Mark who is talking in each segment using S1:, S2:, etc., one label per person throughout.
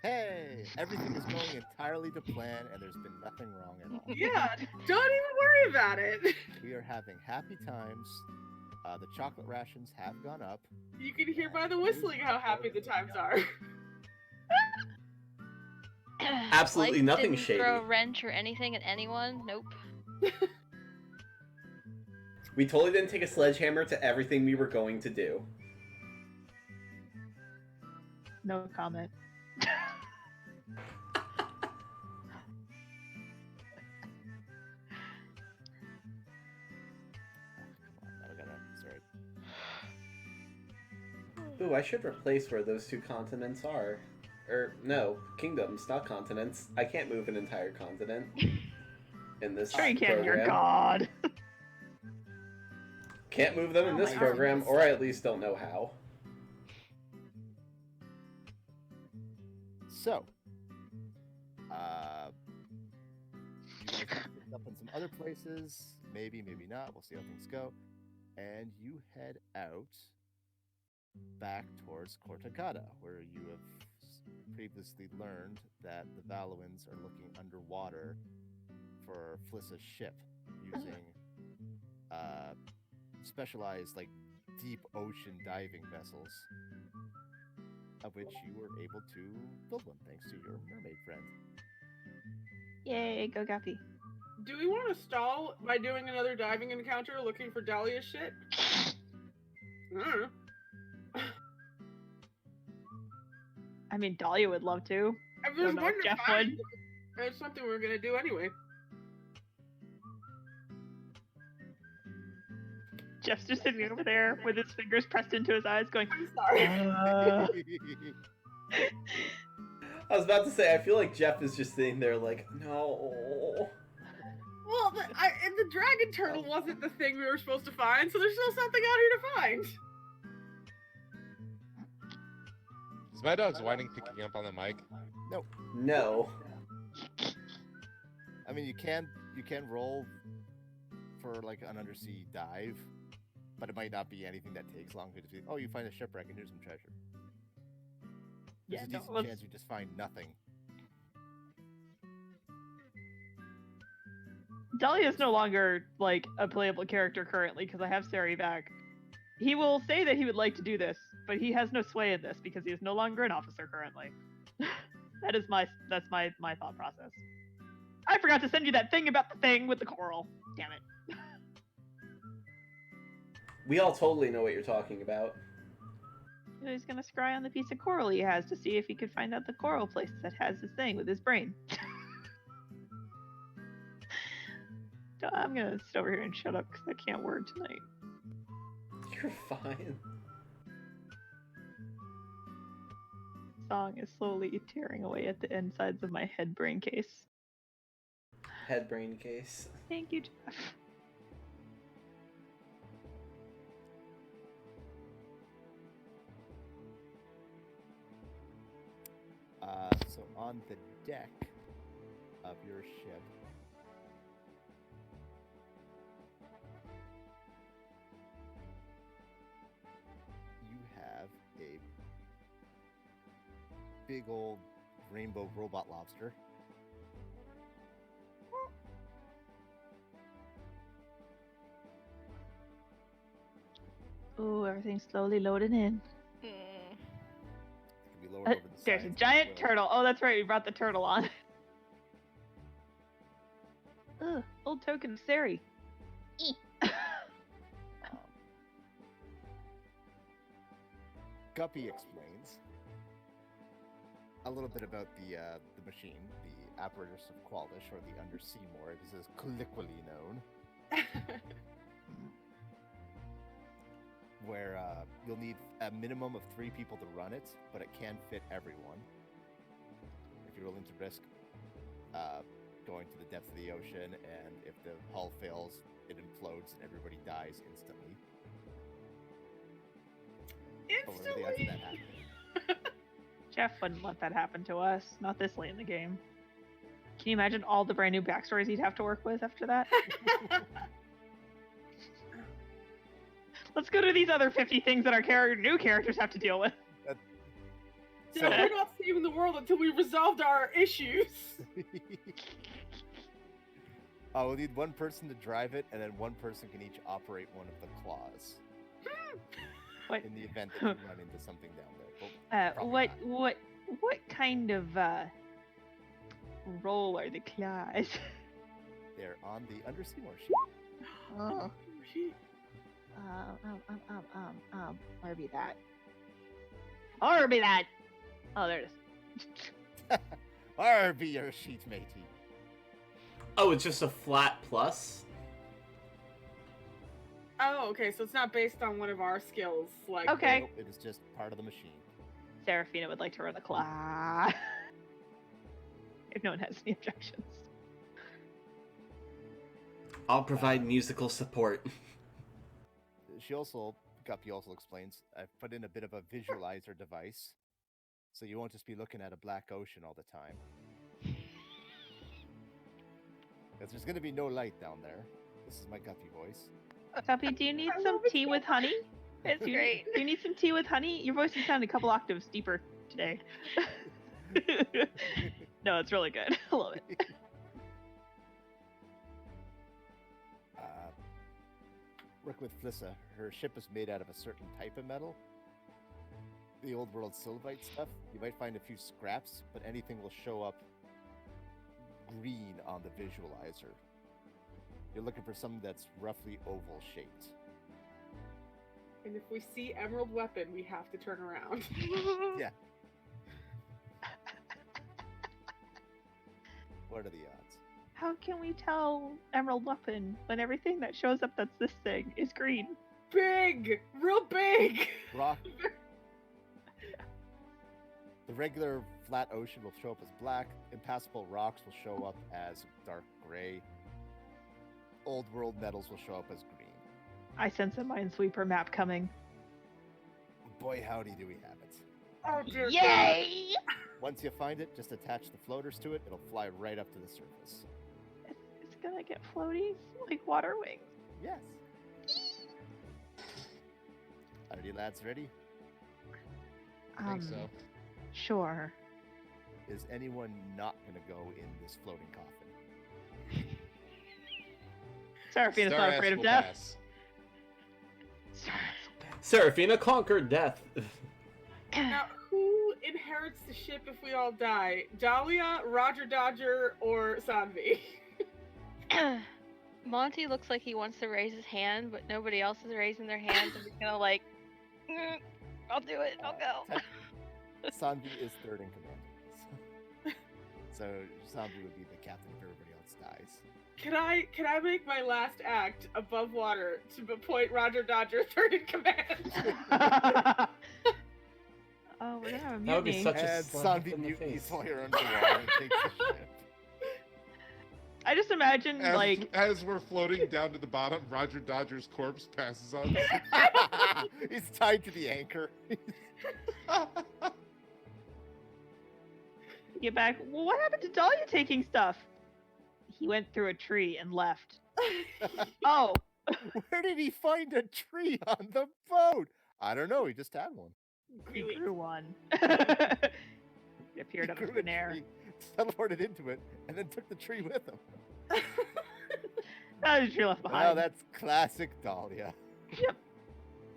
S1: Hey, everything is going entirely to plan, and there's been nothing wrong at all.
S2: Yeah, don't even worry about it.
S1: We are having happy times. The chocolate rations have gone up.
S2: You can hear by the whistling how happy the times are.
S3: Absolutely
S4: Life
S3: nothing
S4: didn't
S3: shady.
S4: throw a wrench or anything at anyone. Nope.
S3: We totally didn't take a sledgehammer to everything we were going to do.
S5: No comment.
S1: Sorry.
S3: Ooh, I should replace where those two continents are. No, kingdoms, not continents. I can't move an entire continent in this
S5: Sure you can,
S3: program.
S5: you're God.
S3: Can't move them in this program, or I at least don't know how.
S1: So, you guys picked up in some other places, maybe not. We'll see how things go. And you head out back towards Cortacada, where you have previously learned that the Valuans are looking underwater for Flissa's ship using specialized, deep ocean diving vessels, of which you were able to build one thanks to your mermaid friend.
S5: Yay, go Guppy.
S2: Do we want to stall by doing another diving encounter looking for Dahlia's shit?
S5: I mean, Dahlia would love to.
S2: I was
S5: Don't know if
S2: wondering
S5: Jeff
S2: if
S5: would.
S2: it's something we're gonna do anyway.
S5: Jeff's just sitting over there with his fingers pressed into his eyes going,
S2: I'm sorry.
S3: I was about to say, I feel like Jeff is just sitting there like, no.
S2: Well, the dragon turtle wasn't the thing we were supposed to find, so there's still something out here to find.
S6: Is my dog's whining picking up on the mic?
S3: No.
S1: I mean, you can roll for an undersea dive, but it might not be anything that takes long. Just be, oh, you find a shipwreck and here's some treasure. There's a decent chance you just find nothing.
S5: Dahlia is no longer a playable character currently because I have Sari back. He will say that he would like to do this, but he has no sway in this because he is no longer an officer currently. That's my thought process. I forgot to send you that thing about the thing with the coral. Damn it.
S3: We all totally know what you're talking about.
S5: He's gonna scry on the piece of coral he has to see if he could find out the coral place that has this thing with his brain. I'm gonna sit over here and shut up because I can't word tonight.
S3: You're fine.
S5: Song is slowly tearing away at the insides of my head brain case.
S3: Head brain case.
S5: Thank you, Jeff.
S1: So on the deck of your ship, you have a big old rainbow robot lobster.
S5: Ooh, everything's slowly loading in.
S1: Be lowered over the
S5: There's a
S1: sides,
S5: giant turtle. Oh, that's right. We brought the turtle on. Ugh, old token of Sari.
S1: Guppy explains a little bit about the machine, the apparatus of Qualish, or the under Seymour, as it is colloquially known. Where you'll need a minimum of 3 people to run it, but it can fit everyone. If you're willing to risk going to the depths of the ocean, and if the hull fails, it implodes and everybody dies instantly. But we're really after that happening.
S5: Jeff wouldn't let that happen to us. Not this late in the game. Can you imagine all the brand new backstories he'd have to work with after that? Let's go to these other 50 things that our new characters have to deal with.
S2: Did we not see you in the world until we resolved our issues.
S1: We'll need one person to drive it, and then one person can each operate one of the claws.
S5: What?
S1: In the event that you run into something down there. Well, probably not.
S5: What kind of role are the claws?
S1: They're on the under Seymour sheet.
S5: Oh.
S2: Shit.
S5: Where be that? Or be that. Oh, there it is.
S1: Or be your sheet, matey.
S3: Oh, it's just a flat plus?
S2: Oh, okay, so it's not based on one of our skills, like...
S5: Okay.
S1: Nope, it is just part of the machine.
S5: Seraphina would like to run the claw. If no one has any objections.
S3: I'll provide musical support.
S1: Guppy also explains, I've put in a bit of a visualizer device, so you won't just be looking at a black ocean all the time. Because there's going to be no light down there. This is my Guppy voice.
S5: Guppy, do you need
S2: I
S5: some
S2: love it
S5: tea
S2: so
S5: with honey?
S4: It's great.
S5: Do you need some tea with honey? Your voice is sounding a couple octaves deeper today. No, it's really good. I love it.
S1: Working with Flissa, her ship is made out of a certain type of metal. The old world sylvite stuff. You might find a few scraps, but anything will show up green on the visualizer. You're looking for something that's roughly oval shaped.
S2: And if we see Emerald Weapon, we have to turn around.
S1: Yeah. What are the odds?
S5: How can we tell Emerald Weapon when everything that shows up that's this thing is green?
S2: Big! Real big!
S1: Rock. The regular flat ocean will show up as black. Impassable rocks will show up as dark gray. Old world metals will show up as green.
S5: I sense a Minesweeper map coming.
S1: Boy, howdy do we have it.
S2: Oh dear
S5: Yay!
S1: Once you find it, just attach the floaters to it. It'll fly right up to the surface.
S5: It's gonna get floaties like water wings.
S1: Yes. Are you lads ready?
S6: I think so.
S5: Sure.
S1: Is anyone not going to go in this floating coffin?
S5: Seraphina's not
S6: Starass
S5: afraid of
S6: will
S5: death.
S6: pass.
S3: Seraphina conquered death.
S2: Now, who inherits the ship if we all die? Dahlia, Roger Dodger, or Sanvi?
S4: Monty looks like he wants to raise his hand, but nobody else is raising their hands, and he's gonna like, I'll do it, I'll go.
S1: Sanvi is third in command. So Sanvi would be the captain if everybody else dies.
S2: Can I make my last act above water to appoint Roger Dodger third in command?
S5: Oh, we're gonna have a
S3: That would be
S5: mutiny.
S3: such a
S1: And
S3: slap
S1: Sanvi
S3: in the
S1: mutinies
S3: face.
S1: while you're underwater and takes the ship.
S5: I just imagine
S6: As we're floating down to the bottom, Roger Dodger's corpse passes on.
S1: He's tied to the anchor.
S5: get back. Well, what happened to Dahlia taking stuff? He went through a tree and left. Oh,
S1: Where did he find a tree on the boat? I don't know. He just had one.
S5: he grew one. It appeared
S1: He
S5: out of
S1: grew
S5: thin
S1: a
S5: air.
S1: tree, teleported into it, and then took the tree with him.
S5: That was a tree left
S1: Wow,
S5: behind.
S1: that's classic Dahlia.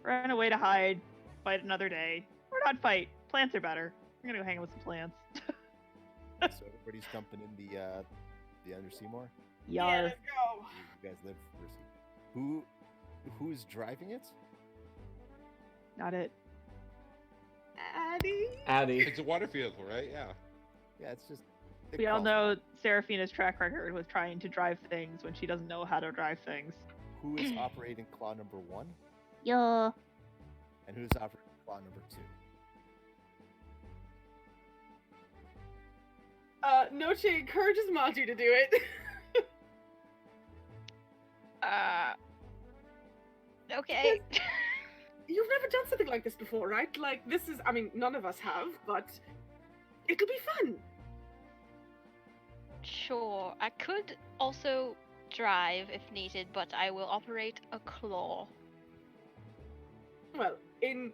S5: Ran away to hide. Fight another day. Or not fight. Plants are better. I'm gonna go hang out with some plants.
S1: So everybody's jumping in the under Seymour.
S2: Yeah,
S5: Yar.
S2: let's go.
S1: You guys live. Who's driving it?
S5: Not it.
S2: Addie?
S3: Addie.
S6: It's a water vehicle, right? Yeah.
S1: Yeah, it's just.
S5: We all know Seraphina's track record with trying to drive things when she doesn't know how to drive things.
S1: Who is operating claw number 1,
S5: Yeah.
S1: and who's operating claw number 2?
S2: Noche encourages Monty to do it.
S4: Okay.
S2: You've never done something like this before, right? Like, this is, I mean, none of us have, but it'll be fun.
S4: Sure. I could also drive if needed, but I will operate a claw.
S2: Well, in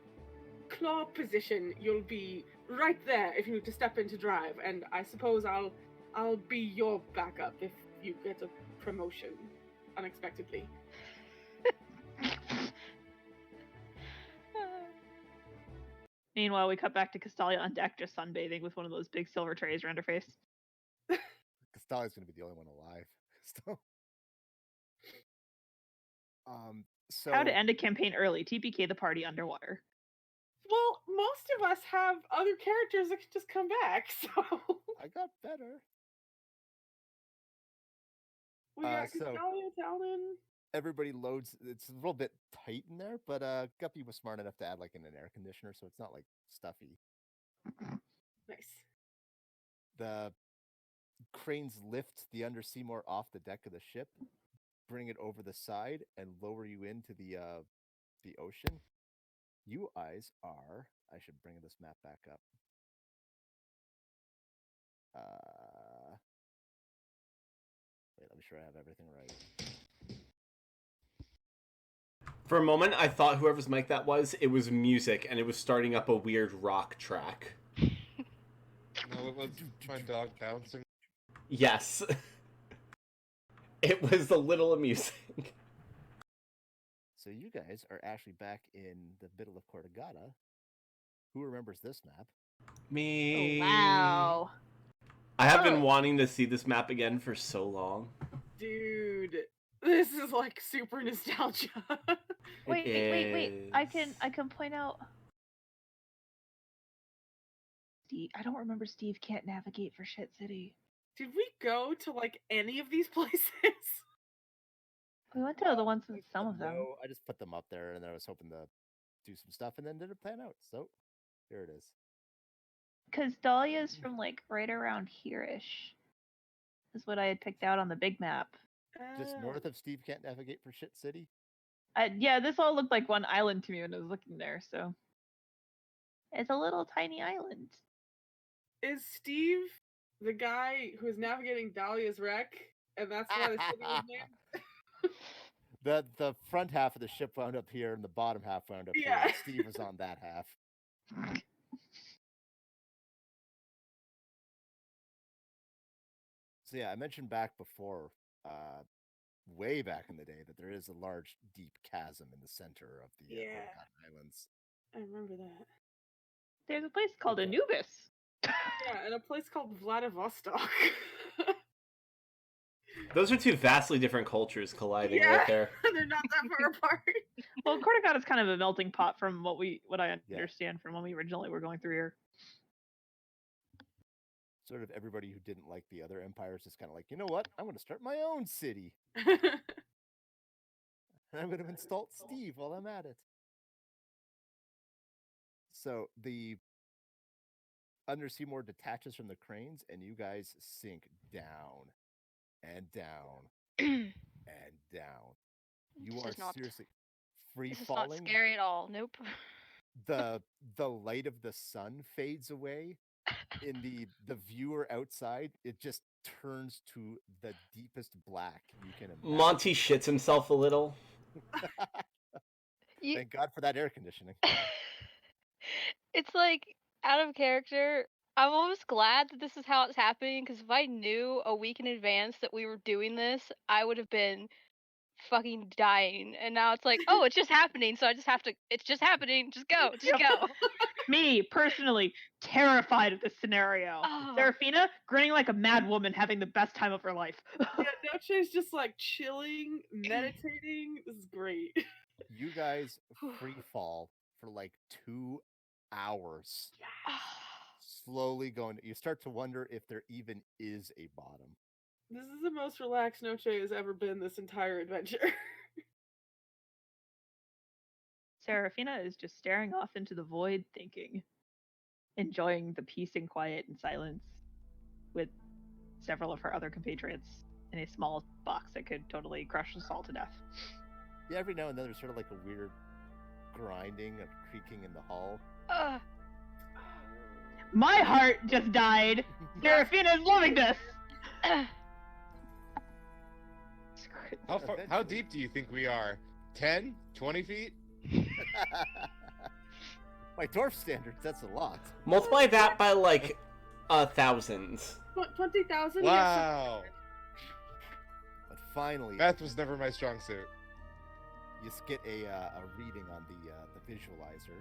S2: claw position, you'll be right there if you need to step in to drive, and I suppose I'll be your backup if you get a promotion unexpectedly.
S5: Meanwhile, we cut back to Castalia on deck, just sunbathing with one of those big silver trays around her face.
S1: Castalia's gonna be the only one alive. So, so
S5: How to end a campaign early. TPK the party underwater.
S2: Well, most of us have other characters that can just come back, so
S1: I got better.
S2: we got
S1: so-
S2: Castalia, Talon.
S1: Everybody loads. It's a little bit tight in there, but Guppy was smart enough to add like an air conditioner, so it's not like stuffy.
S2: Nice.
S1: The cranes lift the under Seymour off the deck of the ship, bring it over the side, and lower you into the ocean. You guys are. I should bring this map back up. Wait, let me sure I have everything right.
S3: For a moment, I thought whoever's mic that was, it was music, and it was starting up a weird rock track.
S6: No, let's find dog bouncing.
S3: Yes. It was a little amusing.
S1: So you guys are actually back in the middle of Cortagata. Who remembers this map?
S3: Me.
S5: Oh, wow.
S3: I have
S2: Oh.
S3: been wanting to see this map again for so long.
S2: Dude, this is like super nostalgia.
S5: Wait. I can
S3: is.
S5: point out. Steve, I don't remember Steve can't navigate for Shit City.
S2: Did we go to like any of these places?
S5: We went to the ones with some of them.
S1: No, I just put them up there, and I was hoping to do some stuff, and then didn't plan out. So here it is.
S5: Because Dahlia's from like right around here-ish. Is what I had picked out on the big map.
S1: Just
S2: Oh.
S1: north of Steve Can't Navigate for Shit City.
S5: Yeah, this all looked like one island to me when I was looking there, so. It's a little tiny island.
S2: Is Steve the guy who is navigating Dahlia's wreck, and that's why the city was named?
S1: The front half of the ship wound up here, and the bottom half wound up here.
S2: Yeah.
S1: And Steve was on that half. So yeah, I mentioned back before, way back in the day, that there is a large, deep chasm in the center of the
S2: Yeah.
S1: Cortagata Islands.
S2: I remember that.
S5: There's a place called
S1: Okay.
S5: Anubis.
S2: Yeah, and a place called Vladivostok.
S3: Those are two vastly different cultures colliding
S2: Yeah.
S3: right there.
S2: They're not that far apart.
S5: Well, Cortagata is kind of a melting pot from what I
S1: Yeah.
S5: understand from when we originally were going through here.
S1: Sort of everybody who didn't like the other empires is kind of like, you know what? I'm going to start my own city. And I'm going to install Steve while I'm at it. So the under Seymour detaches from the cranes, and you guys sink down and down and down. You
S4: This
S1: are
S4: is not-
S1: seriously free
S4: This is not
S1: falling.
S4: scary at all. Nope.
S1: The light of the sun fades away. In the viewer outside, it just turns to the deepest black you can imagine.
S3: Monty shits himself a little.
S4: You,
S1: Thank God for that air conditioning.
S4: it's like out of character. I'm almost glad that this is how it's happening, because if I knew a week in advance that we were doing this, I would have been fucking dying. And now it's like, oh, it's just happening, so I just have to. It's just happening. Just go. Just go.
S5: Me, personally, terrified of this scenario.
S4: Oh.
S5: Serafina, grinning like a mad woman, having the best time of her life.
S2: Yeah, Noche's just like chilling, meditating. This is great.
S1: You guys free fall for like 2 hours. Slowly going. You start to wonder if there even is a bottom.
S2: This is the most relaxed Noche has ever been this entire adventure.
S5: Serafina is just staring off into the void, thinking, enjoying the peace and quiet and silence with several of her other compatriots in a small box that could totally crush us all to death.
S1: Yeah, every now and then there's sort of like a weird grinding of creaking in the hull.
S5: My heart just died. Serafina is loving this.
S6: How deep do you think we are? 10? 20 feet?
S1: By dwarf standards, that's a lot.
S3: Multiply that by like 1,000.
S2: 20,000?
S6: Wow.
S1: But finally,
S6: Math was never my strong suit.
S1: you just get a reading on the visualizer.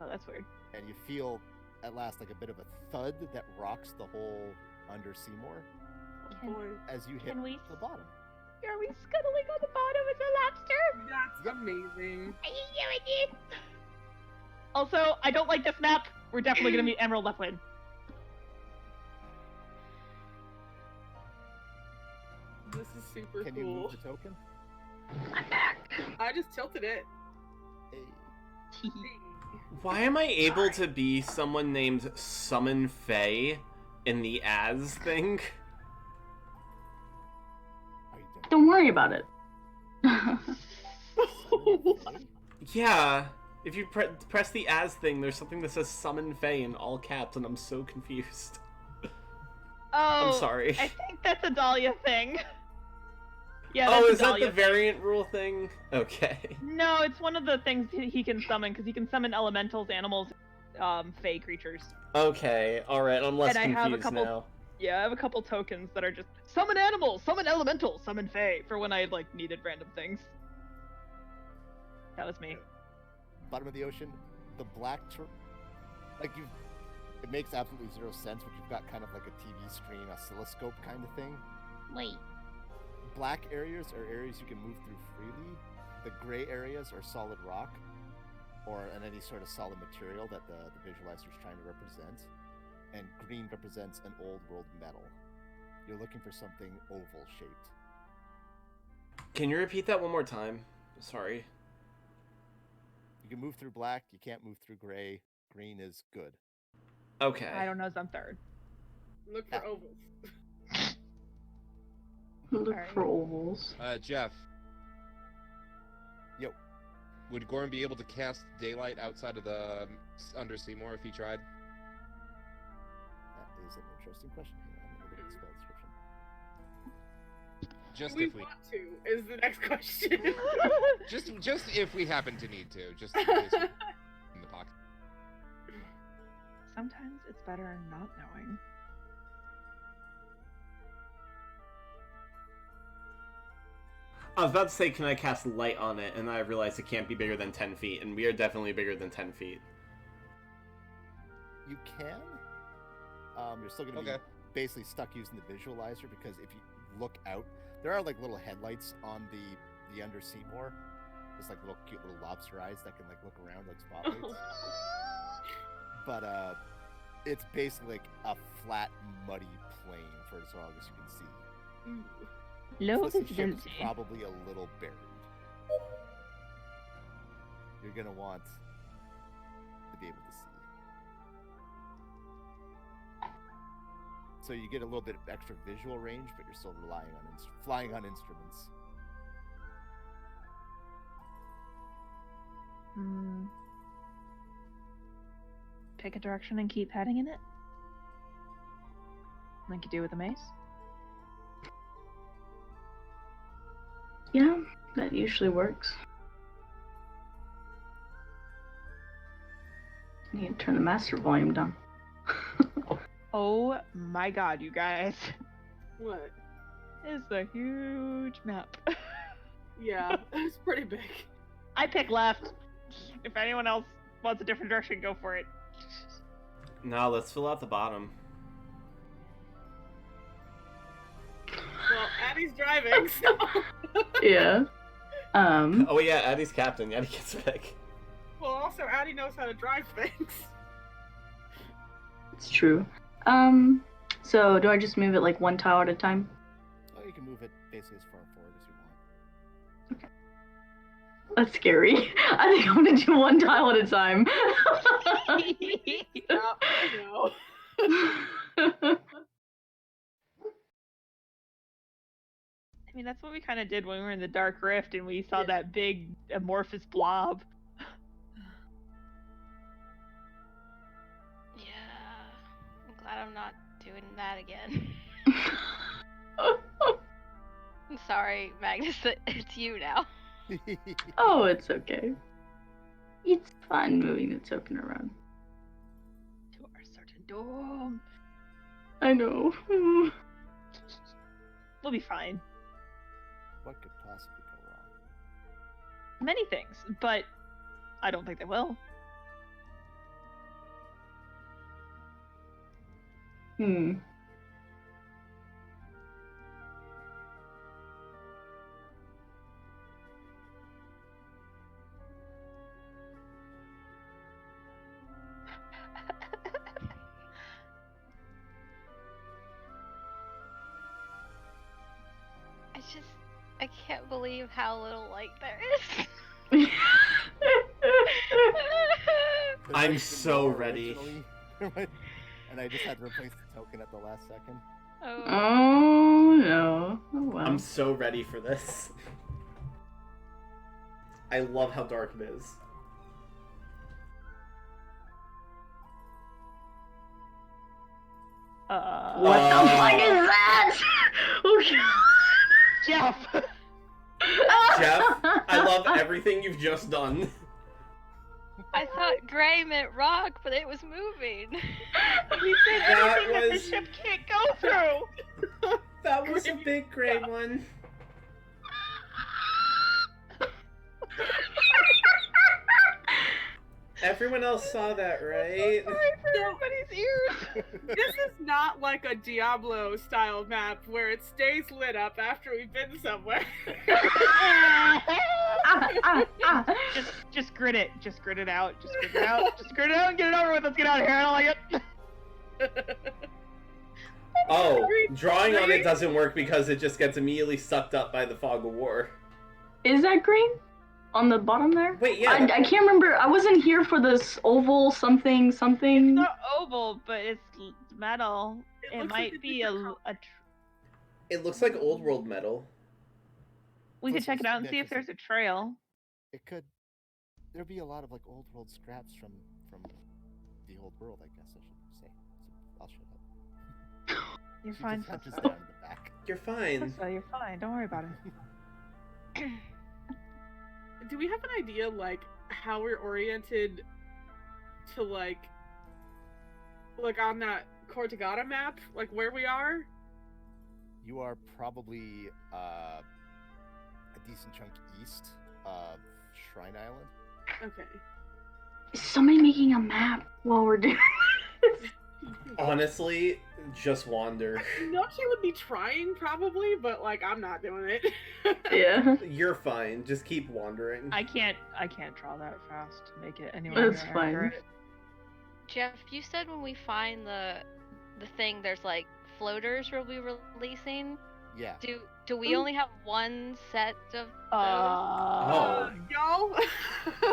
S5: Oh, that's weird.
S1: And you feel at last like a bit of a thud that rocks the whole under Seymour
S2: Oh boy.
S1: as you hit
S5: Can we?
S1: the bottom.
S5: Are we scuttling on the bottom as a lobster?
S2: That's amazing.
S5: Also, I don't like this map. We're definitely gonna meet Emerald Upwind.
S2: This is super
S1: Can you
S2: cool.
S1: move the token?
S5: I'm back.
S2: I just tilted it.
S1: Hey.
S3: Why am I able to be someone named Summon Fae in the As thing?
S1: How you doing?
S7: Don't worry about it.
S3: Yeah, if you press the As thing, there's something that says Summon Fae in all caps, and I'm so confused.
S5: Oh,
S3: I'm sorry.
S5: I think that's a Dahlia thing. Yeah,
S3: Oh,
S5: that's a
S3: is that
S5: Dahlia
S3: the
S5: thing.
S3: variant rule thing? Okay.
S5: No, it's one of the things he can summon, because he can summon elementals, animals, fey creatures.
S3: Okay, alright, I'm less
S5: And I have a
S3: confused
S5: couple-
S3: now.
S5: Yeah, I have a couple tokens that are just summon animals, summon elementals, summon fey, for when I like needed random things. That was me.
S1: Bottom of the ocean, the black it makes absolutely zero sense, but you've got kind of like a TV screen oscilloscope kind of thing.
S4: Wait.
S1: Black areas are areas you can move through freely. The gray areas are solid rock, or any sort of solid material that the visualizer is trying to represent. And green represents an old world metal. You're looking for something oval shaped.
S3: Can you repeat that one more time? Sorry.
S1: You can move through black, you can't move through gray. Green is good.
S3: Okay.
S5: I don't know as I'm third.
S2: Look for ovals.
S7: Look
S5: Alright.
S7: for ovals.
S6: Jeff.
S1: Yo.
S6: Would Gorm be able to cast daylight outside of the under Seymour if he tried?
S1: That is an interesting question. Hang on, let me look at the spell description.
S6: Just
S2: We
S6: if we,
S2: want to is the next question.
S6: just if we happen to need to, just in case we're in the pocket.
S5: Sometimes it's better not knowing.
S3: I was about to say, can I cast light on it? And I realized it can't be bigger than 10 feet, and we are definitely bigger than 10 feet.
S1: You can. You're still going to
S6: Okay.
S1: be basically stuck using the visualizer, because if you look out, there are like little headlights on the under Seymour. Just like little cute little lobster eyes that can like look around like spotlights. But it's basically like a flat, muddy plain for as long as you can see.
S2: Ooh.
S5: Low
S1: So the ship's
S5: visibility.
S1: probably a little buried. You're gonna want to be able to see. So you get a little bit of extra visual range, but you're still relying on flying on instruments.
S5: Pick a direction and keep heading in it. Like you do with a mace.
S7: Yeah, that usually works. Need to turn the master volume down.
S5: Oh my god, you guys.
S2: What?
S5: It's a huge map.
S2: Yeah, it's pretty big.
S5: I pick left. If anyone else wants a different direction, go for it.
S3: Now let's fill out the bottom.
S2: Well, Addie's driving, so.
S7: Yeah.
S3: Oh yeah, Addie's captain. Addie gets a pick.
S2: Well, also, Addie knows how to drive things.
S7: It's true. So do I just move it like one tile at a time?
S1: Oh, you can move it basically as far forward as you want.
S7: That's scary. I think I'm gonna do one tile at a time.
S2: Yeah, I know.
S5: I mean, that's what we kind of did when we were in the Dark Rift and we saw
S2: Yeah.
S5: that big amorphous blob.
S4: Yeah. I'm glad I'm not doing that again. I'm sorry, Magnus, that it's you now.
S7: Oh, it's okay. It's fun moving the token around.
S5: To our certain doom.
S7: I know.
S5: We'll be fine.
S1: What could possibly go wrong?
S5: Many things, but I don't think they will.
S7: Hmm.
S4: I can't believe how little light there is.
S3: I'm
S1: There's
S3: so
S1: more
S3: ready.
S1: originally, and I just had to replace the token at the last second.
S4: Oh.
S7: Oh no. Oh well.
S3: I'm so ready for this. I love how dark it is.
S7: What the fuck is that? Oh god.
S5: Jeff!
S3: Jeff, I love everything you've just done.
S4: I thought gray meant rock, but it was moving.
S5: He said
S3: That
S5: anything that the
S3: was-
S5: ship can't go through!
S3: That was a big gray one. Everyone else saw that, right?
S5: Sorry for everybody's ears!
S2: This is not like a Diablo style map where it stays lit up after we've been somewhere.
S5: Just grit it. Just grit it out. Just grit it out. Just grit it out and get it over with. Let's get out of here. I don't like it.
S3: Oh, drawing on it doesn't work because it just gets immediately sucked up by the fog of war.
S7: Is that green? On the bottom there?
S3: Wait, yeah.
S7: I can't remember. I wasn't here for this oval something.
S5: It's not oval, but it's metal. It
S2: looks
S5: might
S2: like a
S5: be
S2: different color.
S3: It looks like old world metal.
S5: We could
S1: Let's
S5: check it
S1: just
S5: out and see if there's
S1: interesting.
S5: a trail.
S1: It could. There'd be a lot of like old world scraps from the old world, I guess I should say. So I'll shut up.
S5: You're
S1: She
S5: fine,
S1: just hunches
S5: Sessa.
S1: down in the back.
S3: You're fine.
S5: Sessa, you're fine. Don't worry about it.
S2: Do we have an idea, like, how we're oriented to, like on that Cortagata map? Like, where we are?
S1: You are probably a decent chunk east of Shrine Island.
S2: Okay.
S7: Is somebody making a map while we're doing this?
S3: Honestly, just wander.
S2: I know she would be trying, probably, but, like, I'm not doing it.
S7: Yeah.
S3: You're fine. Just keep wandering.
S5: I can't draw that fast to make it anywhere
S7: That's
S5: near
S7: fine.
S5: accurate.
S4: Jeff, you said when we find the thing, there's like floaters we'll be releasing.
S1: Yeah.
S4: Do we only have one set of those?
S3: Oh.
S2: Y'all?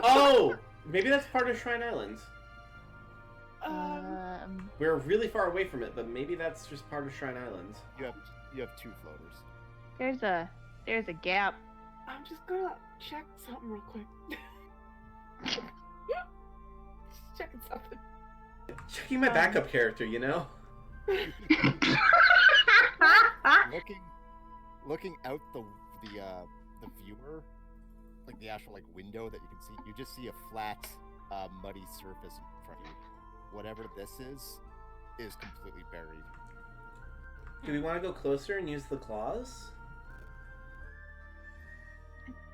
S3: Oh! Maybe that's part of Shrine Island. We're really far away from it, but maybe that's just part of Shrine Island.
S1: You have two floaters.
S5: There's a gap.
S2: I'm just gonna check something real quick. Just checking something.
S3: Checking my backup character, you know?
S1: Looking out the viewer, like the actual like window that you can see, you just see a flat, muddy surface in front of you. Whatever this is completely buried.
S3: Do we want to go closer and use the claws?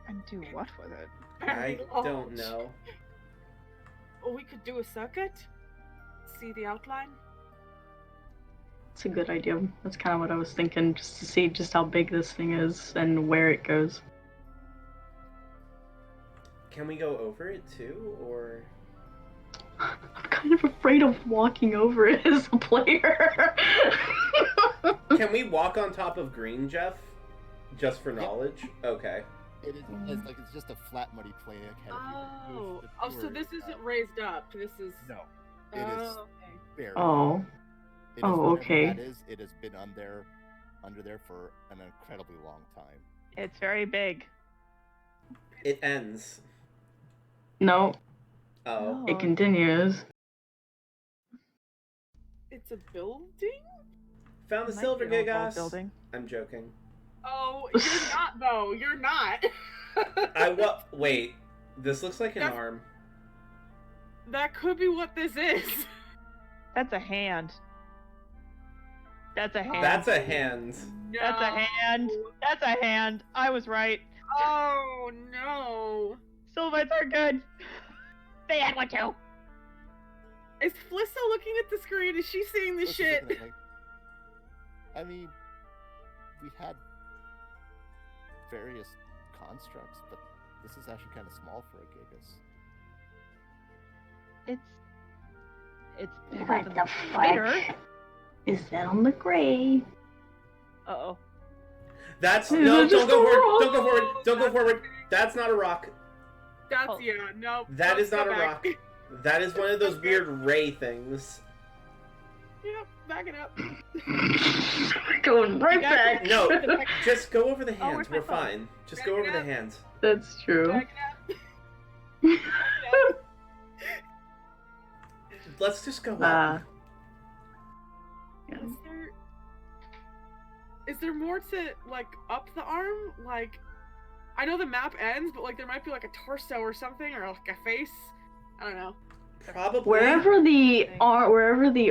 S5: And do what with it?
S3: I don't know.
S2: Or we could do a circuit. See the outline.
S7: It's a good idea. That's kind of what I was thinking, just to see just how big this thing is and where it goes.
S3: Can we go over it too, or...?
S7: I'm kind of afraid of walking over it as a player.
S3: Can we walk on top of green, Jeff? Just for knowledge? Okay.
S1: It's like it's just a flat, muddy plain ahead of you.
S2: So this isn't raised up. This is
S1: No, it is
S2: okay.
S1: buried.
S7: Oh.
S1: It is
S7: Oh,
S1: whatever
S7: okay.
S1: That is. It has been under there for an incredibly long time.
S5: It's very big.
S3: It ends.
S7: No,
S3: Oh.
S7: it continues.
S2: It's a building?
S3: Found the
S5: Might
S3: silver
S5: be an old
S3: gigas.
S5: building.
S3: I'm joking.
S2: Oh, you're not though. You're not.
S3: Wait. This looks like an
S2: That's-
S3: arm.
S2: That could be what this is.
S5: That's a hand. That's a hand.
S3: That's a hand.
S2: No.
S5: That's a hand. That's a hand. I was right.
S2: Oh no.
S5: Sylvites are good. They had one too.
S2: Is Flissa looking at the screen? Is she seeing this
S1: This is
S2: shit?
S1: looking at, like- I mean, we had various constructs, but this is actually kind of small for a Gigas.
S5: It's bigger
S7: What
S5: than
S7: the
S5: spider.
S7: fuck? Is that on the gray?
S5: Uh-oh.
S3: That's
S7: Is
S3: no.
S7: it
S3: Don't
S7: just
S3: go
S7: a
S3: forward.
S7: rock?
S3: Don't go forward. Don't go forward. That's not a rock.
S2: That's
S5: Oh.
S2: no.
S3: That
S2: let's
S3: is not
S2: go
S3: a
S2: back.
S3: rock. That is one of those weird ray things.
S2: Yep, back it up.
S7: Going right
S5: Yeah.
S7: back.
S3: No, just go over the
S5: Oh,
S3: hands.
S5: where's my
S3: We're
S5: phone?
S3: fine. Just go over the hands.
S7: That's true.
S2: Back it up.
S3: Let's just go
S7: Ah.
S3: up.
S7: Yeah.
S2: Is there more to like up the arm? Like, I know the map ends, but like there might be like a torso or something, or like a face. I don't know.
S3: Probably.
S7: Wherever the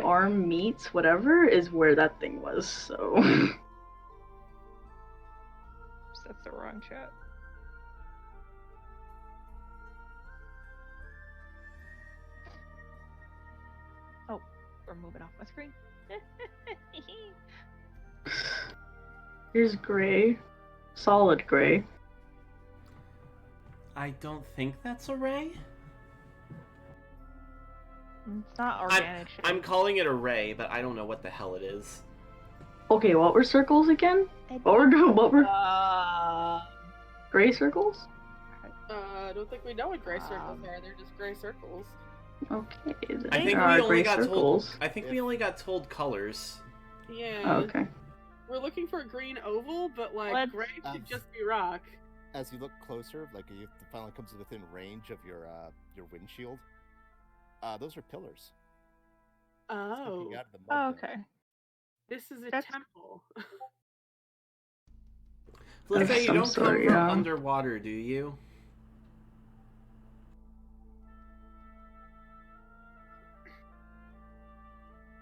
S7: arm meets, whatever is where that thing was. So
S5: That's the wrong chat. Oh, we're moving off my screen.
S7: here's gray, solid gray.
S3: I don't think that's a ray.
S5: It's not organic shit.
S3: I'm calling it a ray, but I don't know what the hell it is.
S7: Okay, what were circles again? What were gray circles?
S2: I don't think we know what gray circles are. They're just gray circles.
S7: Okay, then
S3: I think
S7: there are
S3: we only
S7: gray
S3: got
S7: circles.
S3: told. I think we only got told colors.
S2: Yeah.
S7: Okay.
S2: We're looking for a green oval, but like
S5: Let's-
S2: gray should just be rock.
S1: As you look closer, like it finally comes within range of your windshield. Those are pillars.
S2: Oh,
S1: Sticking out of the mud
S5: Oh,
S1: there.
S5: okay.
S2: this is a
S5: That's-
S2: temple.
S3: Let's say you
S7: I'm
S3: don't
S7: sorry,
S3: come from
S7: yeah.
S3: underwater, do you?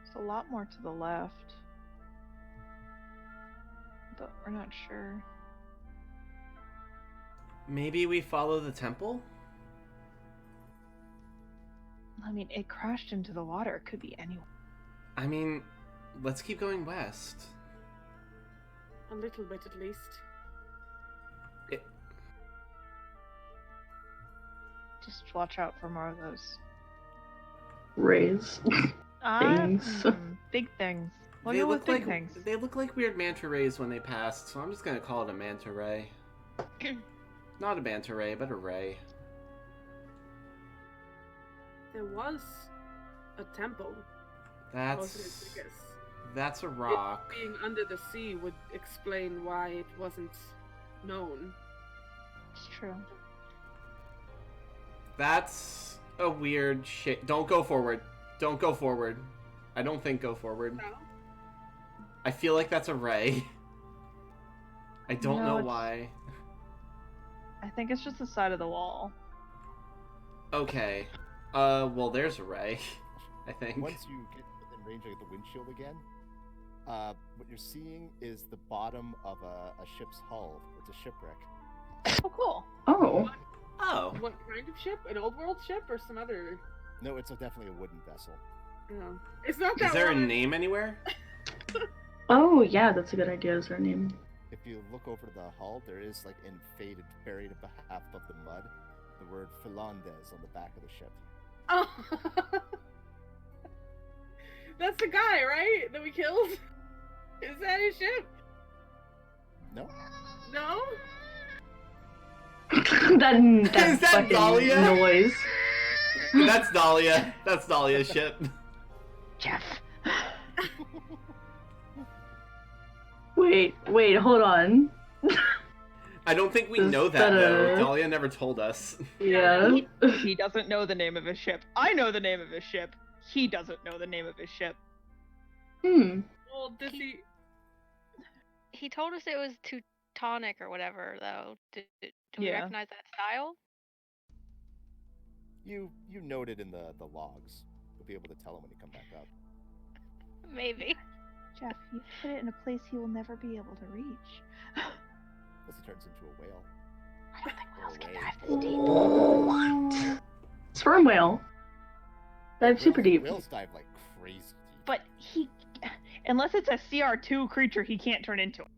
S5: There's a lot more to the left. But we're not sure.
S3: Maybe we follow the temple?
S5: I mean, it crashed into the water. It could be anywhere.
S3: I mean, let's keep going west.
S2: A little bit at least.
S5: Just watch out for more of those.
S7: Rays. Things.
S5: Big things. We'll
S3: They
S5: go
S3: look
S5: with big
S3: like
S5: things.
S3: they look like weird manta rays when they passed, so I'm just gonna call it a manta ray. Not a manta ray, but a ray.
S2: There was a temple. wasn't it?
S3: That's a
S2: It
S3: rock.
S2: being under the sea would explain why it wasn't known.
S5: It's true.
S3: That's a weird shit. Don't go forward. Don't go forward. I don't think go forward.
S2: No?
S3: I feel like that's a ray. I don't
S5: No,
S3: know
S5: it's-
S3: why.
S5: I think it's just the side of the wall.
S3: Okay. Well, there's a ray. I think.
S1: Once you get within range of the windshield again, what you're seeing is the bottom of a ship's hull. It's a shipwreck.
S5: Oh, cool.
S7: Oh.
S3: Oh.
S2: What kind of ship? An old world ship or some other?
S1: No, it's definitely a wooden vessel.
S2: No. It's not that
S3: Is there a
S2: one.
S3: name anywhere?
S7: Oh yeah, that's a good idea. Is her name?
S1: If you look over the hull, there is like faded, buried at the half of the mud, the word Finlandes on the back of the ship.
S2: Oh. That's the guy, right? That we killed? Is that his ship?
S1: No?
S2: No?
S7: that
S3: Is that
S7: fucking
S3: Dahlia?
S7: noise.
S3: That's Dahlia. That's Dahlia's ship.
S5: Jeff.
S7: Wait, hold on.
S3: I don't think we
S7: Is
S3: know that
S7: that
S3: though.
S7: a-
S3: Dahlia never told us.
S7: Yeah.
S5: He doesn't know the name of his ship. I know the name of his ship. He doesn't know the name of his ship.
S7: Hmm.
S2: Well, does he?
S4: He told us it was to tectonic or whatever, though. Do we
S5: Yeah.
S4: recognize that style?
S1: You noted in the logs. You'll be able to tell him when you come back up.
S4: Maybe.
S5: Jeff, you put it in a place he will never be able to reach.
S1: Unless he turns into a whale.
S5: I don't think whales can
S1: Or a
S5: dive this deep.
S7: What? Sperm whale. Dive super deep.
S1: Whales dive like crazy deep.
S5: But he, unless it's a CR2 creature, he can't turn into it.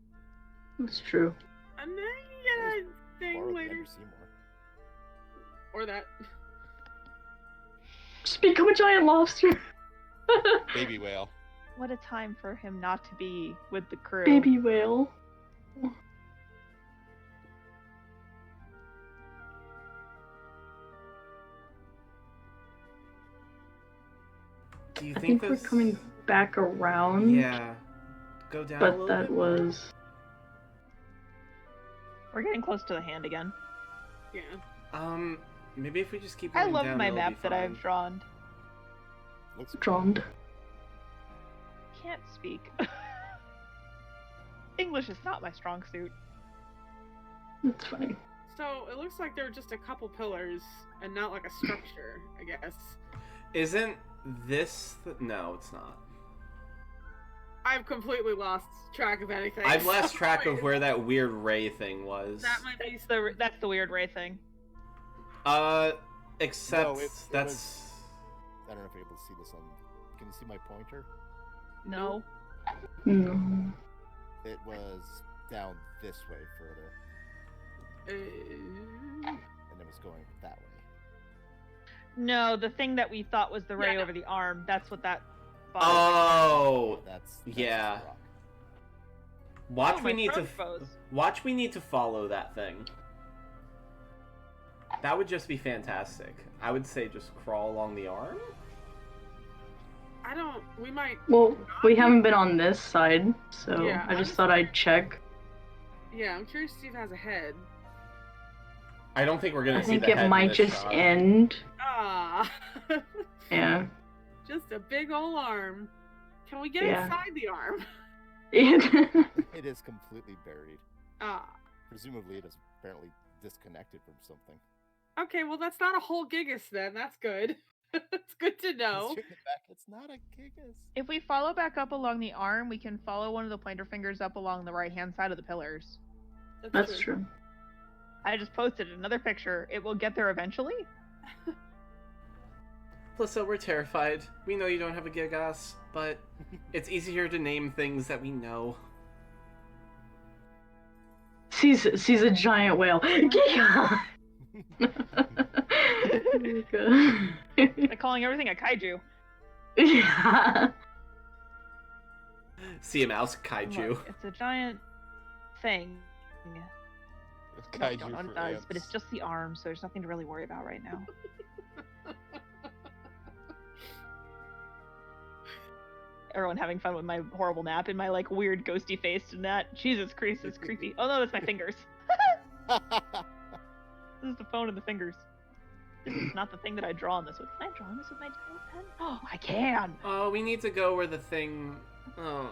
S7: That's true.
S2: And then you get a thing
S1: Borrow the
S2: later.
S1: Ender Seymour.
S2: Or that.
S7: Just become a giant lobster.
S6: Baby whale.
S5: What a time for him not to be with the crew.
S7: Baby whale.
S3: Do you
S7: I
S3: think
S7: think we're
S3: this...
S7: coming back around.
S3: Yeah. Go down a
S7: But
S3: little
S7: that
S3: bit more?
S7: was.
S5: We're getting close to the hand again.
S2: Yeah.
S3: Maybe if we just keep
S5: I
S3: going
S5: love
S3: down,
S5: my
S3: it'll be
S5: map that I've
S3: fine.
S5: drawn.
S1: Looks
S7: Drawn.
S5: Can't speak. English is not my strong suit.
S7: That's funny.
S2: So it looks like there are just a couple pillars and not like a structure, I guess.
S3: Isn't this... No, it's not.
S2: I've completely lost track of anything.
S3: I've lost track of where that weird ray thing was.
S2: That might be
S5: That's the weird ray thing.
S3: Except
S1: No, it
S3: that's...
S1: was- I don't know if you're able to see this on. Can you see my pointer?
S5: No.
S7: No.
S1: It was down this way further, and it was going that way.
S5: No, the thing that we thought was the ray
S2: Yeah, no.
S5: over the arm, that's what that
S3: Oh!
S1: That's
S3: Yeah.
S1: just rock.
S3: Watch,
S5: Oh,
S3: we
S5: my
S3: need to...
S5: throat froze.
S3: Watch, we need to follow that thing. That would just be fantastic. I would say just crawl along the arm?
S2: I don't. We might.
S7: Well, we haven't been on this side, so
S2: Yeah,
S7: I
S2: I'm
S7: just
S2: just-
S7: thought I'd check.
S2: Yeah, I'm curious to see if it has a head.
S3: I don't think we're gonna
S7: I
S3: see
S7: think
S3: the head
S7: it
S3: in
S7: might
S3: this
S7: just
S3: shot.
S7: end.
S2: Ah.
S7: Yeah.
S2: Just a big ol' arm. Can we get
S7: Yeah.
S2: inside the arm?
S1: It is completely buried.
S2: Ah.
S1: Presumably, it is apparently disconnected from something.
S2: Okay, well that's not a whole gigas then. That's good. It's good to know.
S1: Let's check it back. It's not a gigas.
S5: If we follow back up along the arm, we can follow one of the pointer fingers up along the right-hand side of the pillars.
S7: That's true.
S5: I just posted another picture. It will get there eventually.
S3: Melissa, we're terrified. We know you don't have a gigas, but it's easier to name things that we know.
S7: Sees a giant whale. Giga!
S5: Like calling everything a kaiju.
S7: Yeah.
S3: See a mouse kaiju.
S5: Look, it's a giant thing. I don't know what it does, but it's just the arm, so there's nothing to really worry about right now. Everyone having fun with my horrible map and my like weird ghosty face and that. Jesus Christ, it's creepy. Oh no, that's my fingers. This is the phone and the fingers. This is not the thing that I draw on this with. Can I draw on this with my gel pen? Oh, I can!
S3: Oh, we need to go where the thing... Oh.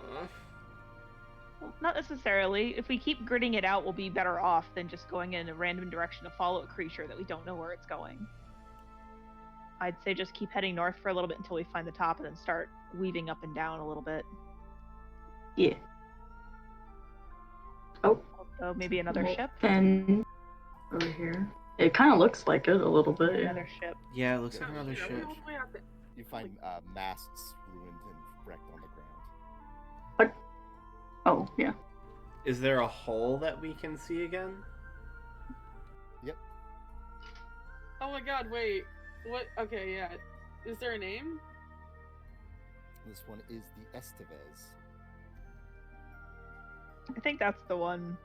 S5: Well, not necessarily. If we keep gridding it out, we'll be better off than just going in a random direction to follow a creature that we don't know where it's going. I'd say just keep heading north for a little bit until we find the top and then start weaving up and down a little bit.
S7: Yeah. Oh.
S5: Also, maybe another ship?
S7: Then over here. It kind of looks like it a little bit. Yeah.
S5: Another ship.
S3: Yeah, it looks like
S2: Oh,
S3: another
S2: shit, are we
S3: ship.
S2: all the way out there?
S1: You find masts ruined and wrecked on the ground.
S7: Oh, yeah.
S3: Is there a hole that we can see again?
S2: Oh my god, wait. What? Okay, yeah. Is there a name?
S1: This one is the Estevez.
S5: I think that's the one.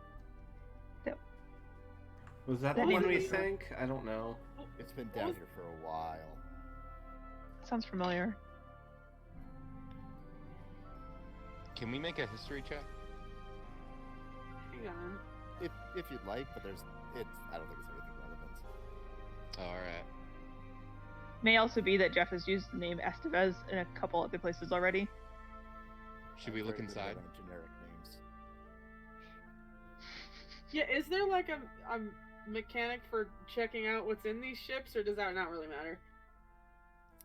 S3: Was that
S5: That
S3: the one
S5: is
S3: we
S5: the-
S3: sank? I don't know.
S1: It's been down here for a while.
S5: Sounds familiar.
S6: Can we make a history check?
S2: Hang on.
S1: If you'd like, but I don't think it's anything relevant.
S6: Alright.
S5: May also be that Jeff has used the name Estevez in a couple other places already.
S6: Should we
S1: I'm
S6: look
S1: very good
S6: inside?
S1: at generic names.
S2: Yeah, is there like a mechanic for checking out what's in these ships, or does that not really matter?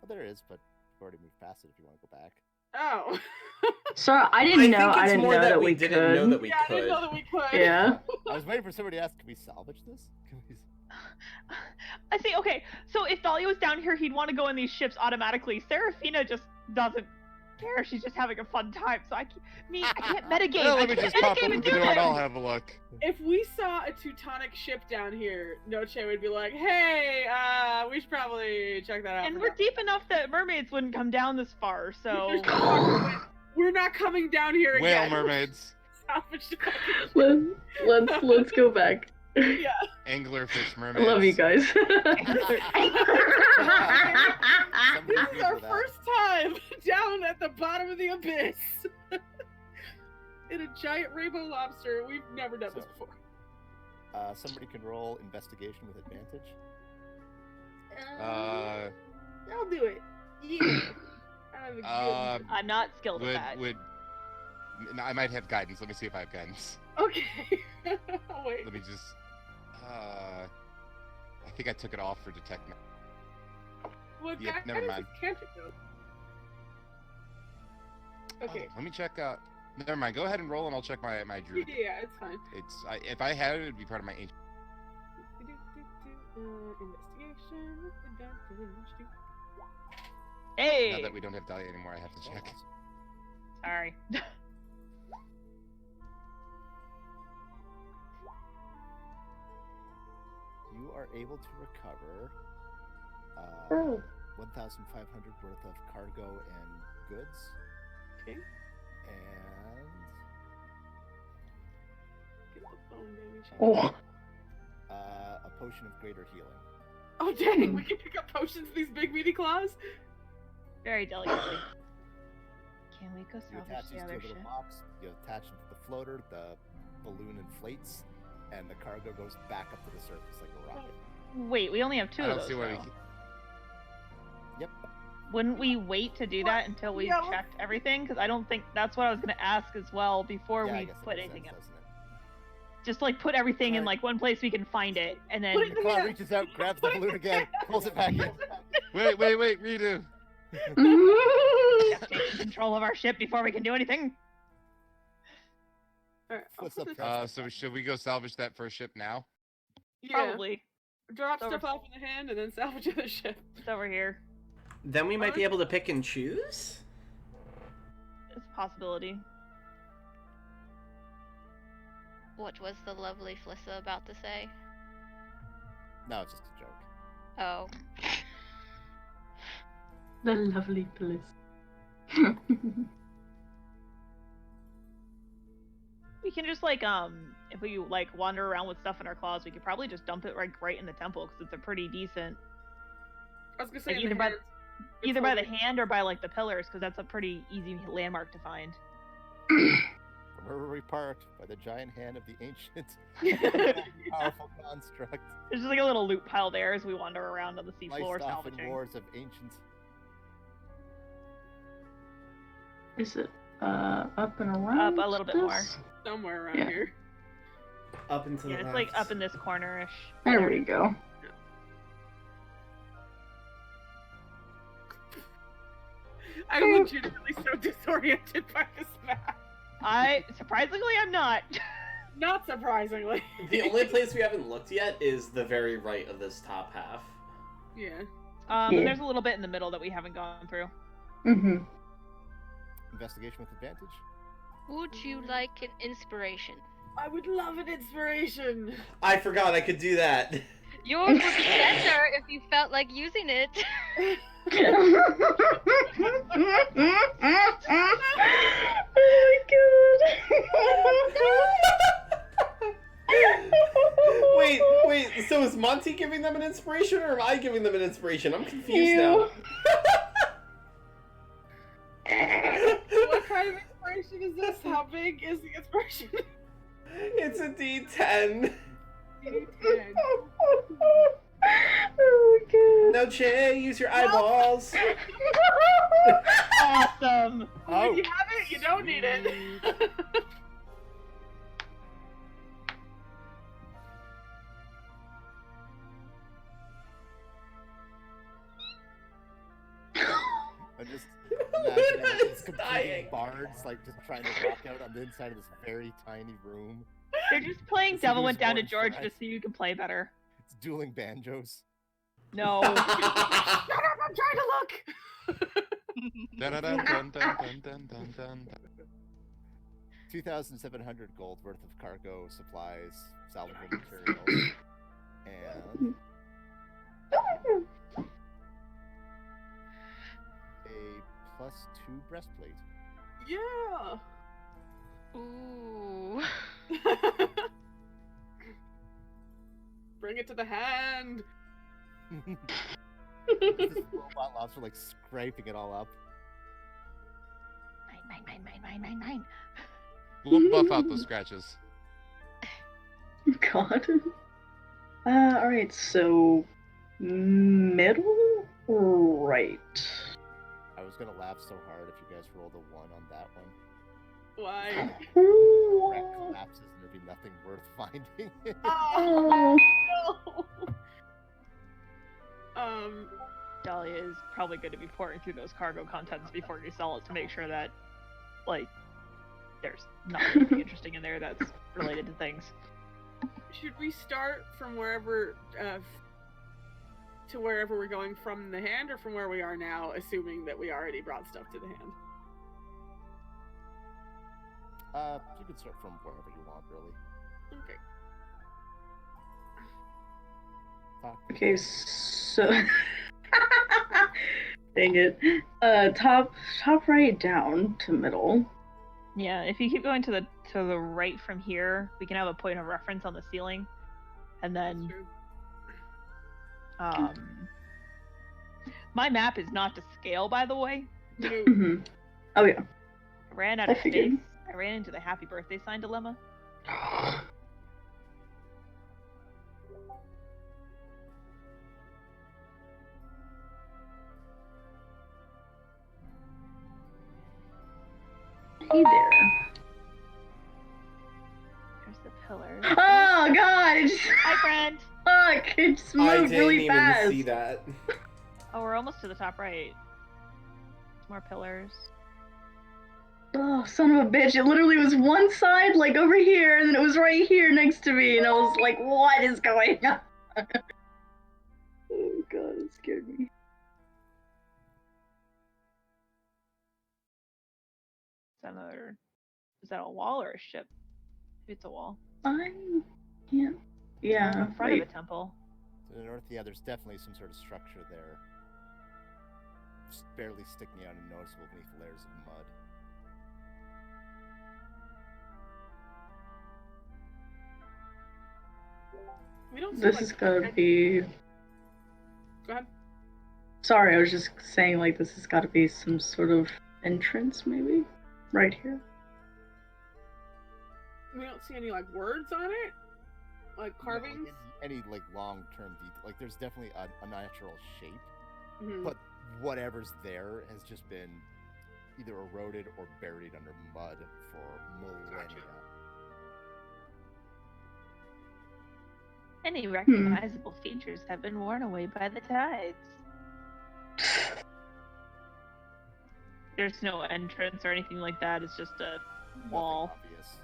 S1: Well, there is, but you've already moved past it if you want to go back.
S2: Oh.
S7: So I didn't know.
S3: think
S7: I
S3: it's
S7: didn't
S3: more
S7: know that we
S3: didn't
S7: could.
S3: know that we
S2: Yeah, I
S3: could.
S2: didn't know that we could.
S7: Yeah.
S1: I was waiting for somebody to ask, can we salvage this? Can we...
S5: I see. Okay, so if Dahlia was down here, he'd want to go in these ships automatically. Serafina just doesn't care. She's just having a fun time. So I can't metagame.
S6: Well,
S5: I
S6: let me
S5: can't
S6: just pop
S5: metagame
S6: open
S5: and
S6: the
S5: do
S6: door and
S5: it.
S6: I'll have a look.
S2: If we saw a Teutonic ship down here, Noche would be like, "Hey, we should probably check that out."
S5: And
S2: for
S5: we're
S2: now."
S5: deep enough that mermaids wouldn't come down this far. So
S2: We're not coming down here
S6: Whale
S2: again.
S6: mermaids.
S2: Salvage the fucking ship.
S7: Let's go back.
S2: Yeah.
S6: Anglerfish
S7: I
S6: mermaids.
S7: love you guys.
S2: This is our first time down at the bottom of the abyss. In a giant rainbow lobster. We've never done this before.
S1: Somebody can roll investigation with advantage.
S2: I'll do it. Yeah. I have a good-
S5: I'm not skilled at that.
S6: I might have guidance. Let me see if I have guidance.
S2: Okay. Wait.
S6: Let me just. I think I took it off for detect.
S2: Well,
S6: Yeah,
S2: that
S6: never
S2: is
S6: mind.
S2: a cantrip, though. Okay.
S6: Let me check. Never mind. Go ahead and roll, and I'll check my druid.
S2: Yeah, it's fine.
S6: If I had it, it'd be part of my ancient.
S2: Investigation with advantage.
S5: Hey.
S6: Now that we don't have Dahlia anymore, I have to check.
S5: Sorry.
S1: You are able to recover 1,500 worth of cargo and goods.
S2: Okay.
S1: And
S2: Get the phone, baby.
S7: Oh.
S1: a potion of greater healing.
S2: Oh, dang. We can pick up potions in these big meaty claws?
S5: Very delicately. Can we go
S1: You
S5: salvage
S1: attach
S5: the
S1: these to a
S5: other
S1: little
S5: ship?
S1: box. You attach them to the floater. The balloon inflates, and the cargo goes back up to the surface like a rocket.
S5: Wait, we only have two
S6: I
S5: of
S6: don't
S5: those.
S6: see why we.
S5: though.
S1: Yep.
S5: Wouldn't we wait to do that until we
S2: Yeah.
S5: checked everything? Because I don't think that's what I was going to ask as well before
S1: Yeah, I
S5: we
S1: guess that
S5: put
S1: makes
S5: anything
S1: sense,
S5: in.
S1: doesn't it?
S5: Just like put everything in
S1: Alright.
S5: like one place we can find it, and then
S2: Put it
S1: The claw reaches out, grabs the balloon again, pulls it back in.
S6: Wait, redo.
S5: just taking control of our ship before we can do anything.
S2: Alright, I'll
S1: What's
S2: put
S1: up,
S2: this-
S1: Preston?
S6: So should we go salvage that first ship now?
S2: Yeah.
S5: Probably.
S2: Drop
S5: So
S2: stuff
S5: we're-
S2: off in the hand and then salvage the ship.
S5: It's over here.
S3: Then we might be able to pick and choose?
S5: It's a possibility.
S4: What was the lovely Flissa about to say?
S1: No, it's just a joke.
S4: Oh.
S7: The lovely bliss.
S5: We can just like if we like wander around with stuff in our claws, we could probably just dump it right in the temple because it's a pretty decent
S2: I was gonna say
S5: Like,
S2: in the
S5: either by-
S2: hands.
S5: either by the
S2: It's
S5: hand or by like the pillars because that's a pretty easy landmark to find.
S1: From where we parked, by the giant hand of the ancient, powerful construct,
S5: There's just like a little loot pile there as we wander around on the seafloor
S1: sliced off in
S5: salvaging.
S1: wars of ancient.
S7: Is it up and around?
S5: Up a little bit
S7: this?
S5: more.
S2: somewhere around
S7: Yeah.
S2: here.
S3: Up into
S5: Yeah,
S3: the
S5: it's like
S3: left.
S5: up in this corner-ish.
S7: There we go.
S2: I'm legitimately so disoriented by this map.
S5: Surprisingly, I'm not.
S2: Not surprisingly.
S3: The only place we haven't looked yet is the very right of this top half.
S2: Yeah.
S7: Yeah.
S5: And there's a little bit in the middle that we haven't gone through.
S7: Mm-hmm.
S1: Investigation with advantage.
S4: Would you like an inspiration?
S2: I would love an inspiration.
S3: I forgot I could do that.
S4: Yours would be better if you felt like using it.
S7: Oh
S3: Wait, so is Monty giving them an inspiration or am I giving them an inspiration? I'm confused now.
S2: What kind of inspiration is this? How big is the inspiration?
S3: It's a D10.
S7: Oh god.
S3: No, Che, use your eyeballs.
S5: Awesome.
S2: When you have it, you don't need it.
S1: I'm just imagining like, these competing
S3: Dying.
S1: bards like just trying to rock out on the inside of this very tiny room.
S5: They're just playing
S1: To see
S5: Devil
S1: who's
S5: Went Down
S1: more
S5: to George to
S1: impressed.
S5: see who can play better.
S1: It's dueling banjos.
S5: No.
S2: Shut up! I'm trying to look.
S6: Dun-dun-dun-dun-dun-dun-dun-dun.
S1: 2,700 gold worth of cargo, supplies, salvageable materials, and a +2 breastplate.
S2: Yeah.
S4: Ooh.
S2: Bring it to the hand.
S1: This robot lobster like scraping it all up.
S5: Mine.
S6: We'll buff out the scratches.
S7: God. Alright, so middle or right?
S1: I was gonna laugh so hard if you guys rolled a 1 on that one.
S2: Why?
S1: Wreck collapses and there'd be nothing worth finding.
S2: Oh no.
S5: Dahlia is probably going to be pouring through those cargo contents before you sell it to make sure that, like, there's nothing interesting in there that's related to things.
S2: Should we start from wherever to wherever we're going from the hand, or from where we are now, assuming that we already brought stuff to the hand?
S1: You can start from wherever you want, really.
S2: Okay.
S7: Okay, so dang it. Top right down to middle.
S5: Yeah, if you keep going to the right from here, we can have a point of reference on the ceiling, and then
S2: True.
S5: my map is not to scale, by the way.
S2: No.
S7: Mm-hmm. Oh yeah.
S5: I ran out
S7: I
S5: of
S7: figured.
S5: space. I ran into the happy birthday sign dilemma.
S7: Hey there.
S5: There's the pillars.
S7: Oh god! It just,
S5: Hi, friend.
S7: fuck! It just
S3: I
S7: moved
S3: didn't
S7: really
S3: even
S7: fast.
S3: see that.
S5: Oh, we're almost to the top right. More pillars.
S7: Oh, son of a bitch. It literally was one side, like over here, and then it was right here next to me, and I was like, what is going on? Oh god, it scared me.
S5: Is that a wall or a ship? Maybe it's a wall.
S7: I can't. Yeah,
S5: In front
S7: right.
S5: of a temple.
S1: To the north, yeah, there's definitely some sort of structure there. Just barely sticking out and noticeable beneath layers of mud.
S2: We don't.
S7: This
S2: see,
S7: has
S2: like,
S7: gotta be.
S2: Go ahead.
S7: Sorry, I was just saying, like, this has gotta be some sort of entrance, maybe? Right here.
S2: We don't see any like words on it, like carvings.
S1: Any like long-term detail. Like there's definitely a natural shape,
S2: Mhm.
S1: but whatever's there has just been either eroded or buried under mud for millennia.
S5: Any recognizable features have been worn away by the tides. There's no entrance or anything like that. It's just a wall.
S1: Nothing obvious.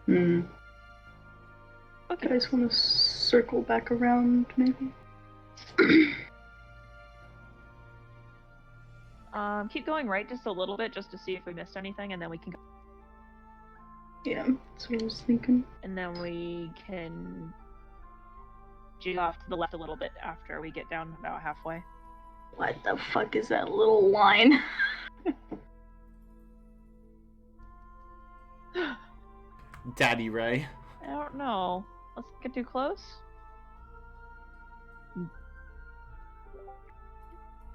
S7: Hmm.
S5: Okay.
S7: You guys want to circle back around, maybe?
S5: Keep going right just a little bit, just to see if we missed anything, and then we can go.
S7: Yeah, that's what I was thinking.
S5: And then we can jig off to the left a little bit after we get down about halfway.
S7: What the fuck is that little line?
S3: Daddy Ray.
S5: I don't know. Let's get too close.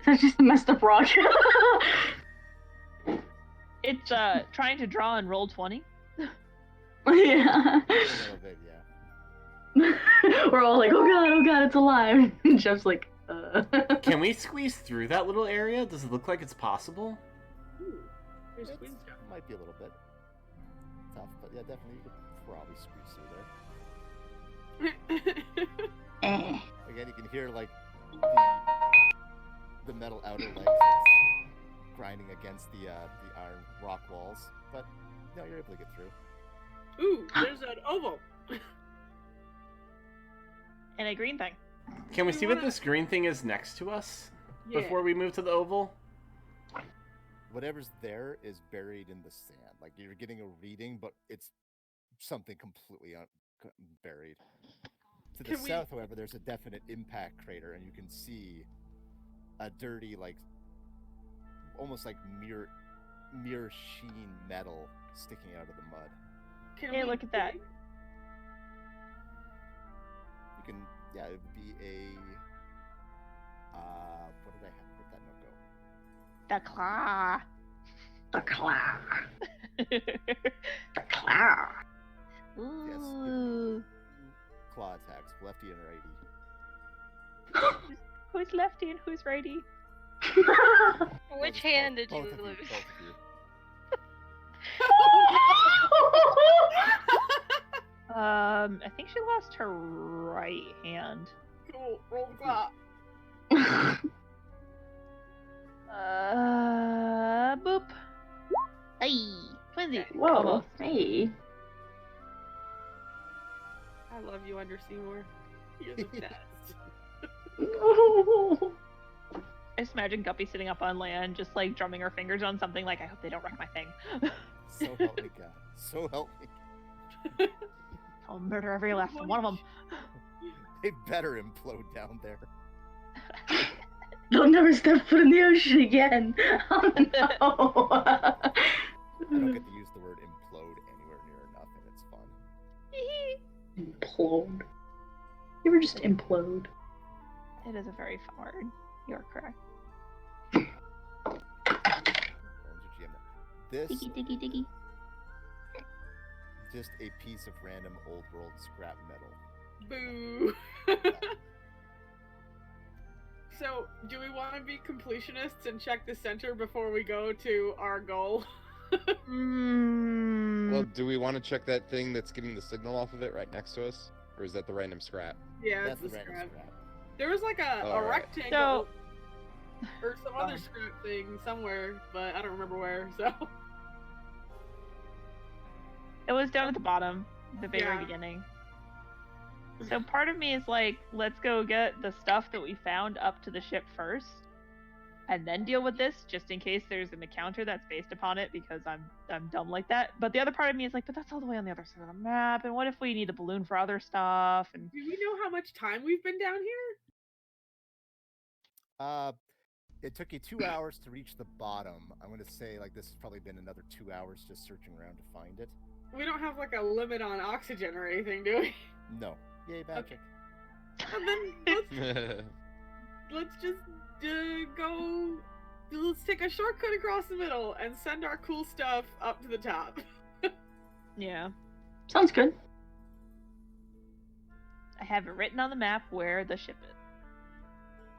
S7: That's just a messed up rock.
S5: It's trying to draw and roll 20.
S7: Yeah.
S1: A little bit, yeah.
S7: We're all like, oh god, it's alive. And Jeff's like,
S3: Can we squeeze through that little area? Does it look like it's possible?
S2: Ooh, there's
S1: It
S2: queen stuff.
S1: might be a little bit tough, but yeah, definitely you could probably squeeze through there.
S7: Eh.
S1: Again, you can hear like the the metal outer legs that's grinding against the iron rock walls, but no, you're able to get through.
S2: Ooh, there's an oval.
S5: And a green thing.
S3: Can we
S2: We
S3: see what
S2: wanna-
S3: this green thing is next to us
S2: Yeah.
S3: before we move to the oval?
S1: Whatever's there is buried in the sand. Like you're getting a reading, but it's something completely buried. To the
S2: Can we-
S1: south, however, there's a definite impact crater, and you can see a dirty, like almost like mirror sheen metal sticking out of the mud.
S2: Can
S5: Hey,
S2: we
S5: look at that.
S2: dig?
S1: You can, yeah, it would be a. What did I have? Where'd that note go?
S5: The claw.
S7: The claw. The claw.
S1: Yes.
S5: Ooh.
S1: Claw attacks, lefty and righty.
S5: Who's lefty and who's righty?
S4: Which
S1: Both-
S4: hand did you
S1: both of
S4: lose?
S1: Both of you.
S5: I think she lost her right hand.
S2: Cool. Roll the clock.
S5: Boop. Hey, twinsy.
S7: Whoa.
S5: Almost.
S7: Hey.
S2: I love you, Under Seymour. You're the best.
S5: I just imagine Guppy sitting up on land, just like drumming her fingers on something like, I hope they don't wreck my thing.
S1: So help me God. So help me.
S5: I'll murder every last one of them.
S1: They better implode down there.
S7: They'll never step foot in the ocean again. Oh no.
S1: I don't get to use the word implode anywhere near enough, and it's fun.
S7: Implode. You ever just implode?
S5: It is a very fun word. You're correct.
S1: This
S7: Diggy diggy diggy.
S1: just a piece of random old world scrap metal.
S2: Boo. So, do we want to be completionists and check the center before we go to our goal?
S6: Well, do we want to check that thing that's getting the signal off of it right next to us? Or is that the random scrap?
S2: Yeah,
S1: That's
S2: it's
S1: the
S2: the
S1: random
S2: scrap.
S1: scrap.
S2: There was like a
S6: Alright.
S2: rectangle or some other
S5: Um.
S2: scrap thing somewhere, but I don't remember where, so.
S5: It was down at the bottom, the very
S2: Yeah.
S5: beginning. So part of me is like, let's go get the stuff that we found up to the ship first, and then deal with this, just in case there's an encounter that's based upon it, because I'm dumb like that. But the other part of me is like, but that's all the way on the other side of the map, and what if we need a balloon for other stuff? And
S2: Do we know how much time we've been down here?
S1: It took you 2 hours to reach the bottom. I'm gonna say like this has probably been another 2 hours just searching around to find it.
S2: We don't have like a limit on oxygen or anything, do we?
S1: No. Yay, magic.
S2: And then let's just go. Let's take a shortcut across the middle and send our cool stuff up to the top.
S5: yeah,
S7: Sounds good.
S5: I have it written on the map where the ship is.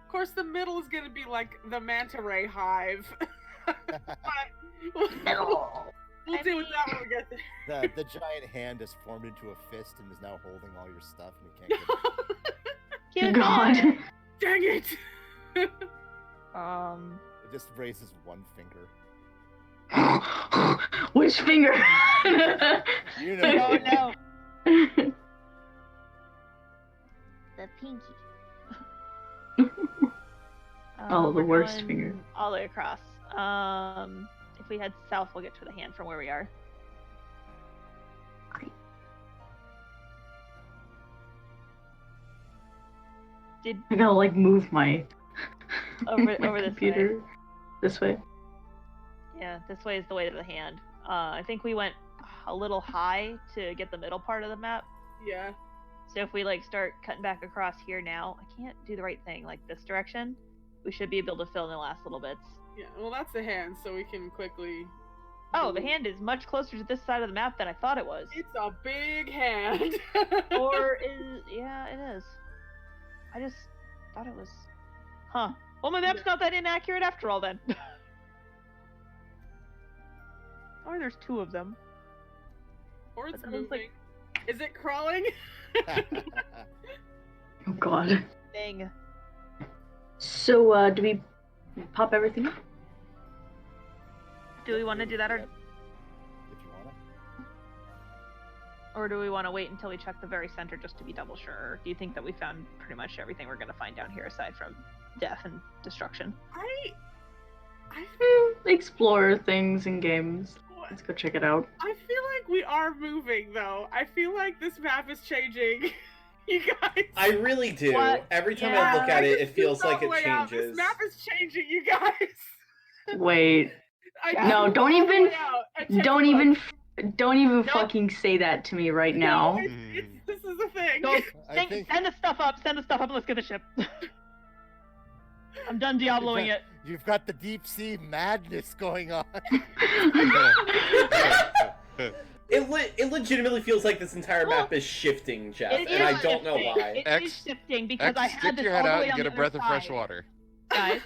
S2: Of course, the middle is gonna be like the manta ray hive. We'll
S5: I
S2: deal with that when we get there.
S1: The giant hand has formed into a fist and is now holding all your stuff, and you can't get it.
S5: Cute
S7: God.
S5: bear!
S2: Dang it!
S1: It just raises one finger.
S7: Which finger?
S1: You know.
S5: Oh no, the pinky.
S7: Oh, the
S5: we're
S7: worst
S5: going
S7: finger.
S5: all the way across. If we head south, we'll get to the hand from where we are. Did
S7: I gotta like move my
S5: over
S7: my
S5: over this way?
S7: computer this way.
S5: Yeah, this way is the way to the hand. I think we went a little high to get the middle part of the map.
S2: Yeah.
S5: So if we like start cutting back across here now, I can't do the right thing, like this direction. We should be able to fill in the last little bits.
S2: Yeah. Well, that's the hand, so we can quickly.
S5: Oh, the hand is much closer to this side of the map than I thought it was.
S2: It's a big hand.
S5: Or is yeah, it is. I just thought it was. Huh. Well, my map's not that inaccurate after all, then. Or there's two of them.
S2: Or it's
S5: But that looks like-
S2: moving. Is it crawling?
S7: Oh God.
S5: Dang.
S7: So do we Pop everything up.
S5: Do we want to do that,
S1: If you wanna.
S5: or do we want to wait until we check the very center just to be double sure? Or do you think that we found pretty much everything we're going to find down here aside from death and destruction?
S7: Explore things in games. Let's go check it out.
S2: I feel like we are moving, though. I feel like this map is changing. You guys.
S3: I really do.
S5: What?
S3: Every time
S5: Yeah.
S3: I look at it,
S2: just
S3: it feels
S2: all
S3: like
S2: the
S3: it
S2: way out.
S3: changes.
S2: This map is changing, you guys.
S7: Wait.
S2: I
S7: No,
S2: just
S7: don't
S2: all the
S7: even-
S2: way out and take
S7: Don't
S2: a look.
S7: even
S5: Nope.
S7: fucking say that to me right
S2: No,
S7: now.
S2: this is a thing.
S5: Go,
S1: I think
S5: send the stuff up. Send the stuff up. Let's get the ship. I'm done Diabloing it.
S1: you've got the deep sea madness going on.
S3: It legitimately feels like this entire map is shifting, Jeff,
S5: It
S3: and I
S5: is
S3: don't know
S5: shifting.
S3: why.
S5: It
S6: X-
S5: is shifting because I had
S6: stick
S5: this
S6: your
S5: all
S6: head
S5: the
S6: out
S5: way
S6: and
S5: on
S6: get
S5: the
S6: a
S5: other
S6: breath of fresh
S5: side.
S6: water.
S5: Guys,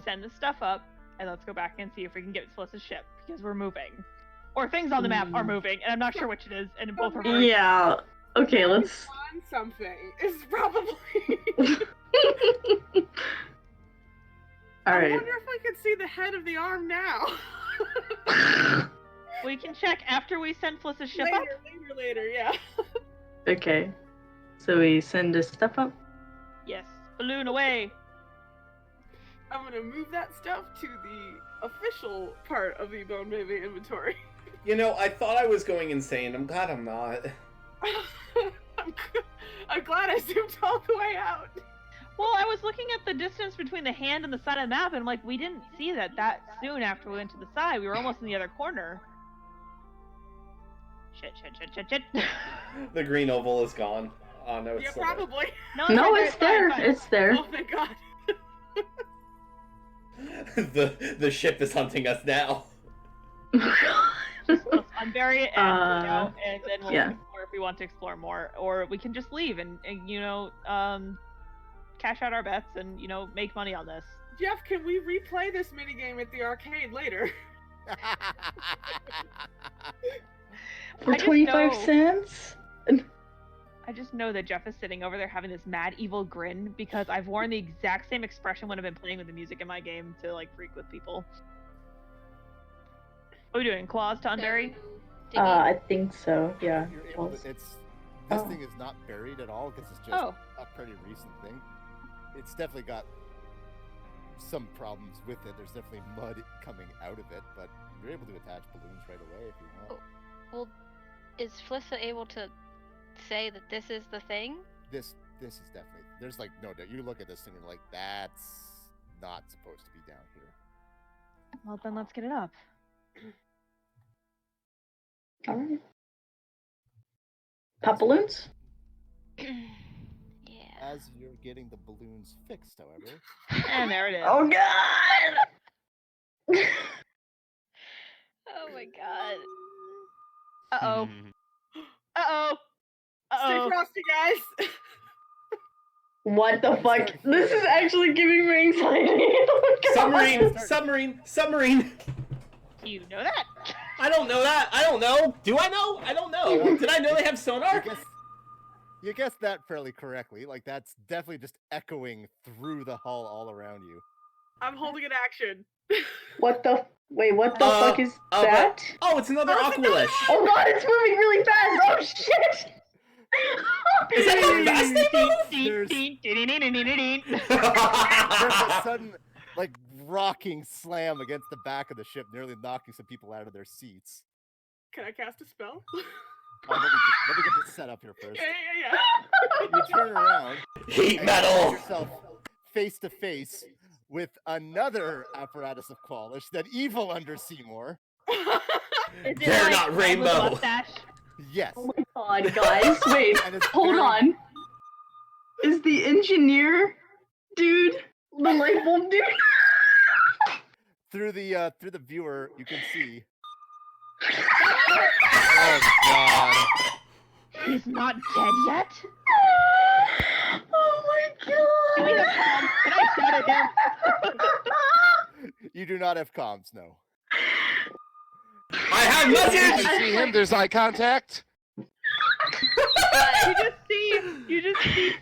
S5: send the stuff up, and let's go back and see if we can get Felicia's ship because we're moving, or things on the map are moving, and I'm not sure which it is, and both are very
S7: Yeah. Okay, let's.
S2: On something is probably. I
S7: Alright.
S2: wonder if I can see the head of the arm now.
S5: We can check after we send Felicia's ship up.
S2: later, yeah.
S7: Okay. So we send the stuff up?
S5: Yes, balloon away.
S2: I'm gonna move that stuff to the official part of the bone baby inventory.
S3: You know, I thought I was going insane. I'm glad I'm not.
S2: I'm glad I zoomed all the way out.
S5: Well, I was looking at the distance between the hand and the side of the map, and I'm like, we didn't see that soon after we went to the side. We were almost in the other corner. Shit.
S3: The green oval is gone. Oh no, it's
S2: Yeah,
S3: still there.
S2: probably.
S7: No,
S5: right
S7: it's there.
S5: fine.
S7: It's there.
S2: Oh, thank God.
S3: the ship is hunting us now.
S5: Let's unbury it and, and then we'll
S7: Yeah.
S5: explore if we want to explore more, or we can just leave and cash out our bets and make money on this.
S2: Jeff, can we replay this minigame at the arcade later?
S7: For
S5: I just
S7: 25
S5: know-
S7: cents?
S5: I just know that Jeff is sitting over there having this mad evil grin because I've worn the exact same expression when I've been playing with the music in my game to like freak with people. What are we doing? Claws to unbury?
S7: I think so, yeah.
S1: You're able to, this
S7: Oh.
S1: thing is not buried at all because it's just
S5: Oh.
S1: a pretty recent thing. It's definitely got some problems with it. There's definitely mud coming out of it, but you're able to attach balloons right away if you want.
S4: Well, is Flissa able to say that this is the thing?
S1: This is definitely, there's like no doubt. You look at this thing and you're like, that's not supposed to be down here.
S5: Well, then let's get it up.
S7: Alright. Pop balloons?
S4: Yeah.
S1: As you're getting the balloons fixed, however,
S5: And there it is.
S7: Oh god!
S4: Oh my God.
S5: Uh-oh. Uh-oh.
S2: Stay
S5: Uh-oh.
S2: frosty, guys.
S7: What the fuck? This is actually giving me anxiety. Oh my god.
S3: Submarine!
S5: You know that?
S3: I don't know that. I don't know. Do I know? I don't know. Did I know they have sonar?
S1: you guessed that fairly correctly. Like that's definitely just echoing through the hull all around you.
S2: I'm holding an action.
S7: What the? Wait, what the fuck is that?
S3: Oh, it's another Aqualish.
S7: Oh god, it's moving really fast! Oh shit!
S3: Is that how fast
S1: There's a
S3: they
S1: sudden, like, rocking slam against the back of the ship, nearly knocking some people out of their seats.
S2: Can I cast a spell?
S1: Let me get this set up here first.
S2: Yeah.
S1: You turn around
S3: Heat
S1: and you find
S3: metal!
S1: yourself face to face with another apparatus of Qualish, that evil under Seymour.
S5: Is it
S3: They're
S5: like
S3: not
S5: with a
S3: rainbow.
S5: mustache?
S1: Yes.
S7: Oh my god, guys, wait,
S1: And it's
S7: hold
S1: very-
S7: on. Is the engineer dude the light bulb dude?
S1: Through the viewer, you can see.
S6: Oh god.
S5: He's not dead yet?
S7: Oh my
S5: Do we have
S7: god!
S5: comms? Can I shout at him?
S1: You do not have comms, no.
S3: I have
S6: I
S3: message!
S6: see him. There's eye contact.
S5: You just see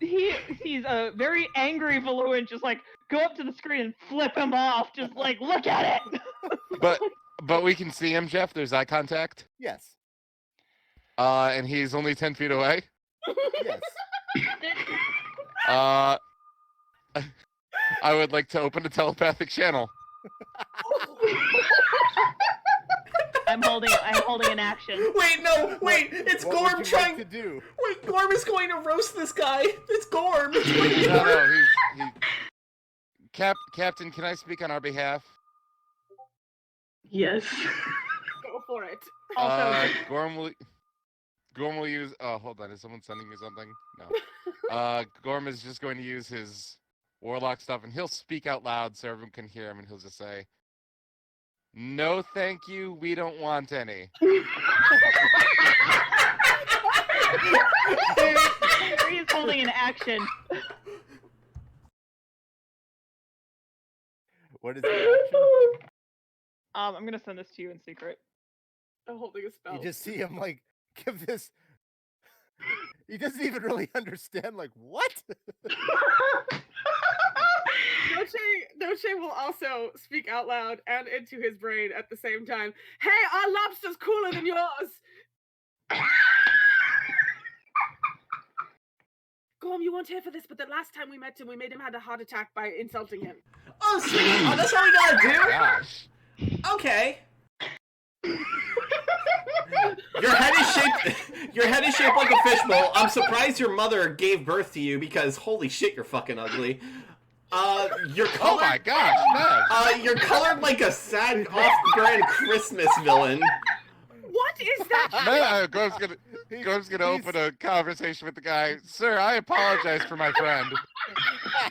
S5: he sees a very angry Valuan just like go up to the screen and flip him off, just like look at it.
S6: But we can see him, Jeff. There's eye contact.
S1: Yes.
S6: And he's only 10 feet away.
S1: Yes.
S6: I would like to open a telepathic channel.
S5: I'm holding an action.
S3: Wait, no, wait, it's
S1: What
S3: Gorm
S1: would you
S3: trying.
S1: like to do?
S3: Wait, Gorm is going to roast this guy. It's Gorm. It's going to
S6: No, Captain, can I speak on our behalf?
S7: Yes.
S2: Go for it.
S5: Also,
S6: Gorm will use. Oh, hold on. Is someone sending me something? No. Gorm is just going to use his warlock stuff, and he'll speak out loud so everyone can hear him, and he'll just say, "No, thank you. We don't want any."
S5: He's holding an action.
S1: What is the action?
S5: I'm gonna send this to you in secret.
S2: I'm holding a spell.
S1: You just see him like give this. He doesn't even really understand. Like what?
S2: Noche will also speak out loud and into his brain at the same time. Hey, our lobster's cooler than yours. Gorm, you weren't here for this, but the last time we met him, we made him have a heart attack by insulting him.
S3: Oh, sweet. Oh, that's all we gotta do?
S6: Gosh.
S3: Okay. Your head is shaped like a fishbowl. I'm surprised your mother gave birth to you because holy shit, you're fucking ugly. You're colored,
S6: Oh my gosh, man.
S3: you're colored like a sad off-brand Christmas villain.
S2: What is that?
S6: Man, Gorm's gonna open a conversation with the guy. Sir, I apologize for my friend.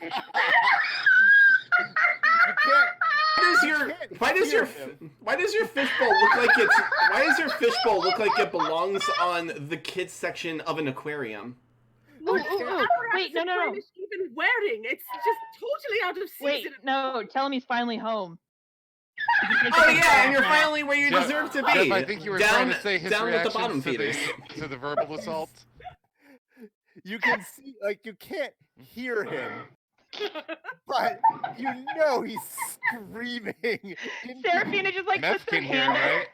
S1: You can't.
S3: Why does your fishbowl look like it belongs on the kids section of an aquarium?
S5: Ooh, wait, no.
S2: What is he even wearing? It's just totally out of season.
S5: Wait, no, tell him he's finally home.
S3: Oh yeah, and you're finally where you
S6: Jeff,
S3: deserve to be.
S6: Jeff, I think you were
S3: down,
S6: trying to say his
S3: down with the
S6: reaction
S3: bottom
S6: to
S3: feeders.
S6: to the verbal assault.
S1: You can see, like, you can't hear him, but you know he's screaming.
S5: Seraphina just like
S6: Meth
S5: puts her
S6: can hear,
S5: hand up,
S6: right?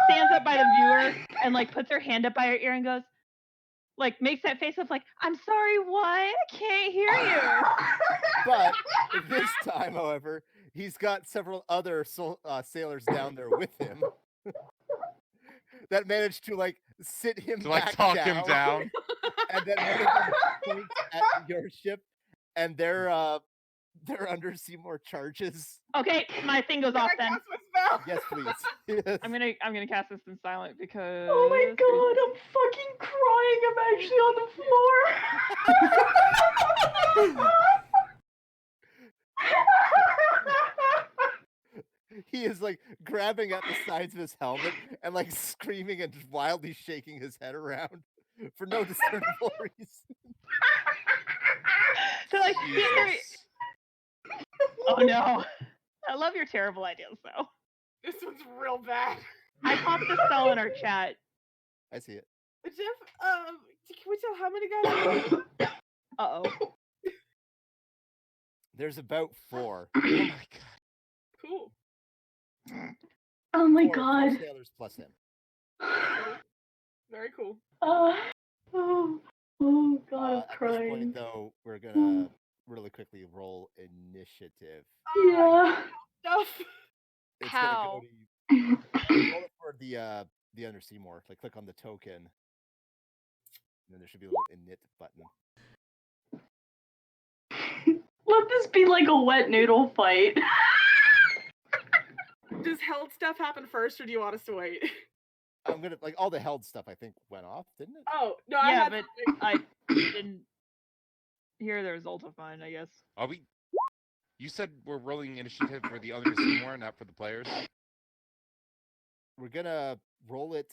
S5: stands up by the viewer and like puts her hand up by her ear and goes, like makes that face of like, I'm sorry, what? I can't hear you.
S1: But this time, however, he's got several other sailors down there with him that managed to like sit him
S6: To like
S1: back
S6: talk
S1: down,
S6: him down.
S1: and then one of them points at your ship, and they're under Seymour charges.
S5: Okay, my thing goes
S2: Can
S5: off
S2: I
S5: then.
S2: cast my spell?
S1: Yes, please. Yes.
S5: I'm gonna cast this in silent because
S7: Oh my god, I'm fucking crying. I'm actually on the floor.
S1: He is like grabbing at the sides of his helmet and like screaming and just wildly shaking his head around for no discernible reason.
S5: They're like,
S6: Jesus.
S5: oh no. I love your terrible ideas though.
S2: This one's real bad.
S5: I popped the spell in our chat.
S1: I see it.
S2: Jeff, can we tell how many guys?
S5: Uh-oh.
S1: There's about 4.
S6: Oh my god.
S2: Cool.
S7: Oh my
S1: 4
S7: god.
S1: sailors plus him.
S2: Very cool.
S7: Oh god, I'm
S1: At this
S7: crying.
S1: point, though, we're gonna really quickly roll initiative.
S7: Yeah.
S2: Stuff.
S1: It's
S4: How?
S1: gonna go to roll it for the under Seymour. Like click on the token, and then there should be a little init button.
S7: Let this be like a wet noodle fight.
S2: Does held stuff happen first, or do you want us to wait?
S1: I'm gonna like all the held stuff. I think went off, didn't it?
S2: Oh no, I
S5: Yeah,
S2: had
S5: but
S2: something.
S5: I didn't hear the result of mine, I guess.
S6: Are we? You said we're rolling initiative for the other Seymour, not for the players.
S1: We're gonna roll it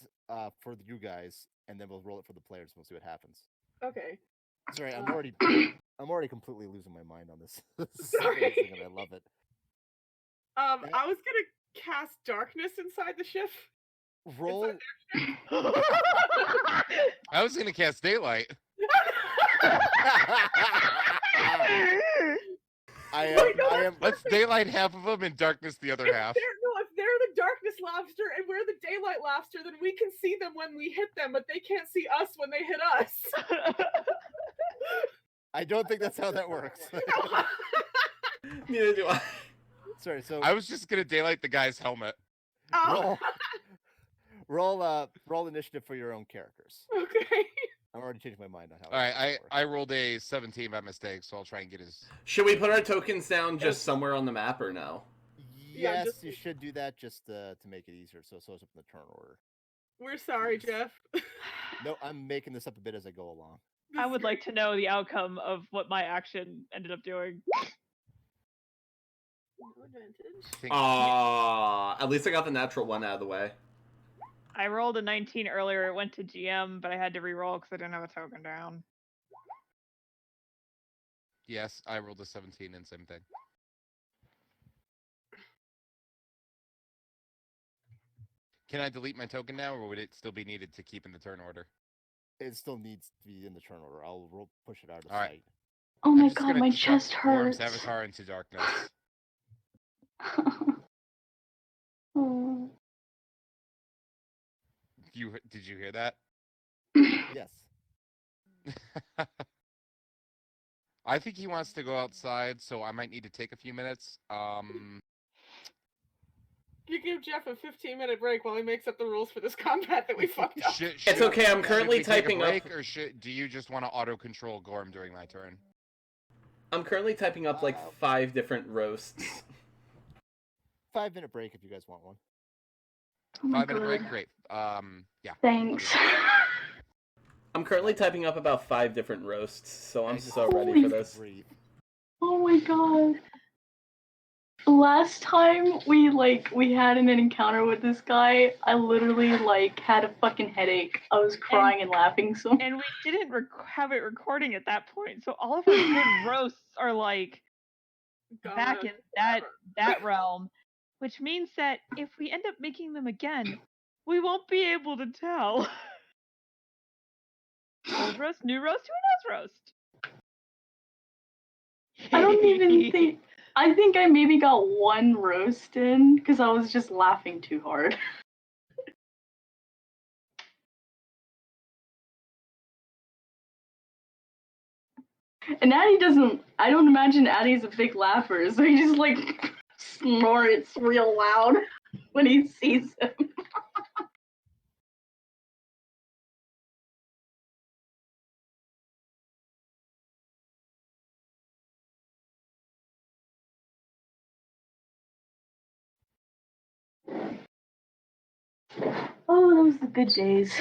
S1: for you guys, and then we'll roll it for the players. And we'll see what happens.
S2: Okay.
S1: Sorry, I'm already completely losing my mind on this. This is
S2: Sorry.
S1: amazing, and I love it.
S2: I was gonna cast darkness inside the ship.
S1: Roll.
S6: I was gonna cast daylight.
S1: I am.
S6: Let's daylight half of them and darkness the other half.
S2: If they're the darkness lobster and we're the daylight lobster, then we can see them when we hit them, but they can't see us when they hit us.
S1: I don't think that's how that works.
S3: Neither do I.
S1: Sorry. So
S6: I was just gonna daylight the guy's helmet.
S2: Oh,
S1: roll initiative for your own characters.
S2: okay.
S1: I'm already changing my mind on how.
S6: All right,
S1: this works.
S6: I rolled a 17 by mistake, so I'll try and get his.
S3: Should we put our tokens down just somewhere on the map or no?
S2: Yeah,
S1: Yes, you should do that just to make it easier. So it's up in the turn order.
S2: We're sorry, Jeff.
S1: No, I'm making this up a bit as I go along.
S5: I would like to know the outcome of what my action ended up doing.
S2: No advantage.
S6: I think-
S3: At least I got the natural one out of the way.
S5: I rolled a 19 earlier. It went to GM, but I had to re-roll because I didn't have a token down.
S6: Yes, I rolled a 17 and same thing. Can I delete my token now, or would it still be needed to keep in the turn order?
S1: It still needs to be in the turn order. I'll push it out of
S6: All right.
S1: sight.
S7: Oh
S6: I'm
S7: my
S6: just
S7: god,
S6: gonna
S7: my
S6: disrupt
S7: chest
S6: Worm's
S7: hurts.
S6: avatar into darkness.
S7: Oh.
S6: Did you hear that?
S1: Yes.
S6: I think he wants to go outside, so I might need to take a few minutes.
S2: You give Jeff a 15-minute break while he makes up the rules for this combat that we fucked up.
S3: It's okay, I'm currently
S6: should we take a
S3: typing up-
S6: break, or do you just want to auto-control Gorm during my turn?
S3: I'm currently typing up like 5 different roasts.
S1: 5-minute break if you guys want one.
S7: Oh my
S6: 5-minute
S7: god.
S6: break? Great. Yeah.
S7: Thanks.
S3: I'm currently typing up about 5 different roasts, so I'm
S1: I just-
S3: so ready for this.
S1: Breathe.
S7: Oh my god. Last time we had an encounter with this guy, I literally had a fucking headache. I was crying and laughing so much.
S5: And we didn't have it recording at that point, so all of our good roasts are back in that realm, which means that if we end up making them again, we won't be able to tell. Old roast, new roast, who knows roast?
S7: I don't even think. I think I maybe got one roast in because I was just laughing too hard. And Addie doesn't. I don't imagine Addie's a big laugher, so he just snorts real loud when he sees him. Oh, those were the good days.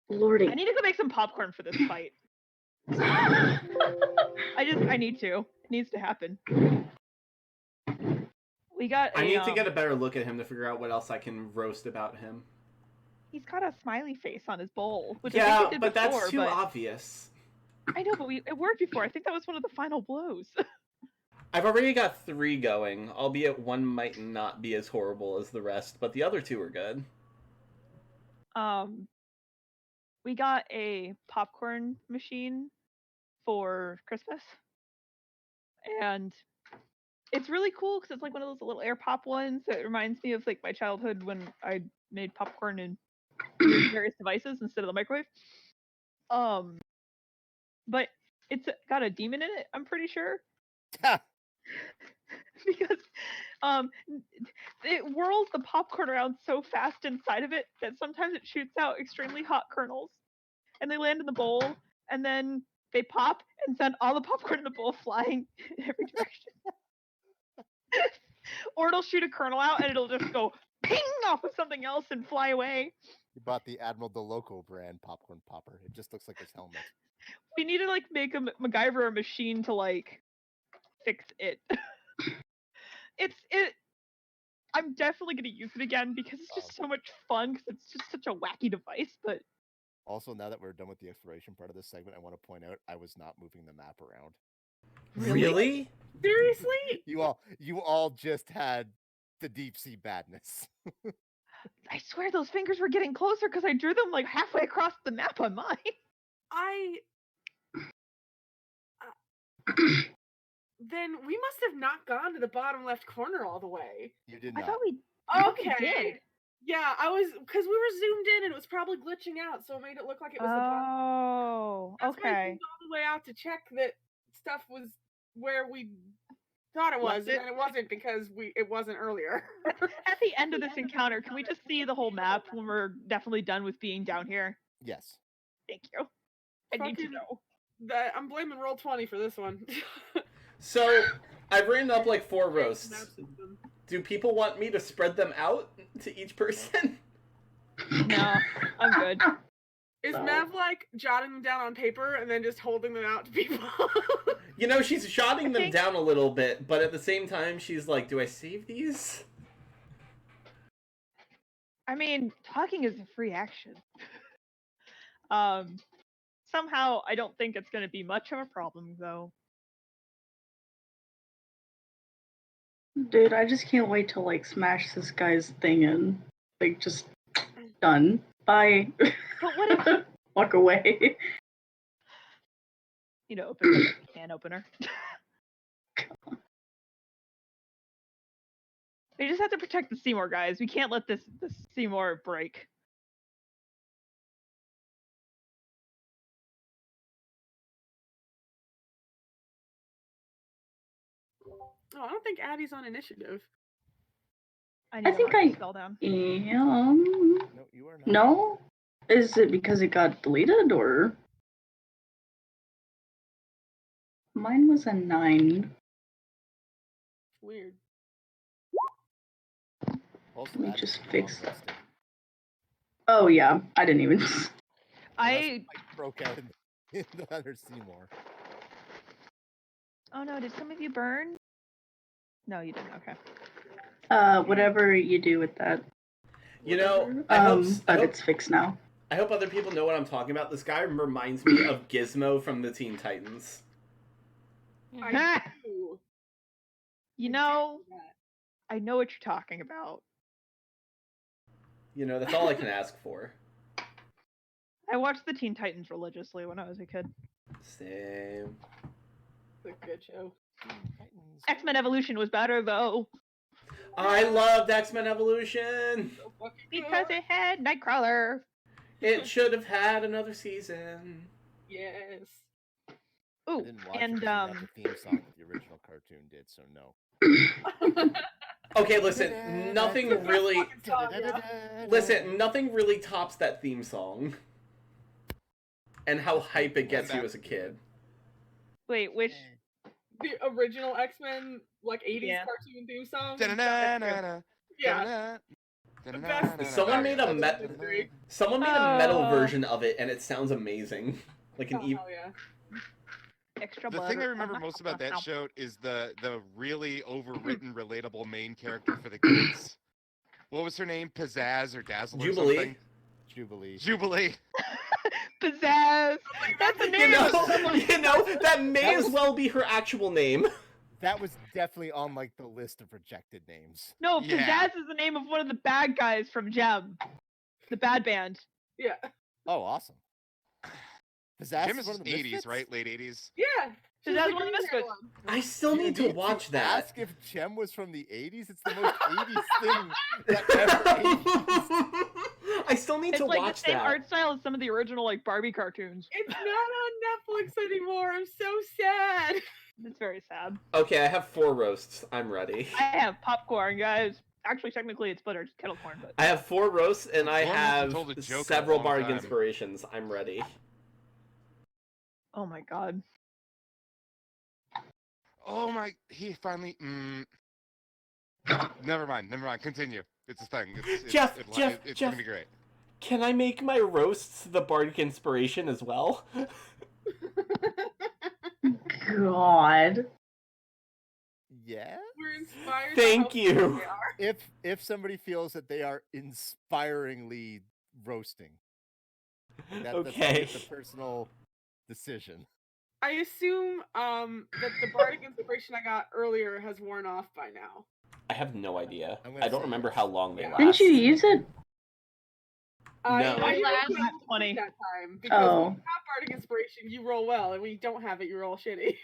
S7: Lordy.
S5: I need to go make some popcorn for this fight. I need to. It needs to happen. We got
S3: I need to get a better look at him to figure out what else I can roast about him.
S5: He's got a smiley face on his bowl, which I
S3: Yeah,
S5: think we did
S3: but
S5: before,
S3: that's too obvious.
S5: I know, but it worked before. I think that was one of the final blows.
S3: I've already got 3 going, albeit one might not be as horrible as the rest, but the other 2 are good.
S5: We got a popcorn machine for Christmas, and it's really cool because it's one of those little air pop ones that reminds me of my childhood when I made popcorn in various devices instead of the microwave. But it's got a demon in it, I'm pretty sure. Because it whirls the popcorn around so fast inside of it that sometimes it shoots out extremely hot kernels, and they land in the bowl, and then they pop and send all the popcorn in the bowl flying in every direction. Or it'll shoot a kernel out and it'll just go ping off of something else and fly away.
S1: You bought the Admiral DeLoco brand popcorn popper. It just looks like his helmet.
S5: We need to make a MacGyver machine to fix it. I'm definitely gonna use it again because it's just so much fun because it's just such a wacky device. But
S1: also, now that we're done with the exploration part of this segment, I want to point out I was not moving the map around.
S3: Really?
S2: Seriously?
S1: You all just had the deep sea badness.
S5: I swear those fingers were getting closer because I drew them like halfway across the map on mine.
S2: Then we must have not gone to the bottom left corner all the way.
S1: You did
S5: I
S1: not.
S5: thought we thought we
S2: Okay.
S5: did.
S2: Yeah, I was because we were zoomed in and it was probably glitching out, so it made it look like it was the bottom.
S5: Oh,
S2: That's why I
S5: okay.
S2: zoomed all the way out to check that stuff was where we thought it was,
S5: Left
S2: and
S5: it.
S2: then it wasn't because it wasn't earlier.
S5: At the end of this encounter, can we just see the whole map when we're definitely done with being down here?
S1: Yes.
S5: Thank you. I need to
S2: Fucking-
S5: know.
S2: I'm blaming Roll20 for this one.
S3: So, I've written up like 4
S2: Map
S3: roasts.
S2: system.
S3: Do people want me to spread them out to each person?
S5: No, I'm good.
S2: Is
S7: No.
S2: Mav like jotting them down on paper and then just holding them out to people?
S3: You know, she's jotting them
S5: think-
S3: down a little bit, but at the same time, she's like, do I save these?
S5: I mean, talking is a free action. Somehow I don't think it's going to be much of a problem, though.
S7: Dude, I just can't wait to like smash this guy's thing in. Like just done. Bye.
S5: But what if
S7: Walk away.
S5: you know, open the can opener? We just have to protect the Seymour guys. We can't let this Seymour break.
S2: Oh, I don't think Addie's on initiative.
S5: I need to
S7: think
S5: mark
S7: I-
S5: the spell down.
S1: No, you are not.
S7: No? Is it because it got deleted or? Mine was a 9.
S2: Weird.
S1: Also,
S7: Let me
S1: Addie
S7: just
S1: is
S7: fix-
S1: long-rested.
S7: Oh yeah, I didn't even.
S1: Unless
S5: I
S1: the fight broke out in the other Seymour.
S5: oh no, did some of you burn? No, you didn't. Okay.
S7: Whatever you do with that.
S3: You know, I hope,
S7: But it's fixed now.
S3: I hope other people know what I'm talking about. This guy reminds me of Gizmo from the Teen Titans.
S2: I do.
S5: You
S2: I
S5: know,
S2: do that.
S5: I know what you're talking about.
S3: You know, that's all I can ask for.
S5: I watched the Teen Titans religiously when I was a kid.
S3: Same.
S2: It's a good show.
S1: Titans.
S5: X-Men Evolution was better though
S3: I loved X-Men Evolution!
S2: So fucking
S5: because
S2: good.
S5: it had Nightcrawler.
S3: It should have had another season.
S2: Yes.
S1: I
S5: Ooh,
S1: didn't watch
S5: and
S1: it 'cause it had the theme song that the original cartoon did, so no.
S3: Okay, listen, nothing really...
S2: Fucking song, yeah.
S3: Listen, nothing really tops that theme song. And how hype it gets you as a kid.
S5: wait, which
S2: The original X-Men, like 80s
S5: Yeah.
S2: cartoon theme song.
S6: Da-na-na-na-na,
S2: Yeah.
S6: da-na-na,
S2: best
S3: Someone made a Someone made a metal
S5: Oh.
S3: version of it, and it sounds amazing. Like an
S2: Oh, hell yeah.
S5: extra
S6: The
S5: blood?
S6: thing I remember most about that show is the really overwritten, relatable main character for the kids. What was her name? Pizzazz or Dazzle or
S3: Jubilee.
S6: something?
S1: Jubilee.
S6: Jubilee.
S5: Pizzazz. That's the
S3: You
S5: name.
S3: know, that may as well be her actual name.
S1: That was definitely on like the list of rejected names.
S5: No,
S6: Yeah.
S5: Pizzazz is the name of one of the bad guys from Gem, the bad band.
S2: Yeah.
S1: Oh, awesome. Pizzazz
S6: Jim
S1: is
S6: is
S1: one of the
S6: 80s,
S1: Misfits?
S6: right? Late 80s.
S2: Yeah.
S5: So
S2: She's
S5: that's
S2: the
S5: one of the
S2: green hair
S5: Misfits.
S2: one.
S3: I still need to watch that.
S1: Ask if Chem was from the 80s? It's the most 80s thing that ever 80s.
S3: I still need
S5: It's
S3: to
S5: like
S3: watch
S5: the same
S3: that.
S5: art style as some of the original like Barbie cartoons.
S2: It's not on Netflix anymore. I'm so sad.
S5: It's very sad.
S3: Okay, I have 4 roasts. I'm ready.
S5: I have popcorn, guys. Actually, technically, it's butter, kettle corn, but
S3: I have 4 roasts, and I
S6: Norm hasn't
S3: have
S6: told a joke in a
S3: several
S6: long
S3: bardic
S6: time.
S3: inspirations. I'm ready.
S5: oh my god.
S6: Oh my, he finally. Never mind. Continue. It's a thing.
S3: Jeff,
S6: it's
S3: Jeff.
S6: gonna be great.
S3: Can I make my roasts the bardic inspiration as well?
S7: God.
S1: Yeah?
S2: We're inspired. by
S3: Thank
S2: how
S3: you.
S2: funny they are.
S1: If somebody feels that they are inspiringly roasting. That's
S3: Okay.
S1: it's a personal decision.
S2: I assume that the bardic inspiration I got earlier has worn off by now.
S3: I have no idea.
S1: I'm gonna
S3: I don't
S1: say
S3: remember
S1: yes.
S3: how long they
S2: Yeah.
S3: last.
S7: Didn't you use it?
S3: No.
S2: I didn't
S4: Last-
S2: put it on
S5: 20.
S2: that time because when
S7: Oh.
S2: you have bardic inspiration, you roll well, and when you don't have it, you roll shitty.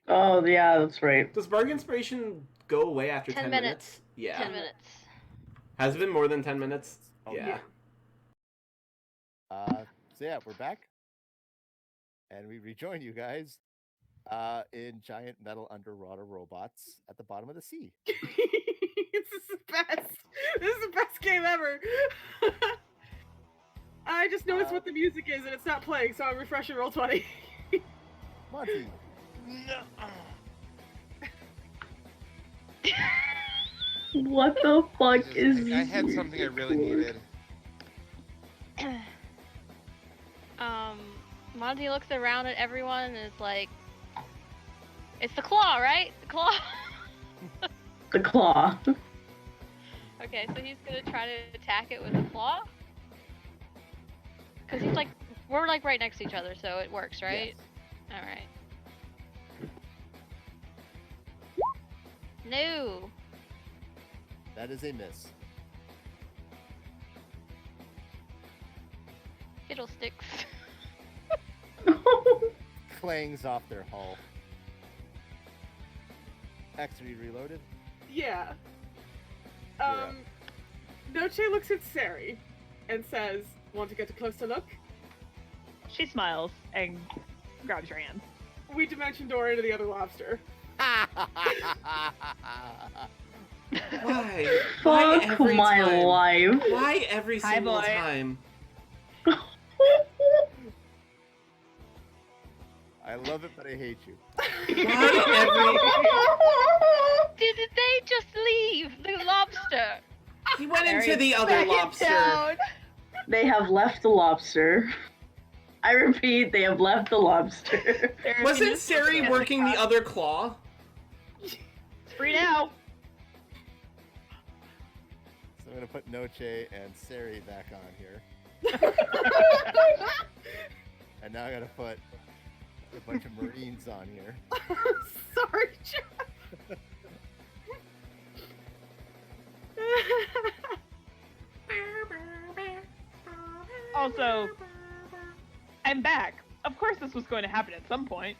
S7: Oh, yeah, that's right.
S3: Does Bargain Inspiration go away after
S4: 10
S3: 10
S4: minutes.
S3: Yeah.
S4: 10 minutes.
S3: Has it been more than 10 minutes?
S1: Oh,
S3: Yeah.
S1: So yeah, we're back, and we rejoin you guys in giant metal underwater robots at the bottom of the sea.
S2: This is the best. This is the best game ever. I just noticed what the music is, and it's not playing, so I'm refreshing roll 20.
S1: Monty,
S7: What the fuck is
S6: I
S7: this?
S6: had something I really needed.
S4: Monty looks around at everyone and is like, "It's the claw, right? The claw."
S7: The claw.
S4: Okay, so he's gonna try to attack it with a claw. Cause he's like, we're like right next to each other, so it works, right?
S1: Yes.
S4: All right. No.
S1: That is a miss.
S4: Fiddlesticks.
S1: Clangs off their hull. X-ray reloaded.
S2: Yeah.
S1: You're up.
S2: Noche looks at Sari and says, "Want to get a closer look?"
S5: She smiles and grabs your hand.
S2: We dimension door into the other lobster.
S3: Why?
S7: Fuck
S3: every
S7: my
S3: time?
S7: life.
S3: Why every
S5: Hi,
S3: single
S5: boy.
S3: time?
S1: I love it, but I hate you.
S4: Did they just leave the lobster?
S3: He went
S5: There
S3: into
S5: he
S3: the
S5: is.
S3: other
S5: Back in
S3: lobster.
S5: town.
S7: They have left the lobster. I repeat, they have left the lobster.
S5: There's
S3: Wasn't
S5: Venus
S3: Sari
S5: looking at
S3: working the other claw?
S5: It's free now.
S1: So I'm gonna put Noche and Sari back on here. And now I gotta put a bunch of Marines on here.
S2: Sorry, Jeff.
S5: Also, I'm back. Of course this was going to happen at some point.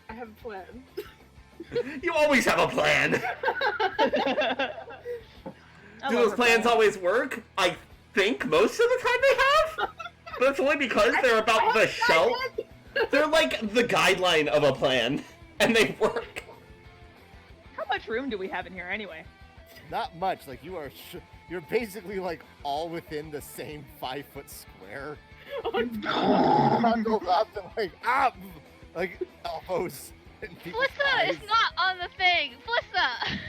S2: I have a plan.
S3: You always have a plan. Do those plans always work? I think most of the time they have. But it's only because they're about the shelf. They're like the guideline of a plan, and they work.
S5: How much room do we have in here anyway?
S1: Not much. Like you are, you're basically like all within the same 5-foot square. Bundled up and like like elbows. And people's
S4: Flissa
S1: eyes.
S4: is not on the thing. Flissa.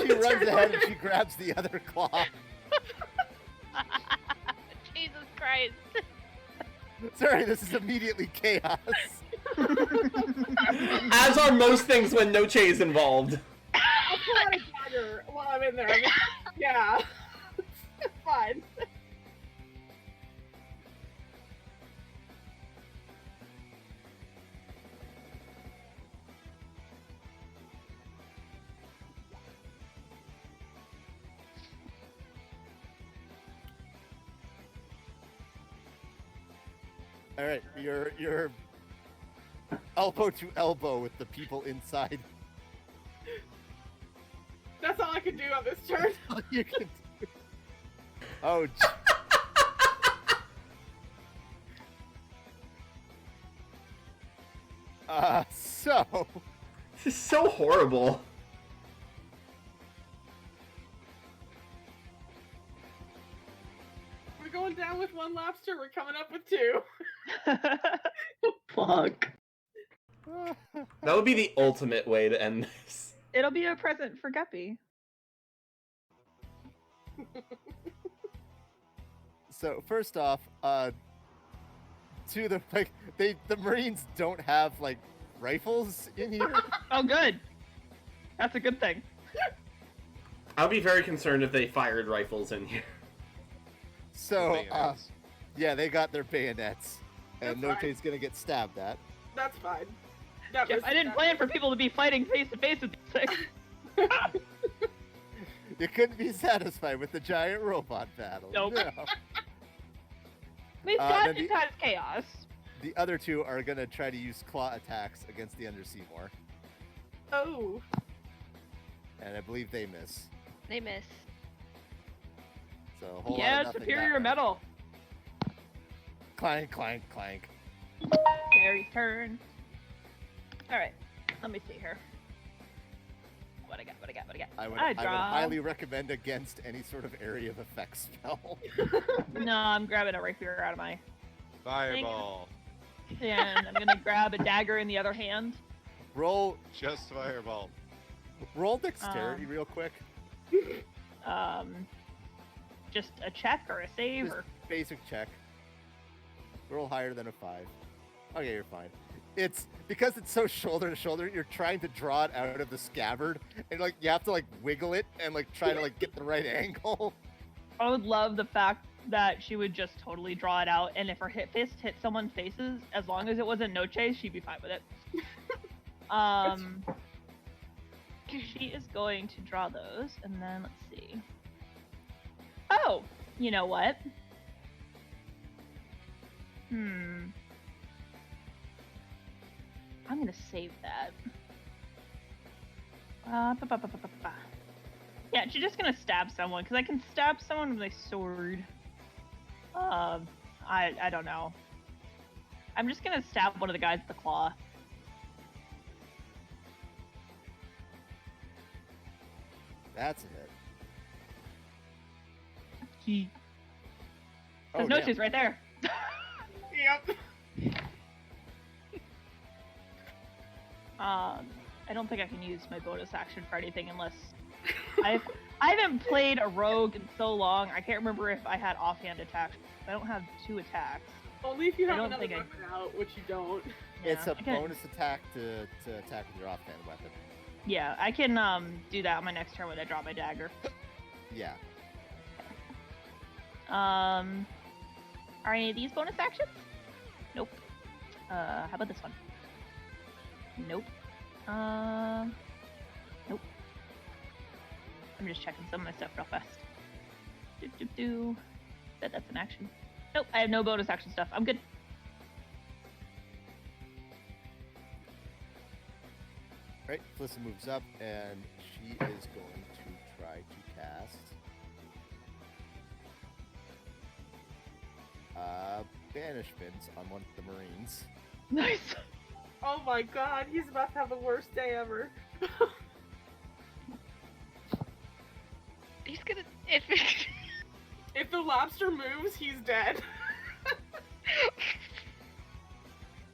S1: She runs ahead and she grabs the other claw.
S4: Jesus Christ.
S1: Sorry, this is immediately chaos.
S3: As are most things when Noche is involved.
S2: I'll pull out a dagger while I'm in there. I mean, yeah. Fine.
S1: All right, you're elbow to elbow with the people inside.
S2: That's all I can do on this turn.
S1: All you can do. Oh. So.
S3: This is so horrible.
S2: We're going down with one lobster. We're coming up with two.
S7: Fuck.
S3: That would be the ultimate way to end this.
S5: It'll be a present for Guppy.
S1: So first off, to the like the Marines don't have like rifles in here.
S5: Oh, good. That's a good thing.
S3: I would be very concerned if they fired rifles in here.
S1: So
S6: Bayonets.
S1: yeah, they got their bayonets, and
S2: That's fine.
S1: Note's gonna get stabbed at.
S2: That's fine. That
S5: Jeff,
S2: was-
S5: I didn't plan for people to be fighting face to face with these things.
S1: You couldn't be satisfied with the giant robot battle.
S5: Nope.
S1: No.
S5: At least
S1: then
S5: that
S1: the-
S5: just has chaos.
S1: The other two are gonna try to use claw attacks against the Under Seymour,
S2: Oh.
S1: and I believe they miss.
S4: They miss.
S1: So a whole lot
S5: Yeah,
S1: of nothing that
S5: superior
S1: round.
S5: metal.
S1: Clank, clank, clank.
S5: Mary's turn. Alright, let me see here. What I got?
S1: I would
S5: I draw.
S1: highly recommend against any sort of area of effect spell.
S5: No, I'm grabbing a rapier out of my
S6: Fireball.
S5: and I'm gonna grab a dagger in the other hand.
S1: roll
S6: Just fireball.
S1: dexterity real quick.
S5: Just a check or a save
S1: Just
S5: or
S1: basic check. Roll higher than a 5. Okay, you're fine. It's because it's so shoulder to shoulder, you're trying to draw it out of the scabbard, and like you have to like wiggle it and like try to like get the right angle.
S5: I would love the fact that she would just totally draw it out, and if her fist hit someone's faces, as long as it wasn't no chase, she'd be fine with it. She is going to draw those, and then let's see. Oh, you know what? I'm gonna save that. Yeah, she's just gonna stab someone, because I can stab someone with my sword. I don't know. I'm just gonna stab one of the guys with the claw.
S1: That's a hit.
S5: He.
S1: Oh,
S5: There's no
S1: damn.
S5: shoes right there.
S2: Yep.
S5: I don't think I can use my bonus action for anything unless I haven't played a rogue in so long. I can't remember if I had offhand attacks. I don't have 2 attacks.
S2: Only if you
S5: I
S2: have
S5: don't
S2: another
S5: think I-
S2: weapon out, which you don't.
S1: It's
S5: Yeah,
S1: a
S5: I can-
S1: bonus attack to attack with your offhand weapon.
S5: Yeah, I can do that on my next turn when I drop my dagger.
S1: Yeah.
S5: Are any of these bonus actions? Nope. How about this one? Nope. Nope. I'm just checking some of my stuff real fast. That's an action. Nope, I have no bonus action stuff. I'm good.
S1: Right, Felissa moves up, and she is going to try to cast banishment on one of the Marines.
S5: Nice.
S2: Oh my god, he's about to have the worst day ever.
S4: He's gonna. If
S2: If the lobster moves, he's dead.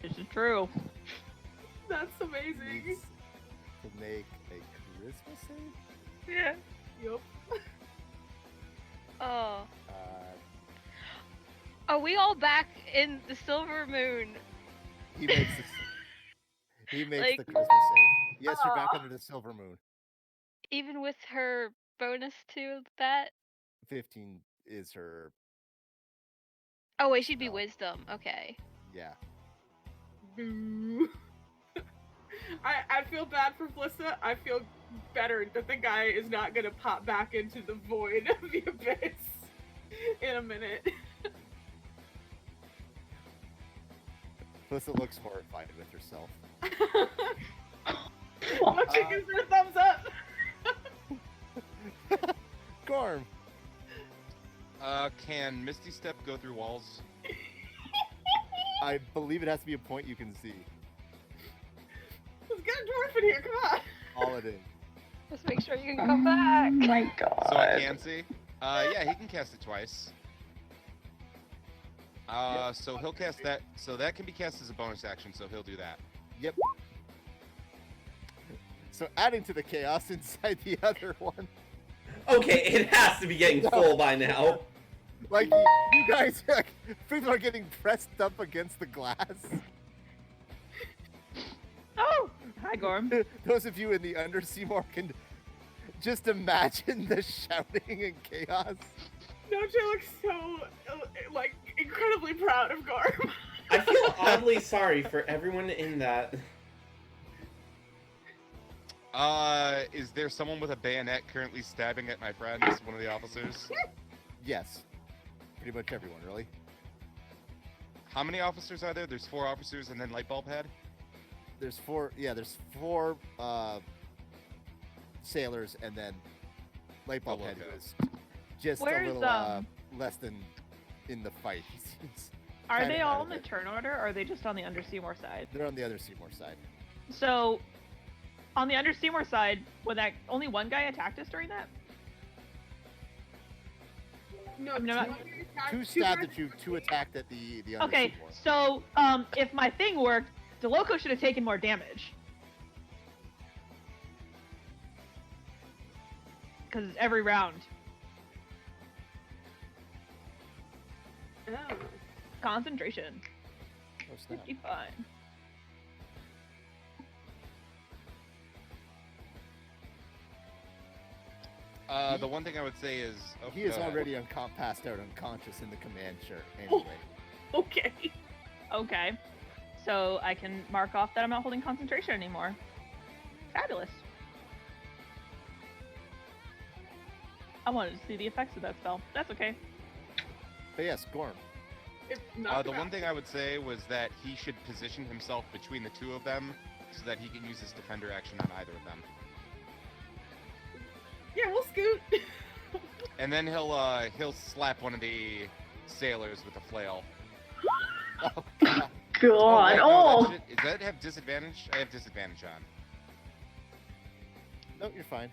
S5: This is true.
S2: That's amazing.
S1: Needs to make a charisma save.
S4: yeah.
S2: Yup.
S4: Oh.
S1: Uh,
S4: Are we all back in the Silver Moon?
S1: he makes this. He makes
S4: Like-
S1: the charisma save. Yes, you're back
S2: Aw.
S1: under the silver moon.
S4: Even with her bonus to that?
S1: 15 is her.
S4: Oh wait, she'd be
S1: Oh.
S4: wisdom. Okay.
S1: Yeah.
S2: Boo. I feel bad for Felissa. I feel better that the guy is not gonna pop back into the void of the abyss in a minute.
S1: Felissa looks horrified with herself.
S2: She gives her a thumbs up.
S1: Gorm.
S6: Can Misty Step go through walls?
S1: I believe it has to be a point you can see.
S2: Let's get a dwarf in here. Come on.
S1: All it is.
S4: Let's make sure you can come back.
S7: Oh my god.
S6: So I can see? Yeah, he can cast it twice. So he'll cast that. So that can be cast as a bonus action, so he'll do that.
S1: Yep. So adding to the chaos inside the other one.
S3: Okay, it has to be getting full by now.
S1: Like, you guys, like, people are getting pressed up against the glass.
S5: Oh, hi Gorm.
S1: Those of you in the Under Seymour can just imagine the shouting and chaos.
S2: Noche looks so, like, incredibly proud of Garm.
S3: I feel oddly sorry for everyone in that.
S6: Is there someone with a bayonet currently stabbing at my friends, one of the officers?
S1: Yes. Pretty much everyone, really.
S6: How many officers are there? There's 4 officers and then Lightbulb Head?
S1: There's 4. Yeah, there's 4 sailors, and then Lightbulb Head,
S6: okay.
S1: who is just
S5: Where's,
S1: a little less than in the fight. He seems
S5: Are
S1: kinda
S5: they
S1: out
S5: all
S1: of
S5: in the
S1: it.
S5: turn order, or are they just on the Under Seymour side?
S1: They're on the other Seymour side.
S5: So, on the Under Seymour side, when that only one guy attacked us during that?
S2: No,
S5: I'm not-
S1: Two stabbed at you, 2 attacked at the other
S5: Okay,
S1: Seymour.
S5: so if my thing worked, DeLoco should have taken more damage. Because it's every round.
S2: Oh.
S5: Concentration.
S1: Oh, snap.
S5: 55.
S6: The one thing I would say is... Oh,
S1: He is
S6: go ahead.
S1: already passed out unconscious in the command chair anyway.
S2: Okay.
S5: Okay. So I can mark off that I'm not holding concentration anymore. Fabulous. I wanted to see the effects of that spell. That's okay.
S1: But yes, Gorm.
S2: It's not
S6: The
S2: bad.
S6: one thing I would say was that he should position himself between the 2 of them so that he can use his defender action on either of them.
S2: Yeah, we'll scoot.
S6: And then he'll slap one of the sailors with a flail.
S1: Oh, God.
S7: God.
S6: wait, no,
S7: Oh!
S6: does that have disadvantage? I have disadvantage on.
S1: No, you're fine.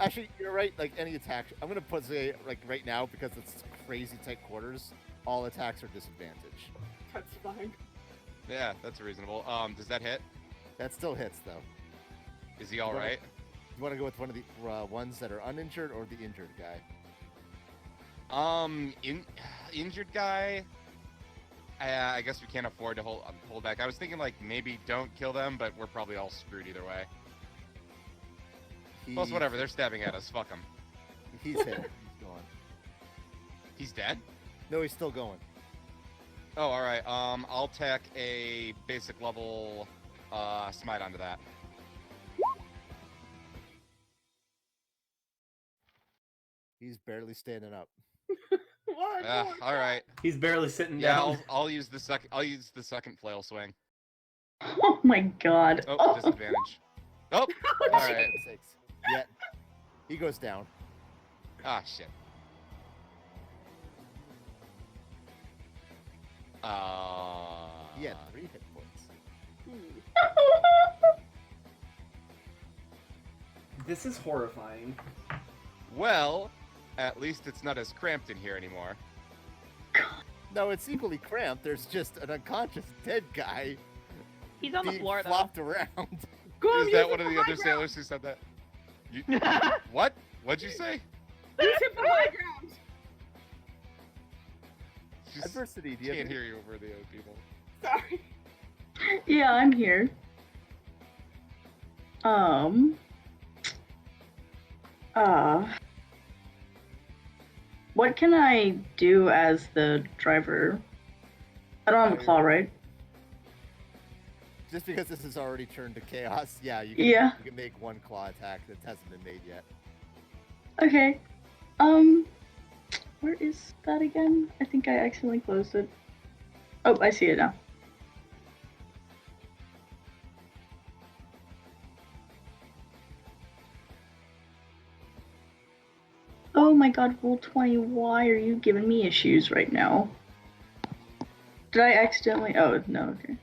S1: Actually, you're right. Like any attack, I'm gonna say like right now because it's crazy tight quarters. All attacks are disadvantage.
S2: That's fine.
S6: Yeah, that's reasonable. Does that hit?
S1: That still hits though.
S6: Is he all
S1: Well,
S6: right?
S1: You want to go with one of the ones that are uninjured or the injured guy?
S6: Injured guy. I guess we can't afford to hold back. I was thinking like maybe don't kill them, but we're probably all screwed either way. Plus, whatever. They're stabbing at us. Fuck them.
S1: He's hit. He's gone.
S6: He's dead.
S1: No, he's still going.
S6: Oh, all right. I'll tack a basic level smite onto that.
S1: He's barely standing up.
S2: What?
S6: All right.
S3: He's barely sitting
S6: Yeah,
S3: down.
S6: I'll use the second. I'll use the second flail swing.
S7: Oh my god.
S6: Oh, disadvantage. Oh, all
S1: For
S6: right.
S1: God's sakes. Yeah. He goes down.
S6: Ah, shit.
S1: He had 3 hit points.
S3: This is horrifying.
S6: Well, at least it's not as cramped in here anymore.
S1: No, it's equally cramped. There's just an unconscious dead guy
S5: He's on the
S1: being
S5: floor though.
S1: flopped around.
S2: Gorm,
S6: Is
S2: use
S6: that
S2: it
S6: one of
S2: for
S6: the
S2: high
S6: other
S2: ground.
S6: sailors who said that? You, what? What'd you say?
S2: Use it for high ground.
S6: Just
S1: Adversity, do you
S6: can't
S1: have
S6: hear you over the other people.
S2: Sorry.
S7: Yeah, I'm here. What can I do as the driver? I don't have a claw, right?
S1: Just because this is already turned to chaos, yeah, you
S7: Yeah.
S1: can make 1 claw attack that hasn't been made yet.
S7: Okay. Where is that again? I think I accidentally closed it. Oh, I see it now. Oh my god, Roll20, why are you giving me issues right now? Did I accidentally? Oh, no, okay.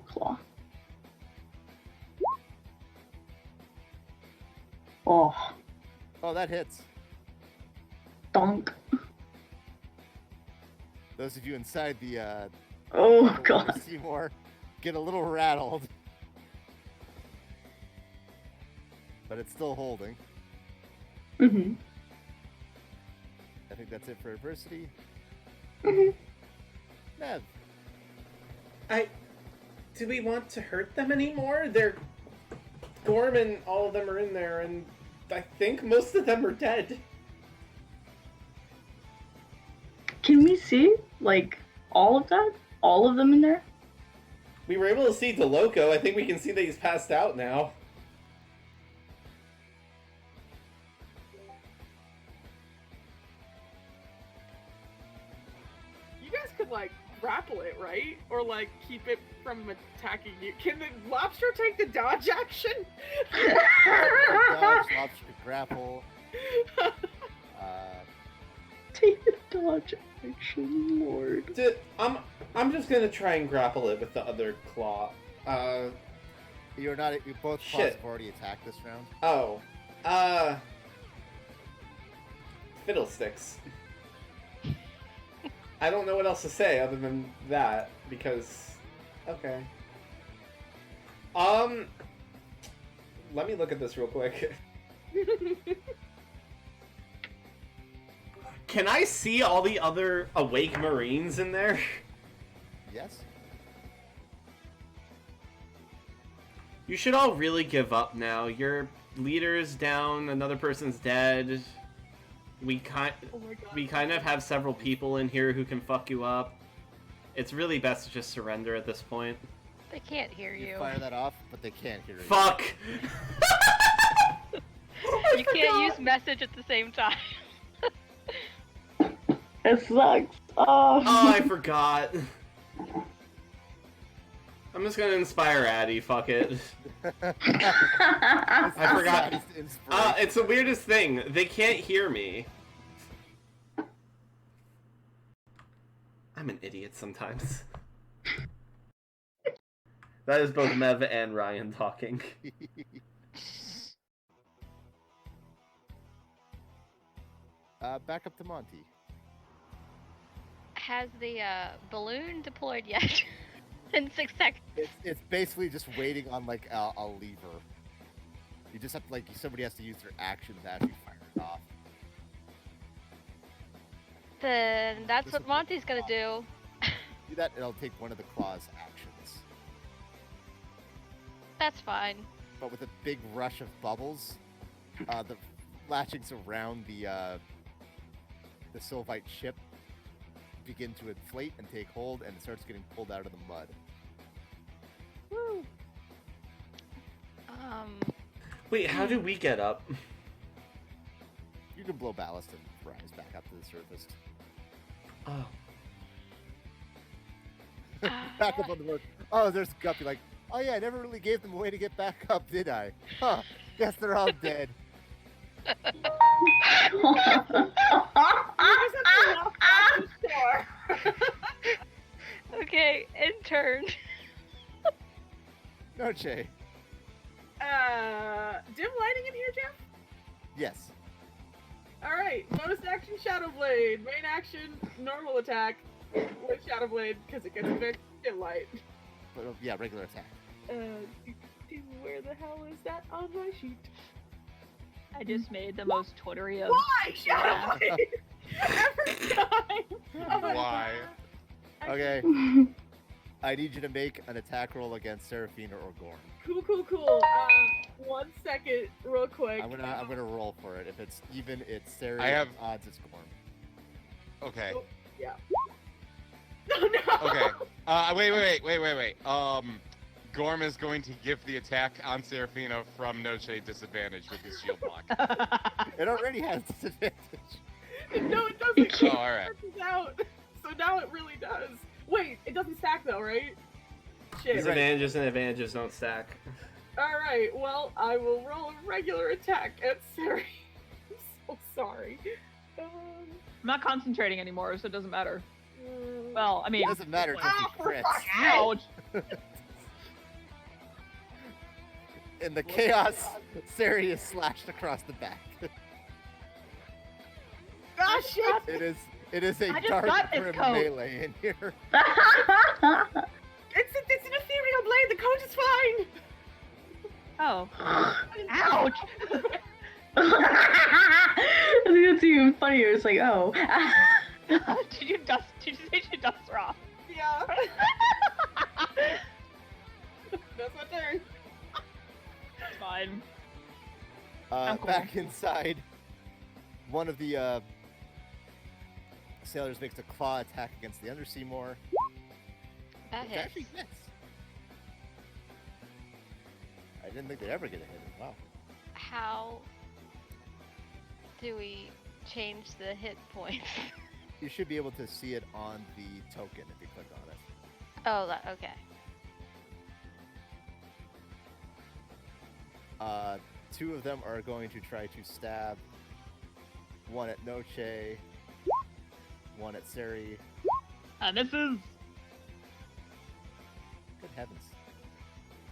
S7: Claw. Oh,
S1: Oh, that hits.
S7: donk.
S1: Those of you inside the
S7: Oh
S1: little
S7: god.
S1: Seymour get a little rattled. But it's still holding.
S7: Mm-hmm.
S1: I think that's it for adversity.
S7: Mm-hmm.
S1: Nev.
S3: Do we want to hurt them anymore? Gorm and all of them are in there, and I think most of them are dead.
S7: Can we see, like, all of that? All of them in there?
S3: We were able to see DeLoco. I think we can see that he's passed out now.
S2: like grapple it, right? Or like keep it from attacking you. Can the lobster take the dodge action?
S1: Dodge, lobster could grapple.
S7: Take the dodge action, Lord.
S3: I'm just gonna try and grapple it with the other claw.
S1: You're not. You both claws
S3: Shit.
S1: have already attacked this round.
S3: Oh. Fiddlesticks. I don't know what else to say other than that, because... Okay. Let me look at this real quick. Can I see all the other awake Marines in there?
S1: Yes.
S3: You should all really give up now. Your leader's down, another person's dead. We kind of have several people in here who can fuck you up. It's really best to just surrender at this point.
S4: They can't hear
S1: You
S4: you.
S1: fire that off, but they can't hear you.
S3: Fuck!
S4: You can't use message at the same time.
S7: It sucks. Oh,
S3: Oh, I forgot. I'm just gonna inspire Addy, fuck it.
S1: I
S3: forgot. It's the weirdest thing. They can't hear me. I'm an idiot sometimes. That is both Mev and Ryan talking.
S1: Back up to Monty.
S4: Has the balloon deployed yet? In 6 seconds.
S1: It's basically just waiting on like a lever. You just have to somebody has to use their action to actually fire it off.
S4: Then that's
S1: This
S4: what
S1: is
S4: Monty's gonna do.
S1: Do that, it'll take one of the claw's actions.
S4: That's fine.
S1: But with a big rush of bubbles, the latchings around the Sylvite ship begin to inflate and take hold, and it starts getting pulled out of the mud.
S4: Woo.
S3: Wait, how do we get up?
S1: You can blow ballast and rise back up to the surface.
S3: Oh.
S1: Back up on the boat. Oh, there's Guppy like, oh yeah, I never really gave them a way to get back up, did I? Huh, guess they're all dead.
S2: You just have to walk back to shore.
S4: Okay, intern.
S1: No, Che.
S2: Dim lighting in here, Jeff?
S1: Yes.
S2: Alright, bonus action Shadow Blade. Main action, normal attack with Shadow Blade, because it gets advanced dim light.
S1: But yeah, regular attack.
S2: Where the hell is that on my sheet?
S5: I just made the most twittery of.
S2: Why, Shadow Blade? Every time! Oh my
S6: Why?
S2: God.
S1: Okay. I need you to make an attack roll against Seraphina or Gorm.
S2: Cool. 1 second, real quick.
S1: I'm gonna roll for it. If it's even, it's Seraphina.
S6: I have-
S1: Odds, it's Gorm.
S6: Okay.
S2: Yeah. No.
S6: Okay. Wait. Gorm is going to give the attack on Seraphina from Noche disadvantage with his shield block.
S1: It already has disadvantage.
S2: No, it doesn't.
S6: Oh, alright.
S2: It out. So now it really does. Wait, it doesn't stack though, right? Shit.
S3: Disadvantages and advantages don't stack.
S2: Alright, well, I will roll a regular attack at Sari. I'm so sorry.
S5: I'm not concentrating anymore, so it doesn't matter. Well, I mean.
S1: It doesn't matter if he crits.
S5: Ouch!
S1: In the chaos, Sari is slashed across the back.
S2: Ah, shit!
S1: It is a
S5: I just
S1: dark
S5: got this
S1: grim
S5: coat.
S1: melee in here.
S2: It's an ethereal blade, the coat is fine!
S5: Oh. Ouch!
S7: I think that's even funnier. It's like, oh.
S5: Did you say she dust her off?
S2: Yeah. That's my turn.
S5: Fine. I'm cool.
S1: Back inside, one of the sailors makes a claw attack against the under Seymour.
S4: That
S1: Which
S4: hits.
S1: actually hits. I didn't think they'd ever get a hit. Wow.
S4: How do we change the hit points?
S1: You should be able to see it on the token if you click on it.
S4: Oh, okay.
S1: Two of them are going to try to stab. One at Noche. One at Seri.
S5: Misses.
S1: Good heavens.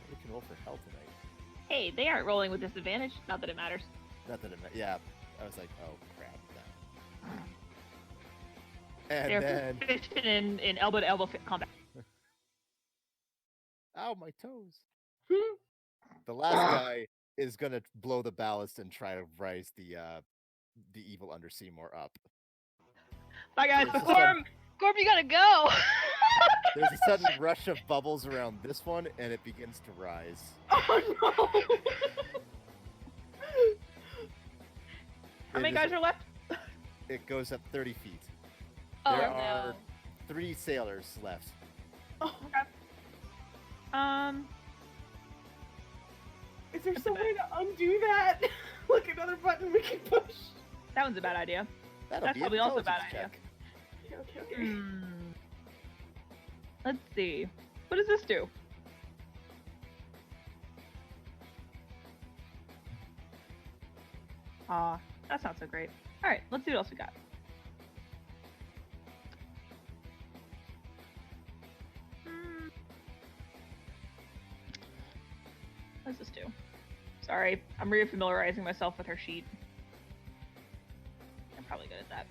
S1: We can roll for hell tonight.
S5: Hey, they aren't rolling with disadvantage. Not that it matters.
S1: Not that it yeah. I was like, oh crap. And
S5: They're
S1: then
S5: proficient in elbow-to-elbow combat.
S1: ow, my toes. The last guy is gonna blow the ballast and try to rise the evil under Seymour up.
S5: Bye, guys.
S1: There's a
S4: Gorm, you gotta go.
S1: There's a sudden rush of bubbles around this one, and it begins to rise.
S2: Oh no!
S5: How many guys are left?
S1: It goes up 30 feet.
S4: Oh
S1: There
S4: no.
S1: are 3 sailors left.
S2: Oh, is there some way to undo that? Like another button we can push?
S5: That one's a bad idea.
S1: That'll
S5: That's
S1: be
S5: probably
S1: an
S5: also a bad
S1: intelligence
S5: idea.
S1: check.
S2: Okay.
S5: Let's see. What does this do? That's not so great. Alright, let's see what else we got. What does this do? Sorry, I'm re-familiarizing myself with her sheet. I'm probably good at that.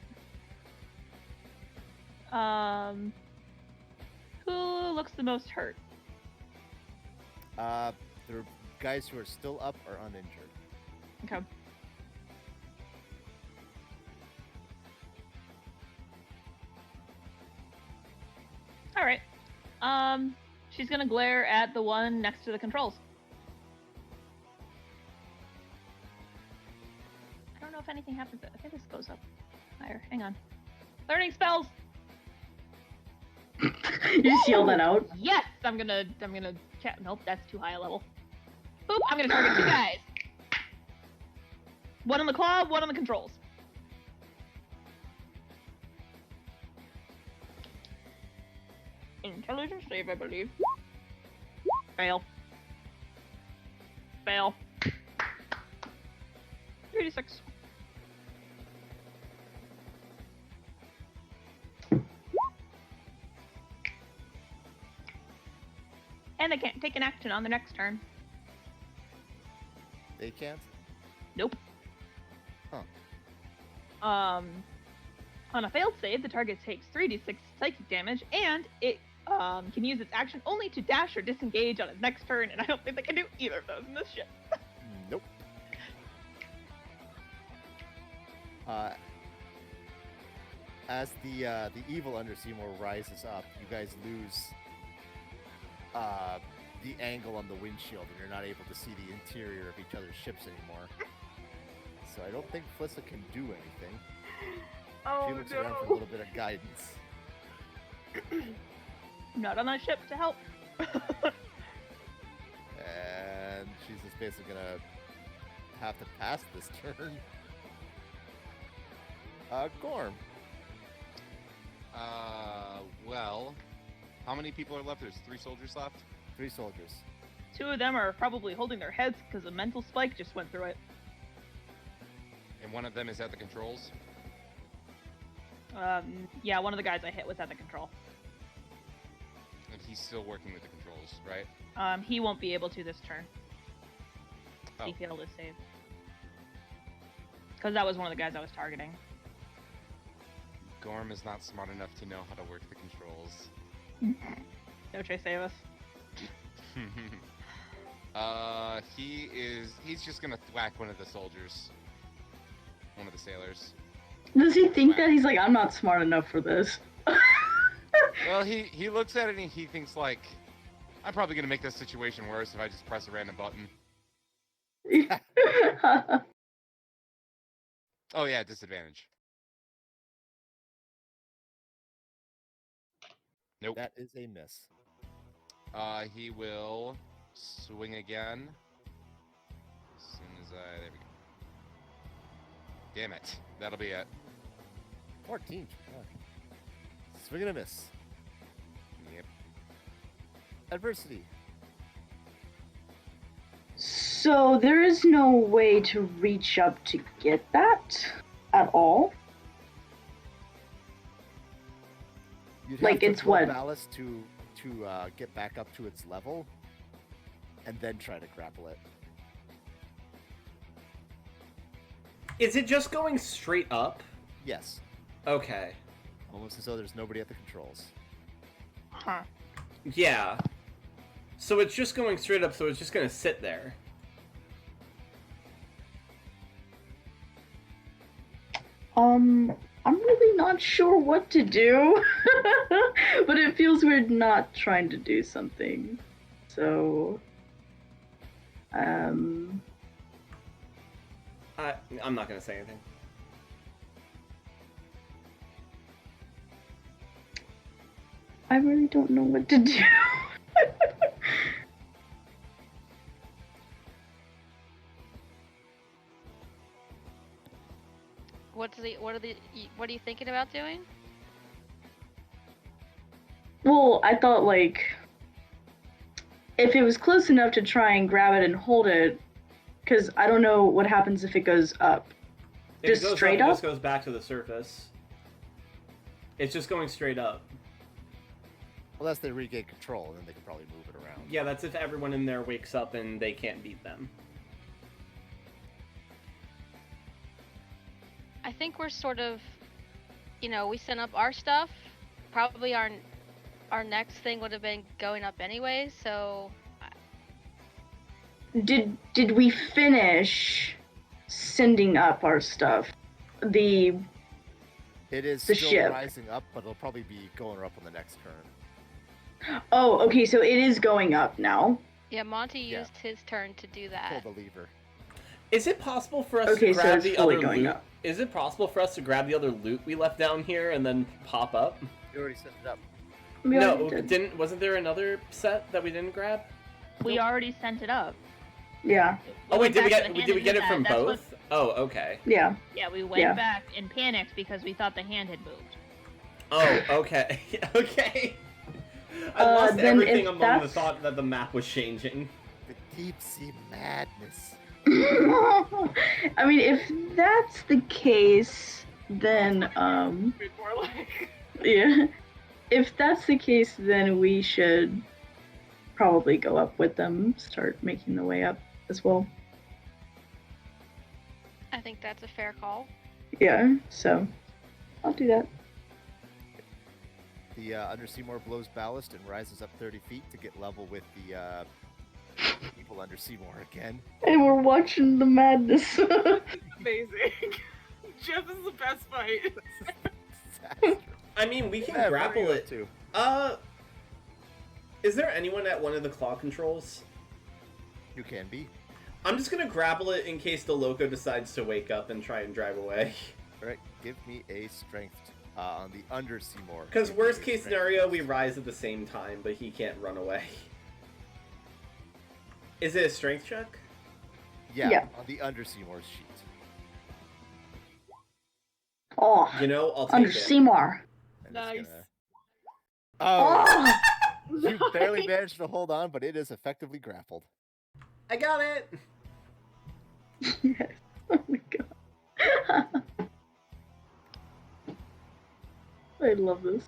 S5: Who looks the most hurt?
S1: The guys who are still up are uninjured.
S5: Okay. Alright. She's gonna glare at the one next to the controls. I don't know if anything happens. I think this goes up higher. Hang on. Learning spells!
S7: You just yell that out.
S5: Yes! I'm gonna chat. Nope, that's too high a level. Boop! I'm gonna target 2 guys. One on the claw, one on the controls. Intelligence save, I believe. Fail. Fail. 3d6. And they can't take an action on the next turn.
S1: They can't?
S5: Nope.
S1: Huh.
S5: On a failed save, the target takes 3d6 psychic damage, and it can use its action only to dash or disengage on its next turn, and I don't think they can do either of those in this shit.
S1: Nope. As the evil under Seymour rises up, you guys lose the angle on the windshield, and you're not able to see the interior of each other's ships anymore. So I don't think Flissa can do anything.
S2: Oh
S1: She looks
S2: no!
S1: around for a little bit of guidance.
S5: Not on that ship to help.
S1: And she's just basically gonna have to pass this turn. Gorm.
S6: Well, how many people are left? There's 3 soldiers left.
S1: 3 soldiers.
S5: 2 of them are probably holding their heads because a mental spike just went through it.
S6: And one of them is at the controls.
S5: Yeah, one of the guys I hit was at the control.
S6: And he's still working with the controls, right?
S5: He won't be able to this turn.
S6: Oh.
S5: He failed his save. Because that was one of the guys I was targeting.
S6: Gorm is not smart enough to know how to work the controls.
S5: Noche, save us.
S6: He's just gonna thwack one of the soldiers. One of the sailors.
S7: Does he think that he's like, I'm not smart enough for this?
S6: Well, he looks at it and he thinks like, I'm probably gonna make this situation worse if I just press a random button. Oh yeah, disadvantage. Nope.
S1: That is a miss.
S6: He will swing again. As soon as there we go. Damn it. That'll be it.
S1: 14. Swing and a miss. Yep. Adversity.
S7: So there is no way to reach up to get that at all?
S1: You'd
S7: Like,
S1: have to
S7: it's
S1: throw
S7: what?
S1: ballast to get back up to its level, and then try to grapple it.
S3: Is it just going straight up?
S1: Yes.
S3: Okay.
S1: Almost as though there's nobody at the controls.
S5: Huh.
S3: Yeah. So it's just going straight up, so it's just gonna sit there.
S7: I'm really not sure what to do. But it feels weird not trying to do something. So,
S3: I'm not gonna say anything.
S7: I really don't know what to do.
S4: What are you thinking about doing?
S7: Well, I thought, like, if it was close enough to try and grab it and hold it, because I don't know what happens if it goes up.
S3: If
S7: Just
S3: it goes
S7: straight
S3: up,
S7: up?
S3: it just goes back to the surface. It's just going straight up.
S1: Unless they regain control, then they can probably move it around.
S3: Yeah, that's if everyone in there wakes up and they can't beat them.
S4: I think we're sort of, we sent up our stuff. Probably our next thing would have been going up anyway. So
S7: Did we finish sending up our stuff?
S1: It is
S7: The
S1: still
S7: ship.
S1: rising up, but it'll probably be going up on the next turn.
S7: Oh, okay, so it is going up now.
S4: yeah, Monty
S1: Yeah.
S4: used his turn to do that.
S1: Pull the lever.
S3: Is it possible for us
S7: Okay,
S3: to
S7: so
S3: grab
S7: it's
S3: the
S7: fully
S3: other
S7: going
S3: loot?
S7: up.
S3: Is it possible for us to grab the other loot we left down here and then pop up?
S1: You already set it up.
S7: We
S3: No,
S7: already did.
S3: wasn't there another set that we didn't grab?
S5: We already sent it up.
S7: Yeah,
S3: Oh wait,
S5: went
S3: did
S5: back to
S3: we
S5: the hand
S3: get
S5: and
S3: it from
S5: that's what-
S3: both? Oh, okay.
S7: yeah.
S5: Yeah, we went
S7: Yeah.
S5: back and panicked because we thought the hand had moved.
S3: Oh, okay. Okay. I lost
S7: then
S3: everything
S7: if
S3: among the
S7: that's-
S3: thought that the map was changing.
S1: The deep sea madness.
S7: I mean, if that's the case, then
S2: Bit more like.
S7: yeah. If that's the case, then we should probably go up with them, start making the way up as well.
S4: I think that's a fair call.
S7: Yeah, so I'll do that.
S1: The under Seymour blows ballast and rises up 30 feet to get level with the people under Seymour again.
S7: And we're watching the madness.
S2: Amazing. Jeff is the best fight.
S1: Disaster.
S3: I mean, we can
S1: Yeah, what are
S3: grapple
S1: you up
S3: it.
S1: to?
S3: Is there anyone at one of the claw controls?
S1: You can be.
S3: I'm just gonna grapple it in case the loco decides to wake up and try and drive away.
S1: Alright, give me a strength on the under Seymour.
S3: Because
S1: Give me
S3: worst
S1: a
S3: case
S1: strength
S3: scenario,
S1: test.
S3: we rise at the same time, but he can't run away. Is it a strength check?
S1: Yeah,
S7: Yeah.
S1: on the under Seymour's sheet.
S7: Oh,
S3: You know, I'll take
S7: under
S3: it.
S7: Seymour.
S1: And it's
S2: Nice.
S1: Oh,
S7: Oh,
S1: you barely managed to hold on, but it is effectively grappled.
S3: I got it!
S7: yes. Oh my god. I love this.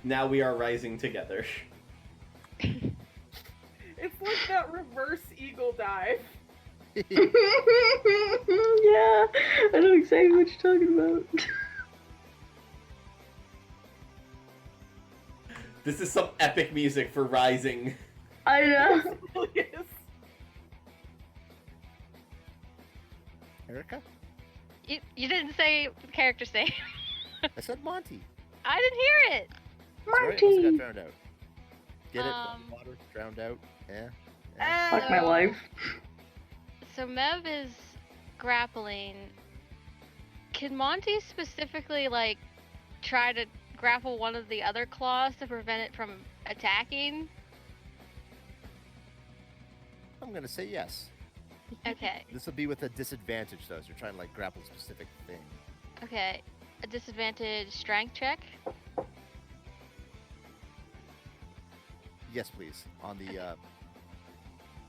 S3: Now we are rising together.
S2: It's like that reverse eagle dive.
S7: Yeah, I know exactly what you're talking about.
S3: This is some epic music for rising.
S7: I know.
S2: It really is.
S1: Erica?
S4: You didn't say the character's name.
S1: I said Monty.
S4: I didn't hear it.
S1: Sorry, I also got
S7: Marty.
S1: drowned out. Get it?
S4: Um,
S1: Water, drowned out. Yeah.
S7: Fuck my life.
S4: So Mev is grappling. Can Monty specifically try to grapple one of the other claws to prevent it from attacking?
S1: I'm gonna say yes.
S4: Okay.
S1: This will be with a disadvantage though, so you're trying to like grapple a specific thing.
S4: Okay. A disadvantage strength check.
S1: Yes, please. On the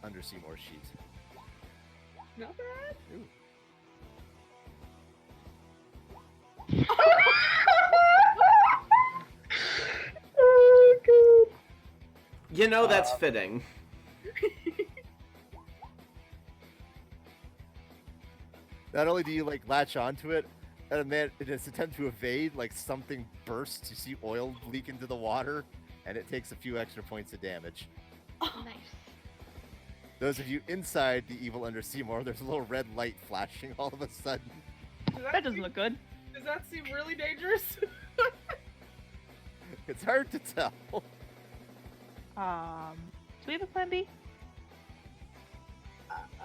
S1: under Seymour sheet.
S2: Not bad.
S1: Ooh.
S7: Oh god.
S3: You know that's fitting.
S1: Not only do you like latch onto it, and man, in its attempt to evade, like something bursts. You see oil leak into the water, and it takes a few extra points of damage.
S4: Nice.
S1: Those of you inside the evil under Seymour, there's a little red light flashing all of a sudden.
S5: That doesn't look good.
S2: Does that seem really dangerous?
S1: It's hard to tell.
S5: Do we have a plan B?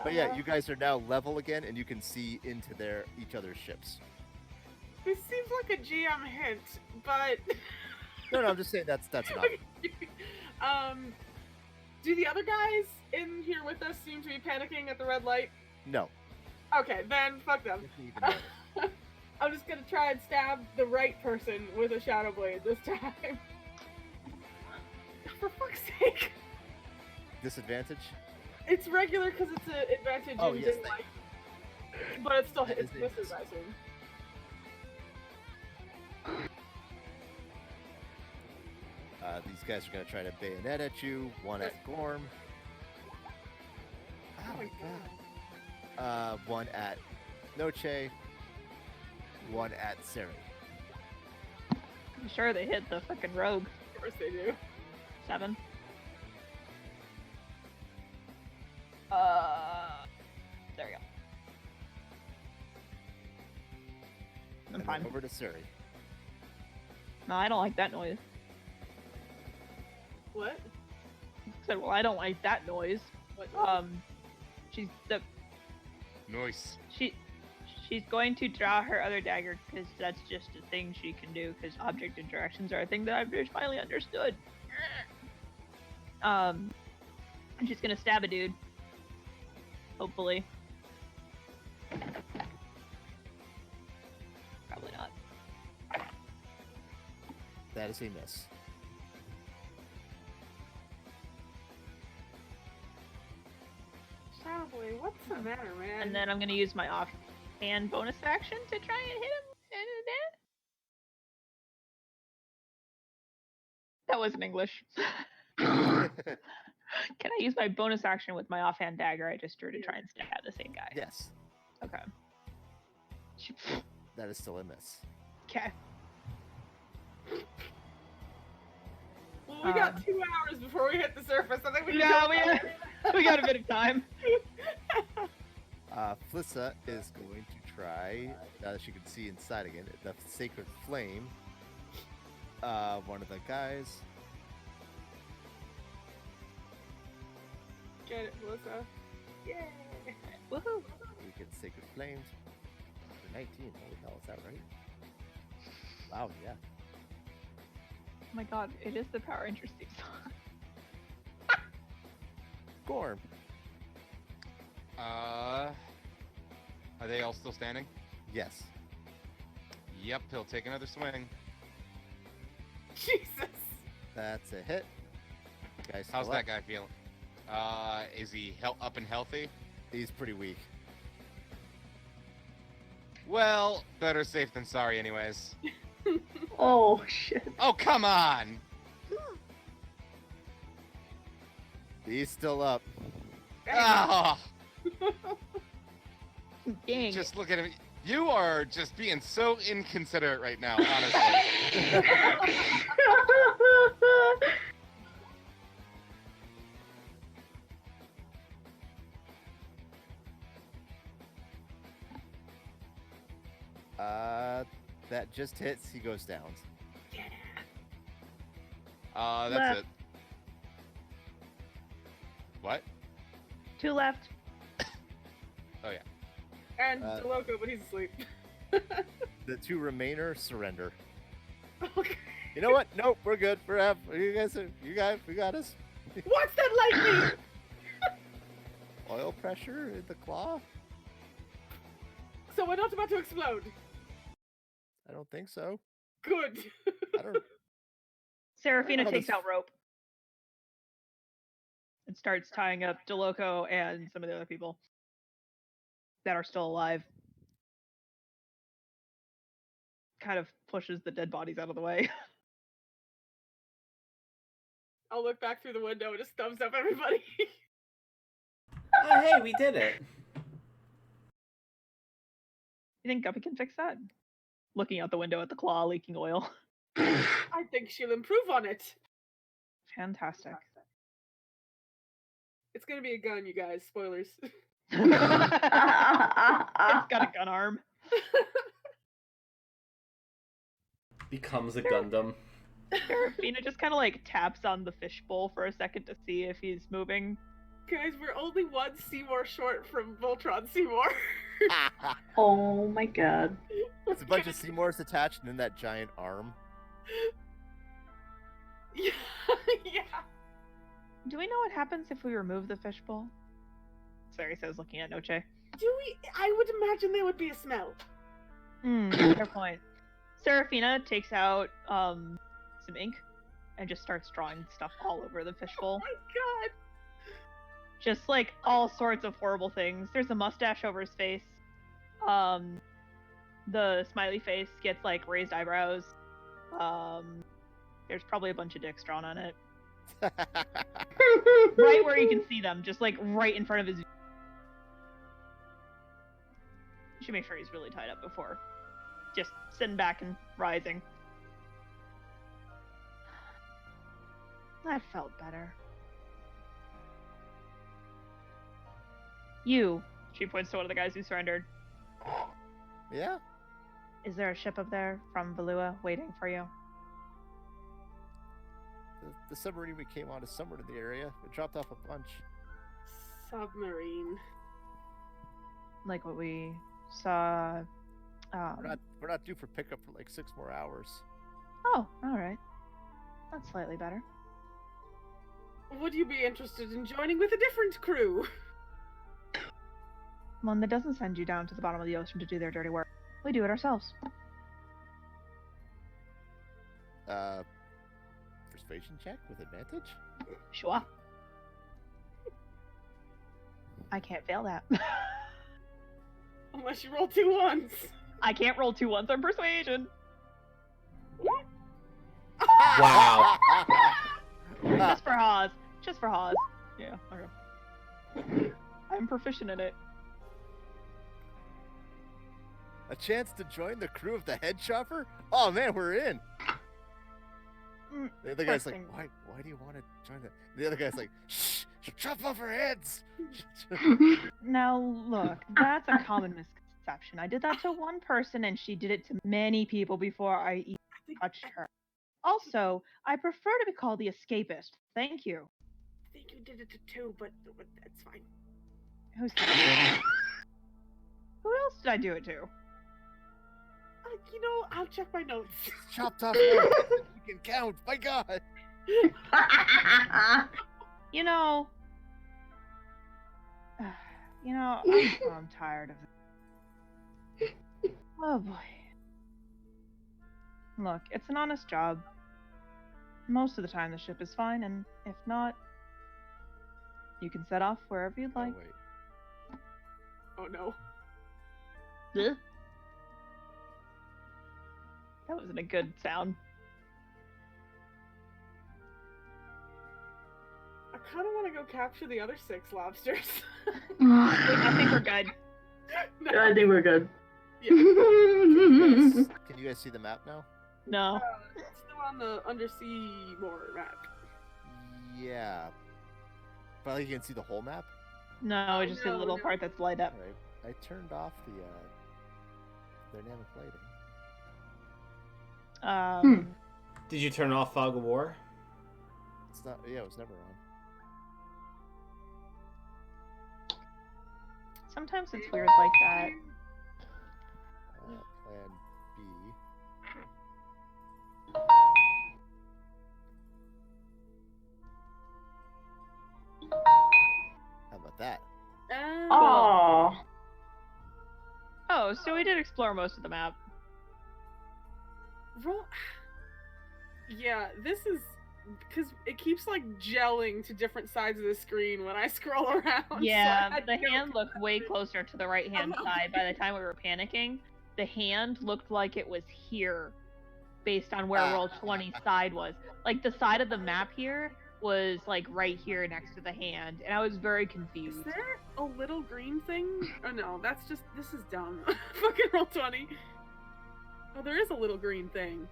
S1: But yeah, you guys are now level again, and you can see into each other's ships.
S2: This seems like a GM hint, but
S1: No, I'm just saying that's enough.
S2: do the other guys in here with us seem to be panicking at the red light?
S1: No.
S2: Okay, then fuck them.
S1: If you even notice.
S2: I'm just gonna try and stab the right person with a shadow blade this time. For fuck's sake!
S1: Disadvantage?
S2: It's regular because it's an advantage
S1: Oh,
S2: in
S1: yes,
S2: daylight. But it's still
S1: That
S2: it's
S1: is
S2: misses,
S1: it.
S2: I assume.
S1: These guys are going to try to bayonet at you. One at Gorm. Oh my god. One at Noche. One at Seri.
S5: I'm sure they hit the fucking rogue.
S2: Of course they do.
S5: 7. There we go. I'm
S1: And
S5: fine.
S1: then over to Seri.
S5: No, I don't like that noise.
S2: What?
S5: I said, well, I don't like that noise.
S2: What?
S5: She's
S3: Nice.
S5: she's going to draw her other dagger because that's just a thing she can do. Because object interactions are a thing that I've just finally understood. And she's gonna stab a dude. Hopefully. Probably not.
S1: That is a miss.
S2: Probably. What's the matter, man?
S5: And then I'm gonna use my offhand bonus action to try and hit him. That wasn't English. Can I use my bonus action with my offhand dagger I just drew to try and stab the same guy?
S1: Yes.
S5: Okay.
S1: That is still a miss.
S5: Okay.
S2: Well, we got 2 hours before we hit the surface. I think we can
S5: No,
S2: go
S5: we got a bit of time.
S1: Flissa is going to try, now that she can see inside again, the Sacred Flame. One of the guys.
S2: Get it, Melissa. Yay!
S5: Woohoo!
S1: We can Sacred Flames. For 19. Holy hell, is that right? Wow, yeah.
S5: Oh my god, it is the Power Rangers theme song.
S1: Gorm.
S6: Are they all still standing?
S1: Yes.
S6: Yep, he'll take another swing.
S2: Jesus!
S1: That's a hit. Guy's
S6: How's
S1: still
S6: that
S1: up.
S6: guy feeling? Is he up and healthy?
S1: He's pretty weak.
S6: Well, better safe than sorry anyways.
S7: Oh shit.
S6: Oh, come on!
S1: He's still up.
S6: Ah,
S5: Dang.
S6: just look at him. You are just being so inconsiderate right now, honestly.
S1: That just hits. He goes down.
S6: That's
S5: Left.
S6: it. What?
S5: 2 left.
S6: Oh yeah.
S2: And
S1: Uh,
S2: DeLoco, but he's asleep.
S1: The 2 remainer surrender.
S2: Okay.
S1: You know what? Nope, we're good. We got us.
S2: What's that lightning?
S1: oil pressure in the claw?
S2: So we're not about to explode.
S1: I don't think so.
S2: Good.
S1: I don't.
S5: Serafina
S1: Oh,
S5: takes
S1: this-
S5: out rope and starts tying up DeLoco and some of the other people that are still alive. Kind of pushes the dead bodies out of the way.
S2: I'll look back through the window and just thumbs up everybody.
S3: Oh, hey, we did it.
S5: You think Guppy can fix that? Looking out the window at the claw leaking oil.
S2: I think she'll improve on it.
S5: Fantastic.
S2: It's gonna be a gun, you guys. Spoilers.
S5: It's got a gun arm.
S3: Becomes a Gundam.
S5: Serafina just kind of like taps on the fishbowl for a second to see if he's moving.
S2: Guys, we're only one Seymour short from Voltron Seymour.
S7: Oh my god.
S1: It's a bunch of Seymours attached and then that giant arm.
S2: Yeah, yeah.
S5: Do we know what happens if we remove the fishbowl? Sari says, looking at Noche.
S2: Do we? I would imagine there would be a smell.
S5: Fair point. Serafina takes out some ink and just starts drawing stuff all over the fishbowl.
S2: Oh my god.
S5: Just like all sorts of horrible things. There's a mustache over his face. The smiley face gets like raised eyebrows. There's probably a bunch of dicks drawn on it. Right where you can see them, just like right in front of his. You should make sure he's really tied up before just sitting back and rising. That felt better. You, she points to one of the guys who surrendered.
S1: Yeah?
S5: Is there a ship up there from Valua waiting for you?
S1: The submarine we came on is somewhere in the area. It dropped off a bunch.
S2: Submarine.
S5: Like what we saw.
S1: We're not due for pickup for like 6 more hours.
S5: Oh, all right. That's slightly better.
S2: Would you be interested in joining with a different crew?
S5: One that doesn't send you down to the bottom of the ocean to do their dirty work. We do it ourselves.
S1: Persuasion check with advantage?
S5: Sure. I can't fail that.
S2: Unless you roll 2 ones.
S5: I can't roll 2 ones on persuasion.
S3: Wow.
S5: Just for Haas. Just for Haas. Yeah, okay. I'm proficient in it.
S1: A chance to join the crew of the head chopper? Oh man, we're in. The other guy's like, why do you want to join that? The other guy's like, shh, she'll chop off our heads.
S5: Now, look, that's a common misconception. I did that to one person, and she did it to many people before I even touched her. Also, I prefer to be called the escapist. Thank you.
S2: I think you did it to 2, but that's fine.
S5: Who else did I do it to?
S2: I'll check my notes.
S1: Chopped off your head. You can count. My God.
S5: I'm tired of it. Oh boy. Look, it's an honest job. Most of the time the ship is fine, and if not, you can set off wherever you'd like.
S1: Oh, wait.
S2: Oh no.
S5: Ugh. That wasn't a good sound.
S2: I kind of want to go capture the other 6 lobsters.
S5: I think we're good.
S2: No.
S7: I think we're good.
S2: Yeah.
S1: Can you guys see the map now?
S5: No.
S2: It's still on the undersea more map.
S1: Yeah. But like you can see the whole map?
S5: No, we just see the little
S2: no.
S5: part that's light up.
S1: Alright. I turned off the dynamic lighting.
S3: Did you turn off Fog of War?
S1: It's not. Yeah, it was never on.
S5: Sometimes it's weird like that.
S1: Plan B. How about that?
S5: So we did explore most of the map.
S2: Roll. Yeah, this is because it keeps like gelling to different sides of the screen when I scroll around.
S5: Yeah,
S2: so
S5: the hand looked way closer to the right-hand side by the time we were panicking. The hand looked like it was here, based on where Roll20's side was. Like, the side of the map here was, like, right here next to the hand, and I was very confused.
S2: Is there a little green thing? Oh no, that's just, this is dumb. Fucking Roll20. Oh, there is a little green thing.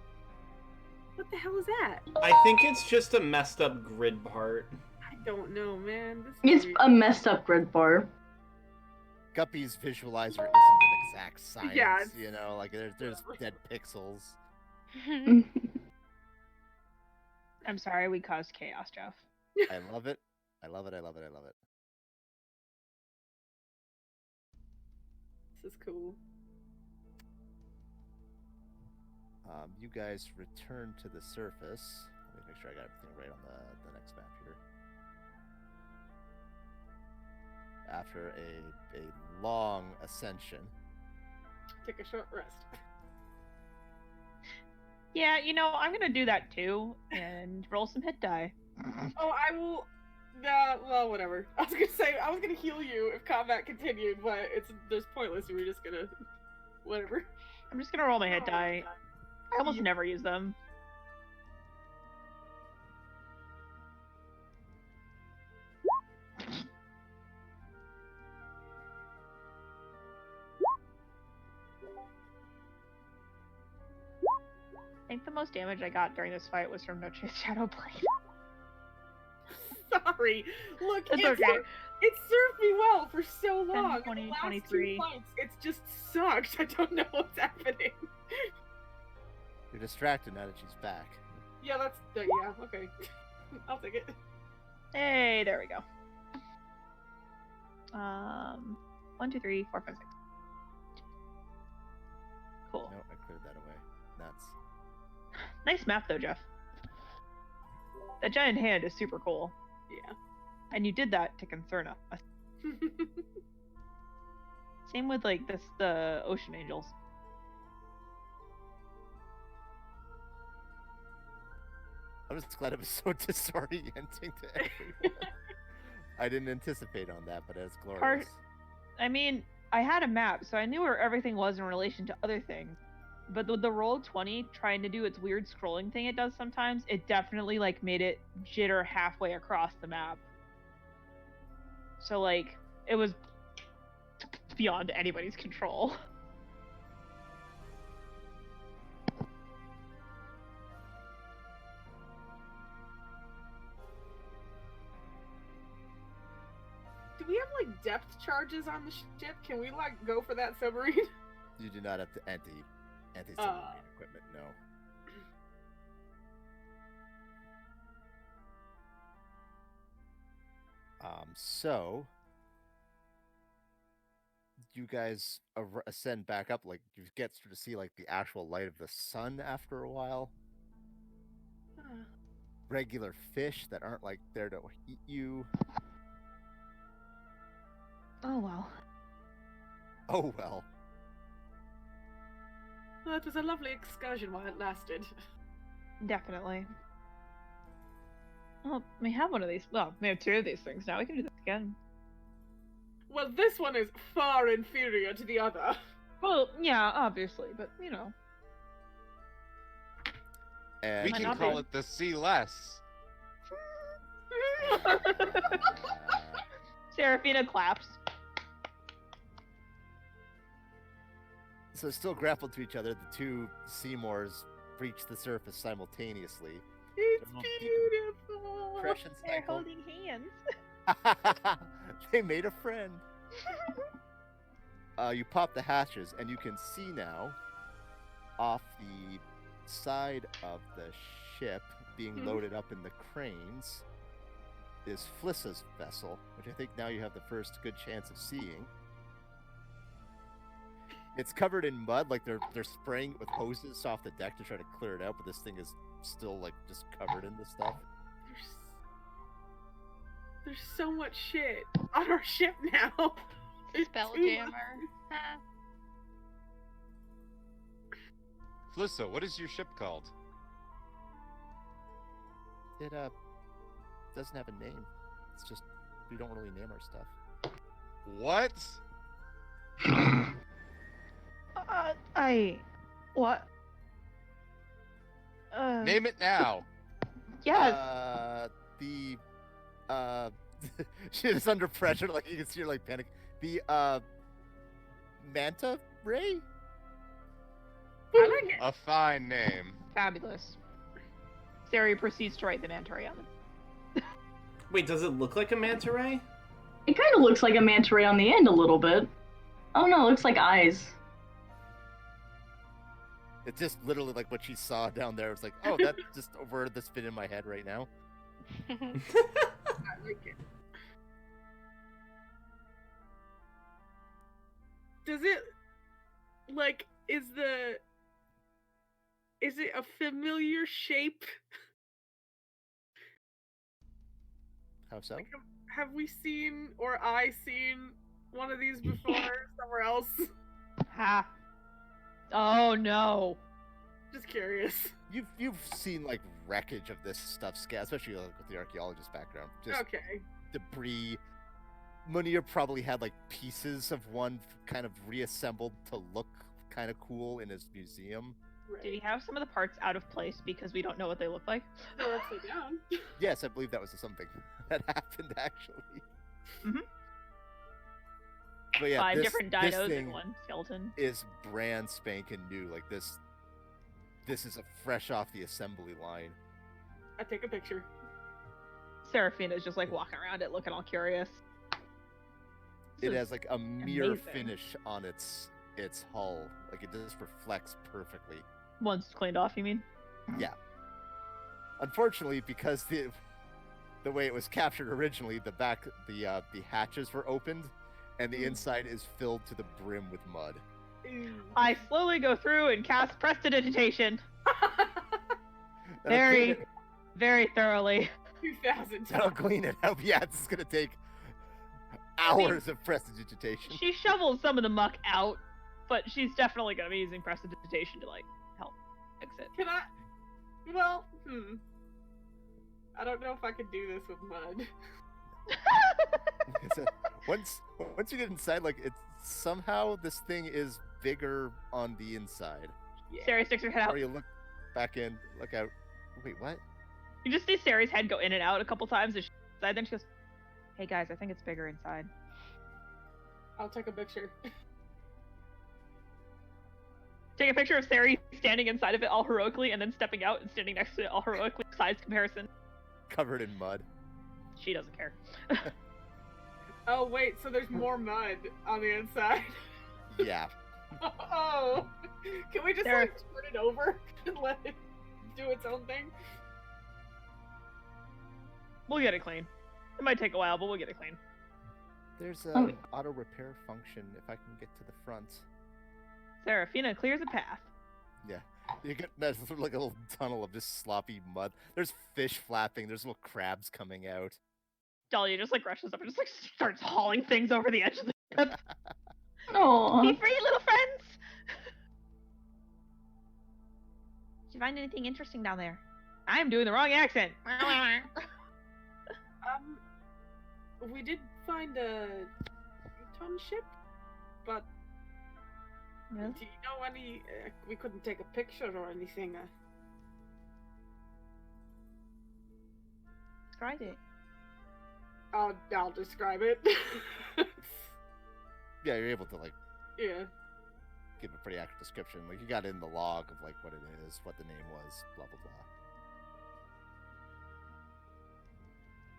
S2: What the hell is that?
S3: I think it's just a messed up grid part.
S2: I don't know, man.
S7: It's a messed up grid bar.
S1: Guppy's visualizer isn't an exact science,
S2: Yeah,
S1: you know, like there's dead pixels.
S5: I'm sorry, we caused chaos, Jeff.
S1: I love it. I love it. I love it. I love it.
S2: This is cool.
S1: You guys return to the surface. Let me make sure I got everything right on the next map here. After a long ascension.
S2: Take a short rest.
S5: Yeah, you know, I'm gonna do that too, and roll some hit die.
S2: Oh, I will. Well, whatever. I was gonna heal you if combat continued, but there's pointless. We're just gonna, whatever.
S5: I'm just gonna roll my hit die. I almost never use them. I think the most damage I got during this fight was from Noche's Shadow Blade.
S2: Sorry. Look,
S5: It's okay.
S2: It served me well for so
S5: 10,
S2: long.
S5: 20,
S2: the last
S5: 23.
S2: 2 fights, it's just sucked. I don't know what's happening.
S1: You're distracted now that she's back.
S2: Yeah, okay. I'll take it.
S5: Hey, there we go. 1, 2, 3, 4, 5, 6. Cool.
S1: No, I cleared that away. Nuts.
S5: Nice map though, Jeff. That giant hand is super cool.
S2: Yeah.
S5: And you did that to concern us. Same with like the Ocean Angels.
S1: I'm just glad it was so disorienting to everyone. I didn't anticipate on that, but it's glorious.
S5: I mean, I had a map, so I knew where everything was in relation to other things. But with the Roll20 trying to do its weird scrolling thing it does sometimes, it definitely like made it jitter halfway across the map. So like, it was beyond anybody's control.
S2: Do we have like depth charges on the ship? Can we like go for that submarine?
S1: You do not have to anti-submarine equipment, no. So you guys ascend back up, like you get to see like the actual light of the sun after a while. Regular fish that aren't like there to eat you.
S5: Oh well.
S1: Oh well.
S2: Well, it was a lovely excursion while it lasted.
S5: Definitely. Well, we have one of these. Well, we have 2 of these things now. We can do this again.
S2: Well, this one is far inferior to the other.
S5: Well, yeah, obviously, but you know.
S1: And
S6: We
S5: Might
S6: can
S5: not
S6: call
S5: be.
S6: it the Sea Less.
S5: Seraphina claps.
S1: so still grappled to each other, the 2 Seymours breach the surface simultaneously.
S2: It's
S1: Little
S2: beautiful.
S1: Compression
S5: They're
S1: cycle.
S5: holding hands.
S1: They made a friend. You pop the hatches, and you can see now, off the side of the ship, being loaded up in the cranes, is Flissa's vessel, which I think now you have the first good chance of seeing. It's covered in mud, like they're spraying it with hoses off the deck to try to clear it out, but this thing is still like just covered in this stuff.
S2: There's so much shit on our ship now. It's too
S4: Spelljammer.
S2: much.
S6: Flisso, what is your ship called?
S1: It doesn't have a name. It's just we don't really name our stuff.
S6: What?
S5: What?
S6: Name it now.
S5: Yes.
S1: She is under pressure, like you can see her like panic. The Manta Ray?
S2: I like it.
S6: A fine name.
S5: Fabulous. Sari proceeds to write the manta ray on them.
S3: Wait, does it look like a manta ray?
S7: It kind of looks like a manta ray on the end a little bit. Oh no, it looks like eyes.
S1: It's just literally like what she saw down there. It's like, oh, that's just a word that's been in my head right now.
S2: I like it. Does it like is it a familiar shape?
S1: How so?
S2: Have we seen or I seen one of these before somewhere else?
S5: Ha. Oh no.
S2: Just curious.
S1: You've seen like wreckage of this stuff, especially like, with the archaeologist background. Just
S2: Okay.
S1: debris. Munir probably had like pieces of one kind of reassembled to look kind of cool in his museum.
S5: Did he have some of the parts out of place because we don't know what they look like?
S2: Or upside down.
S1: Yes, I believe that was something that happened actually.
S5: Mhm.
S1: But yeah,
S5: 5
S1: this,
S5: different
S1: this
S5: dinos
S1: thing
S5: and 1 skeleton.
S1: is brand spanking new. Like this is a fresh off the assembly line.
S2: I take a picture.
S5: Seraphina's just like walking around it looking all curious.
S1: It
S5: This is
S1: has like a mirror
S5: amazing.
S1: finish on its hull. Like it just reflects perfectly.
S5: Once it's cleaned off, you mean?
S1: Unfortunately, because the way it was captured originally, the hatches were opened, and the inside is filled to the brim with mud.
S5: I slowly go through and cast prestidigitation
S1: That'll clean it-
S5: very thoroughly.
S2: 2000
S1: That'll clean it up. Yeah, this is gonna take hours of prestidigitation.
S5: She shovels some of the muck out, but she's definitely gonna be using prestidigitation to like help fix it.
S2: Can I? Well, I don't know if I could do this with mud.
S1: So, once you get inside, like it's somehow this thing is bigger on the inside.
S5: Sari sticks her head out.
S1: Or you look back in, look out. Wait, what?
S5: You just see Sari's head go in and out a couple times as she inside, then she goes, "Hey guys, I think it's bigger inside."
S2: I'll take a picture.
S5: Take a picture of Sari standing inside of it all heroically, and then stepping out and standing next to it all heroically. Size comparison.
S1: Covered in mud.
S5: She doesn't care.
S2: Oh wait, so there's more mud on the inside.
S1: Yeah.
S2: Oh, can we just
S5: There-
S2: like turn it over and let it do its own thing?
S5: We'll get it clean. It might take a while, but we'll get it clean.
S1: There's
S7: Oh.
S1: an auto repair function if I can get to the front.
S5: Seraphina clears a path.
S1: Yeah. You get there's like a little tunnel of just sloppy mud. There's fish flapping, there's little crabs coming out.
S5: Dahlia just like rushes up and just like starts hauling things over the edge of the ship.
S7: Oh,
S5: Be free, little friends! Did you find anything interesting down there? I am doing the wrong accent.
S2: We did find a ton ship, but
S5: Really?
S2: do you know any? We couldn't take a picture or anything.
S5: Tried it.
S2: I'll describe it.
S1: Yeah, you're able to like
S2: Yeah.
S1: give a pretty accurate description. Like you got in the log of like what it is, what the name was, blah blah blah.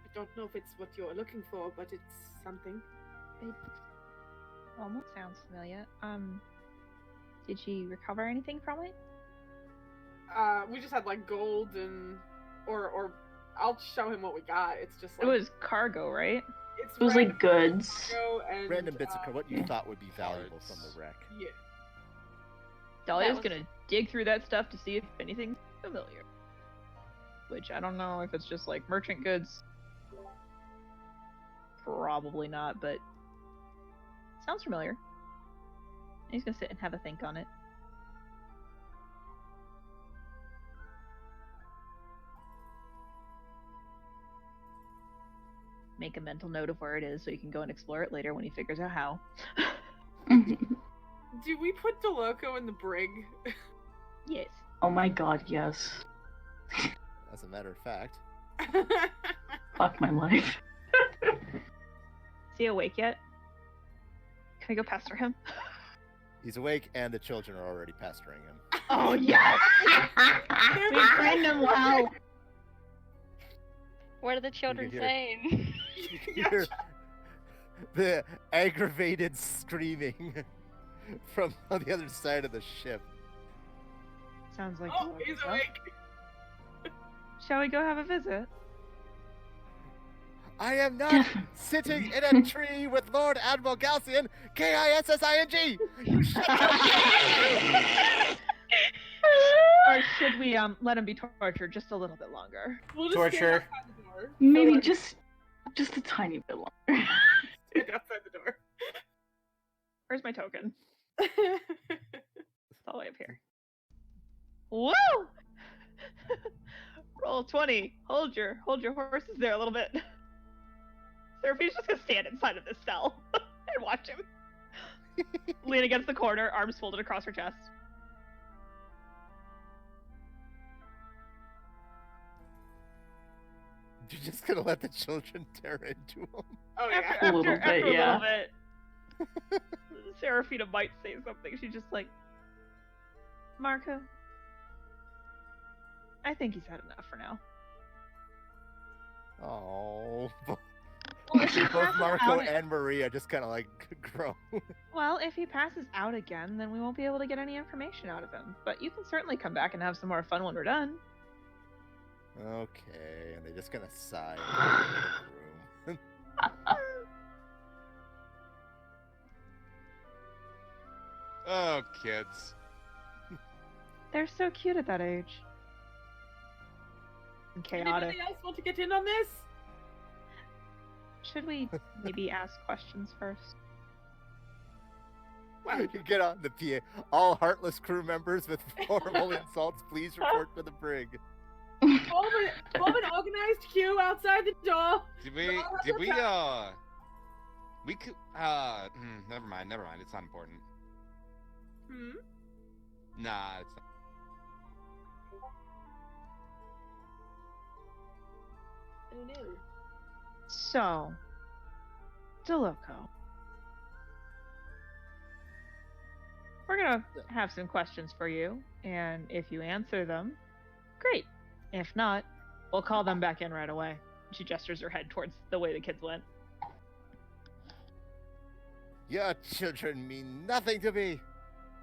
S2: I don't know if it's what you're looking for, but it's something.
S4: It almost sounds familiar. Did she recover anything from it?
S2: We just had like gold and or I'll show him what we got. It's just
S5: It
S2: like
S5: was cargo, right?
S2: it's
S7: it was like goods.
S2: cargo and
S1: Random bits of what you thought would be valuable
S6: cards.
S1: from the wreck.
S2: Yeah.
S5: Dahlia's
S4: was-
S5: gonna dig through that stuff to see if anything's familiar. Which I don't know if it's just like merchant goods. Probably not, but sounds familiar. He's gonna sit and have a think on it. make a mental note of where it is so you can go and explore it later when he figures out how.
S2: Do we put DeLoco in the brig?
S5: Yes.
S7: Oh my god, yes.
S1: As a matter of fact.
S7: Fuck my life.
S5: Is he awake yet? Can we go pester him?
S1: He's awake, and the children are already pestering him.
S5: Oh, yes! We trained him well!
S4: What are the children
S1: hear-
S4: saying?
S1: You can hear the aggravated screaming from on the other side of the ship.
S5: Sounds like
S2: Oh, he's awake.
S5: Shall we go have a visit?
S1: I am not sitting in a tree with Lord Admiral Galcian, K-I-S-S-I-N-G! You shut up!
S5: Or should we let him be tortured just a little bit longer?
S2: We'll just
S3: Torture.
S2: stand outside the door.
S7: Maybe just a tiny bit longer.
S2: Stand outside the door.
S5: Where's my token? It's all the way up here. Woo! Roll 20. Hold your horses there a little bit. Seraphi's just gonna stand inside of this cell and watch him. Lean against the corner, arms folded across her chest.
S1: You're just gonna let the children tear into him?
S2: Oh yeah.
S5: After
S7: A little bit,
S5: a
S7: yeah.
S5: little bit, Seraphina might say something. She's just like, Marco, I think he's had enough for now.
S1: Oh.
S5: Well, if he
S1: Both
S5: passes
S1: Marco
S5: out-
S1: and Maria just kind of like groan.
S5: Well, if he passes out again, then we won't be able to get any information out of him. But you can certainly come back and have some more fun when we're done.
S1: Okay, and they're just gonna sigh in the room.
S6: Oh, kids.
S5: They're so cute at that age. And chaotic.
S2: Anybody else want to get in on this?
S5: Should we maybe ask questions first?
S2: Well,
S1: You get on the PA. All heartless crew members with horrible insults, please report to the brig.
S2: form an organized queue outside the door.
S6: Did
S2: We'll
S6: we,
S2: all have
S6: did
S2: a
S6: we,
S2: chat.
S6: we could, never mind, it's not important.
S2: Hmm.
S6: Nah, it's not.
S2: I don't know.
S5: So, DeLoco. We're gonna have some questions for you, and if you answer them, great. If not, we'll call them back in right away. She gestures her head towards the way the kids went.
S1: Your children mean nothing to me.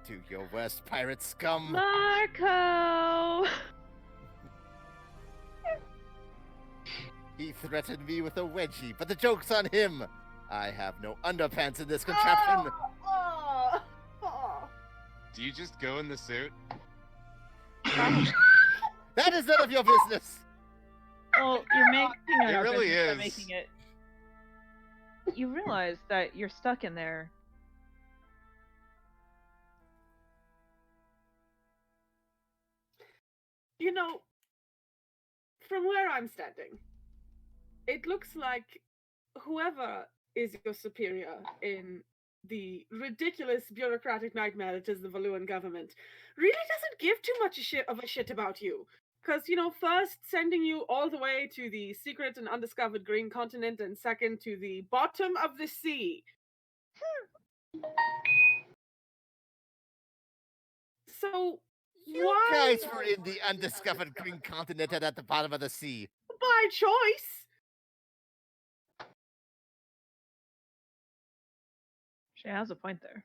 S1: Do your worst, pirate scum.
S5: Marco!
S1: He threatened me with a wedgie, but the joke's on him. I have no underpants in this contraption.
S2: Oh, oh.
S6: Do you just go in the suit?
S1: That is none of your business.
S5: Well, you're making it.
S6: It
S5: our
S6: really
S5: business by
S6: is.
S5: Making it. You realize that you're stuck in there.
S2: You know, from where I'm standing, it looks like whoever is your superior in the ridiculous bureaucratic nightmare that is the Valuan government really doesn't give too much of a shit about you. Because, you know, first sending you all the way to the secret and undiscovered green continent, and second to the bottom of the sea. So,
S1: You
S2: why
S1: guys were in the undiscovered green continent and at the bottom of the sea.
S2: by choice?
S5: She has a point there.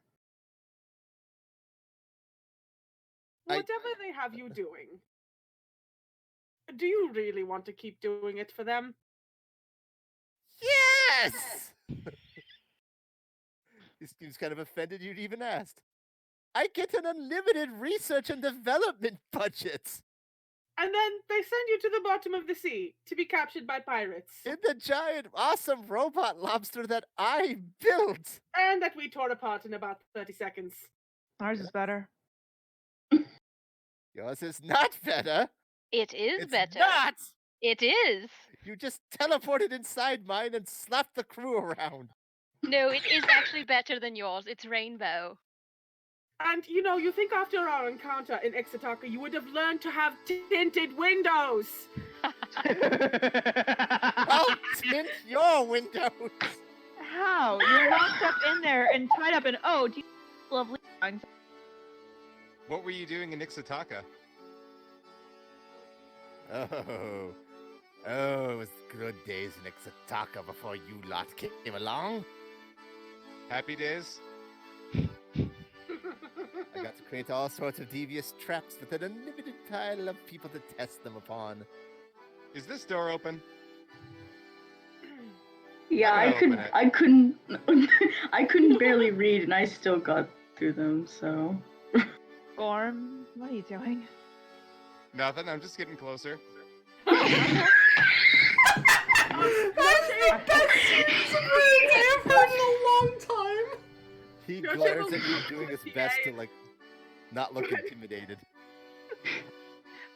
S2: Whatever they have you doing, do you really want to keep doing it for them?
S1: Yes! He seems kind of offended you'd even asked. I get an unlimited research and development budget.
S2: And then they send you to the bottom of the sea to be captured by pirates.
S1: In the giant, awesome robot lobster that I built.
S2: And that we tore apart in about 30 seconds.
S5: Ours is better.
S1: Yours is not better.
S4: It is
S1: It's
S4: better.
S1: not.
S4: It is.
S1: You just teleported inside mine and slapped the crew around.
S4: No, it is actually better than yours. It's rainbow.
S2: And you think after our encounter in Ixataka, you would have learned to have tinted windows.
S1: I'll tint your windows.
S5: How? You're locked up in there and tied up in do you lovely songs?
S6: What were you doing in Ixataka?
S1: Oh, it was good days in Ixataka before you lot came along.
S6: Happy days?
S1: I got to create all sorts of devious traps with an unlimited pile of people to test them upon.
S6: Is this door open?
S7: Yeah,
S6: I'm gonna open
S7: I couldn't barely read, and I still got through them. So.
S5: Gorm, what are you doing?
S6: Nothing, I'm just getting closer.
S3: That is the best series of words I have heard in a long time.
S1: He
S2: Your
S1: glares
S2: table
S1: at you, doing his
S2: PA.
S1: best to not look intimidated.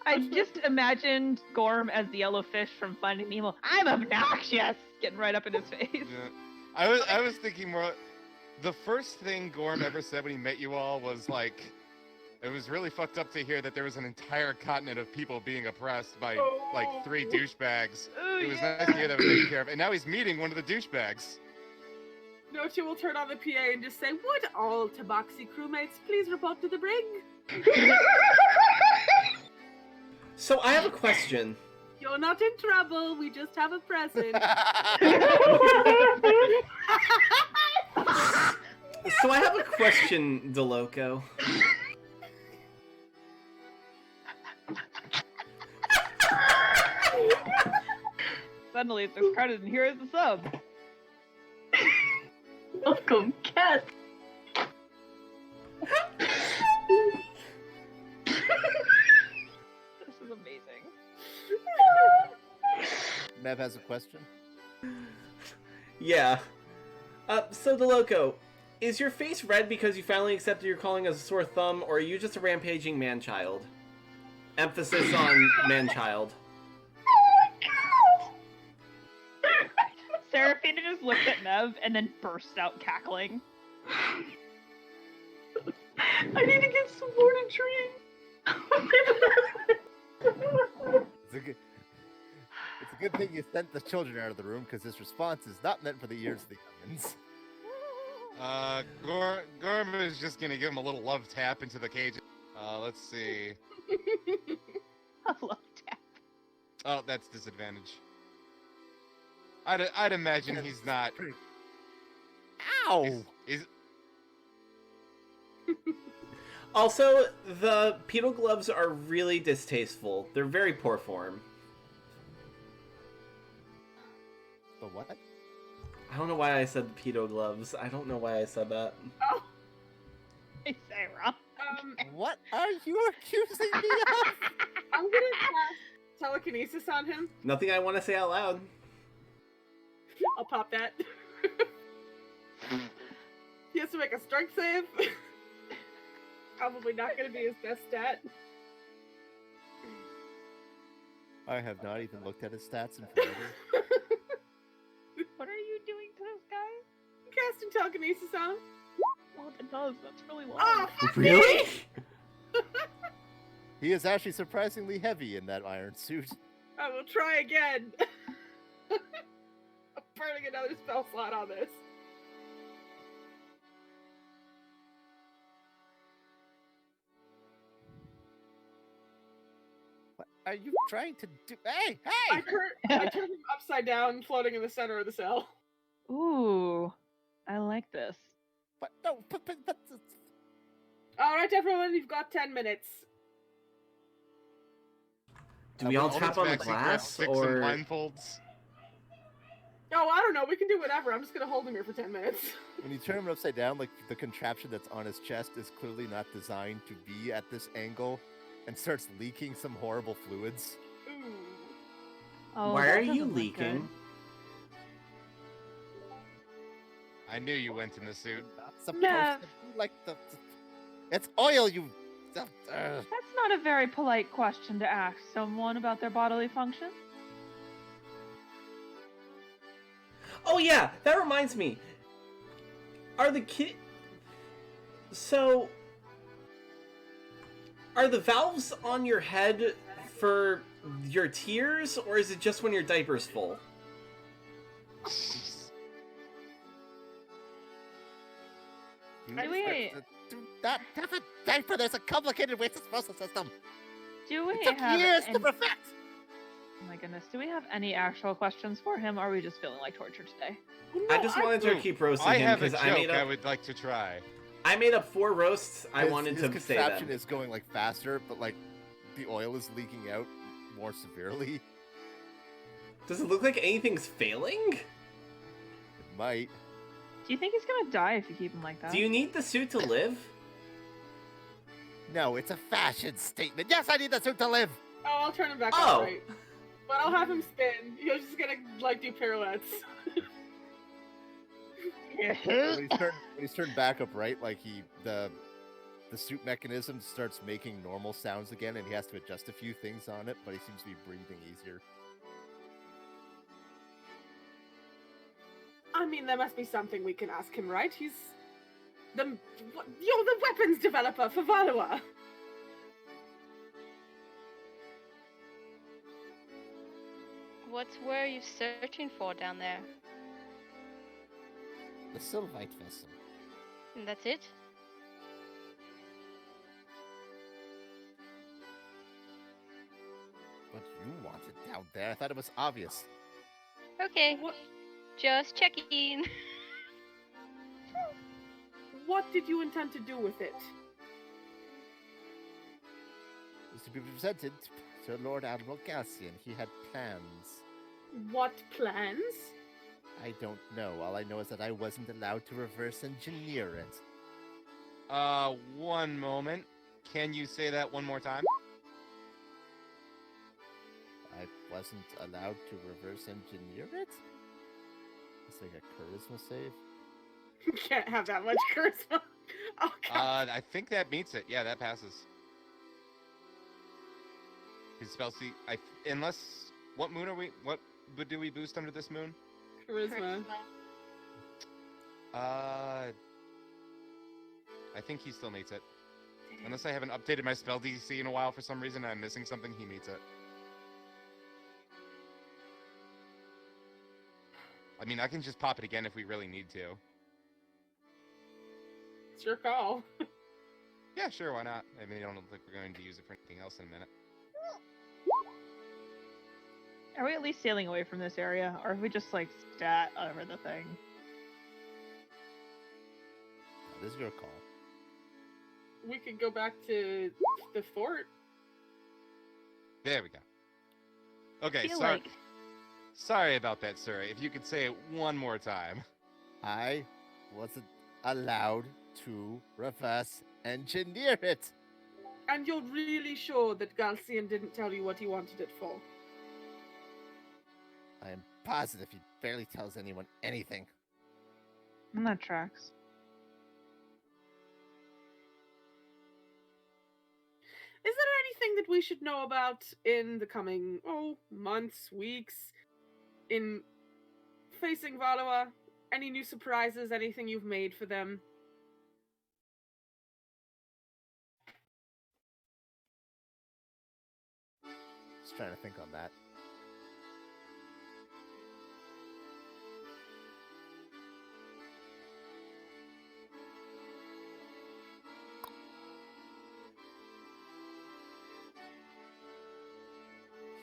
S5: I just imagined Gorm as the yellow fish from Finding Nemo. I'm obnoxious! Getting right up in his face.
S6: Yeah. I was thinking more. The first thing Gorm ever said when he met you all was like, it was really fucked up to hear that there was an entire continent of people being oppressed by like 3 douchebags.
S5: Ooh,
S6: It was
S5: yeah.
S6: nice to hear that was taken care of, and now he's meeting one of the douchebags.
S2: Nochi will turn on the PA and just say, "Would all Tabaxi crewmates please report to the brig?"
S3: So I have a question.
S2: You're not in trouble. We just have a present.
S3: So I have a question, DeLoco.
S5: Suddenly it's discarded and here is the sub.
S7: Welcome, cat.
S5: This is amazing.
S1: Mev has a question.
S3: Yeah. So DeLoco, is your face red because you finally accepted your calling as a sore thumb, or are you just a rampaging man-child? Emphasis on man-child.
S5: Seraphina just looked at Mev and then burst out cackling.
S7: I need to get some more to drink.
S1: It's a good thing you sent the children out of the room, because this response is not meant for the ears of the onions.
S6: Gorm is just gonna give him a little love tap into the cage. Let's see.
S5: I love that.
S6: Oh, that's disadvantage. I'd imagine he's not.
S1: Ow!
S6: Is
S3: Also, the pedal gloves are really distasteful. They're very poor form.
S1: The what?
S3: I don't know why I said the pedo gloves. I don't know why I said that.
S2: Oh,
S5: Hey, Sarah.
S1: What are you accusing me of?
S2: I'm gonna cast telekinesis on him.
S3: Nothing I want to say out loud.
S2: I'll pop that. He has to make a strength save. Probably not gonna be his best stat.
S1: I have not even looked at his stats in forever.
S5: What are you doing to this guy?
S2: Casting telekinesis on him.
S5: Well, it does. That's really long.
S2: Oh, fuck me!
S3: Really?
S1: He is actually surprisingly heavy in that iron suit.
S2: I will try again. I'm burning another spell slot on this.
S1: What are you trying to do? Hey,
S2: I
S1: hey!
S2: turn him upside down, floating in the center of the cell.
S5: Ooh, I like this.
S1: But no, but
S2: All right, everyone, you've got 10 minutes.
S3: Do we all
S6: All
S3: tap
S6: these
S3: on the
S6: vaccines wear
S3: glass,
S6: sticks
S3: or
S6: and blindfolds?
S2: Oh, I don't know. We can do whatever. I'm just gonna hold him here for 10 minutes.
S1: when you turn him upside down, like the contraption that's on his chest is clearly not designed to be at this angle, and starts leaking some horrible fluids.
S2: Ooh.
S5: Oh,
S3: why
S5: that
S3: are you
S5: doesn't look
S3: leaking?
S5: good.
S6: I knew you went in the suit.
S1: Not supposed
S5: Mev.
S1: to be like it's oil, you.
S5: That's not a very polite question to ask someone about their bodily function.
S3: Oh yeah, that reminds me. Are the So, are the valves on your head for your tears, or is it just when your diaper's full?
S1: You
S4: Do we-
S1: expect to not have a diaper. There's a complicated waste disposal system.
S5: Do we
S1: It took
S5: have
S1: years
S5: any...
S1: to perfect.
S5: Oh my goodness, do we have any actual questions for him, or are we just feeling like torture today?
S3: I just wanted to
S6: Ooh,
S3: keep roasting
S6: I
S3: him
S6: have a
S3: because
S6: joke
S3: I made up.
S6: would like to try.
S3: I made up 4 roasts. I wanted
S1: his
S3: to say
S1: contraption
S3: them.
S1: is going like faster, but like the oil is leaking out more severely.
S3: Does it look like anything's failing?
S1: It might.
S5: Do you think he's gonna die if you keep him like that?
S3: Do you need the suit to live?
S1: No, it's a fashion statement. Yes, I need the suit to live.
S2: Oh, I'll turn him back
S3: Oh.
S2: on right. But I'll have him spin. He's just gonna like do pirouettes.
S1: When he's turned back upright, like the suit mechanism starts making normal sounds again, and he has to adjust a few things on it, but he seems to be breathing easier.
S2: I mean, there must be something we can ask him, right? You're the weapons developer for Valua.
S4: What were you searching for down there?
S1: The Sylvite vessel.
S4: And that's it?
S1: What you wanted down there? I thought it was obvious.
S4: Okay.
S2: What?
S4: Just checking.
S2: What did you intend to do with it?
S1: It was to be presented to Lord Admiral Galcian. He had plans.
S2: What plans?
S1: I don't know. All I know is that I wasn't allowed to reverse engineer it.
S6: One moment. Can you say that one more time?
S1: I wasn't allowed to reverse engineer it? It's like a charisma save.
S2: Can't have that much charisma. Oh god.
S6: I think that meets it. Yeah, that passes. His spell see, unless what moon are we? What do we boost under this moon?
S2: Charisma.
S6: I think he still meets it. Unless I haven't updated my spell DC in a while for some reason, and I'm missing something. He meets it. I mean, I can just pop it again if we really need to.
S2: It's your call.
S6: Yeah, sure, why not? I mean, I don't think we're going to use it for anything else in a minute.
S5: Are we at least sailing away from this area, or have we just like stat over the thing?
S1: That is your call.
S2: We could go back to the fort.
S6: There we go. Okay,
S5: Feel
S6: sorry.
S5: like
S6: Sorry about that, sir. If you could say it one more time.
S1: I wasn't allowed to reverse engineer it.
S2: And you're really sure that Galcian didn't tell you what he wanted it for?
S1: I am positive he barely tells anyone anything.
S5: that tracks.
S2: Is there anything that we should know about in the coming, months, weeks, in facing Valua? Any new surprises, anything you've made for them?
S1: Just trying to think on that.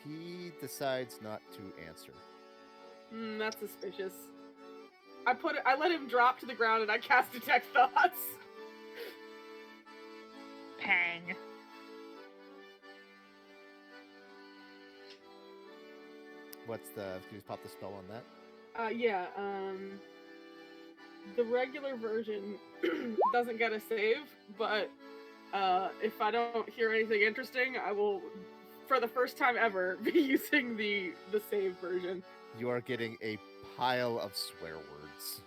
S1: He decides not to answer.
S2: That's suspicious. I let him drop to the ground and I cast Detect Thoughts.
S5: Pang.
S1: What's the... Can you just pop the spell on that?
S2: The regular version doesn't get a save, but if I don't hear anything interesting, I will, for the first time ever, be using the save version.
S1: You are getting a pile of swear words.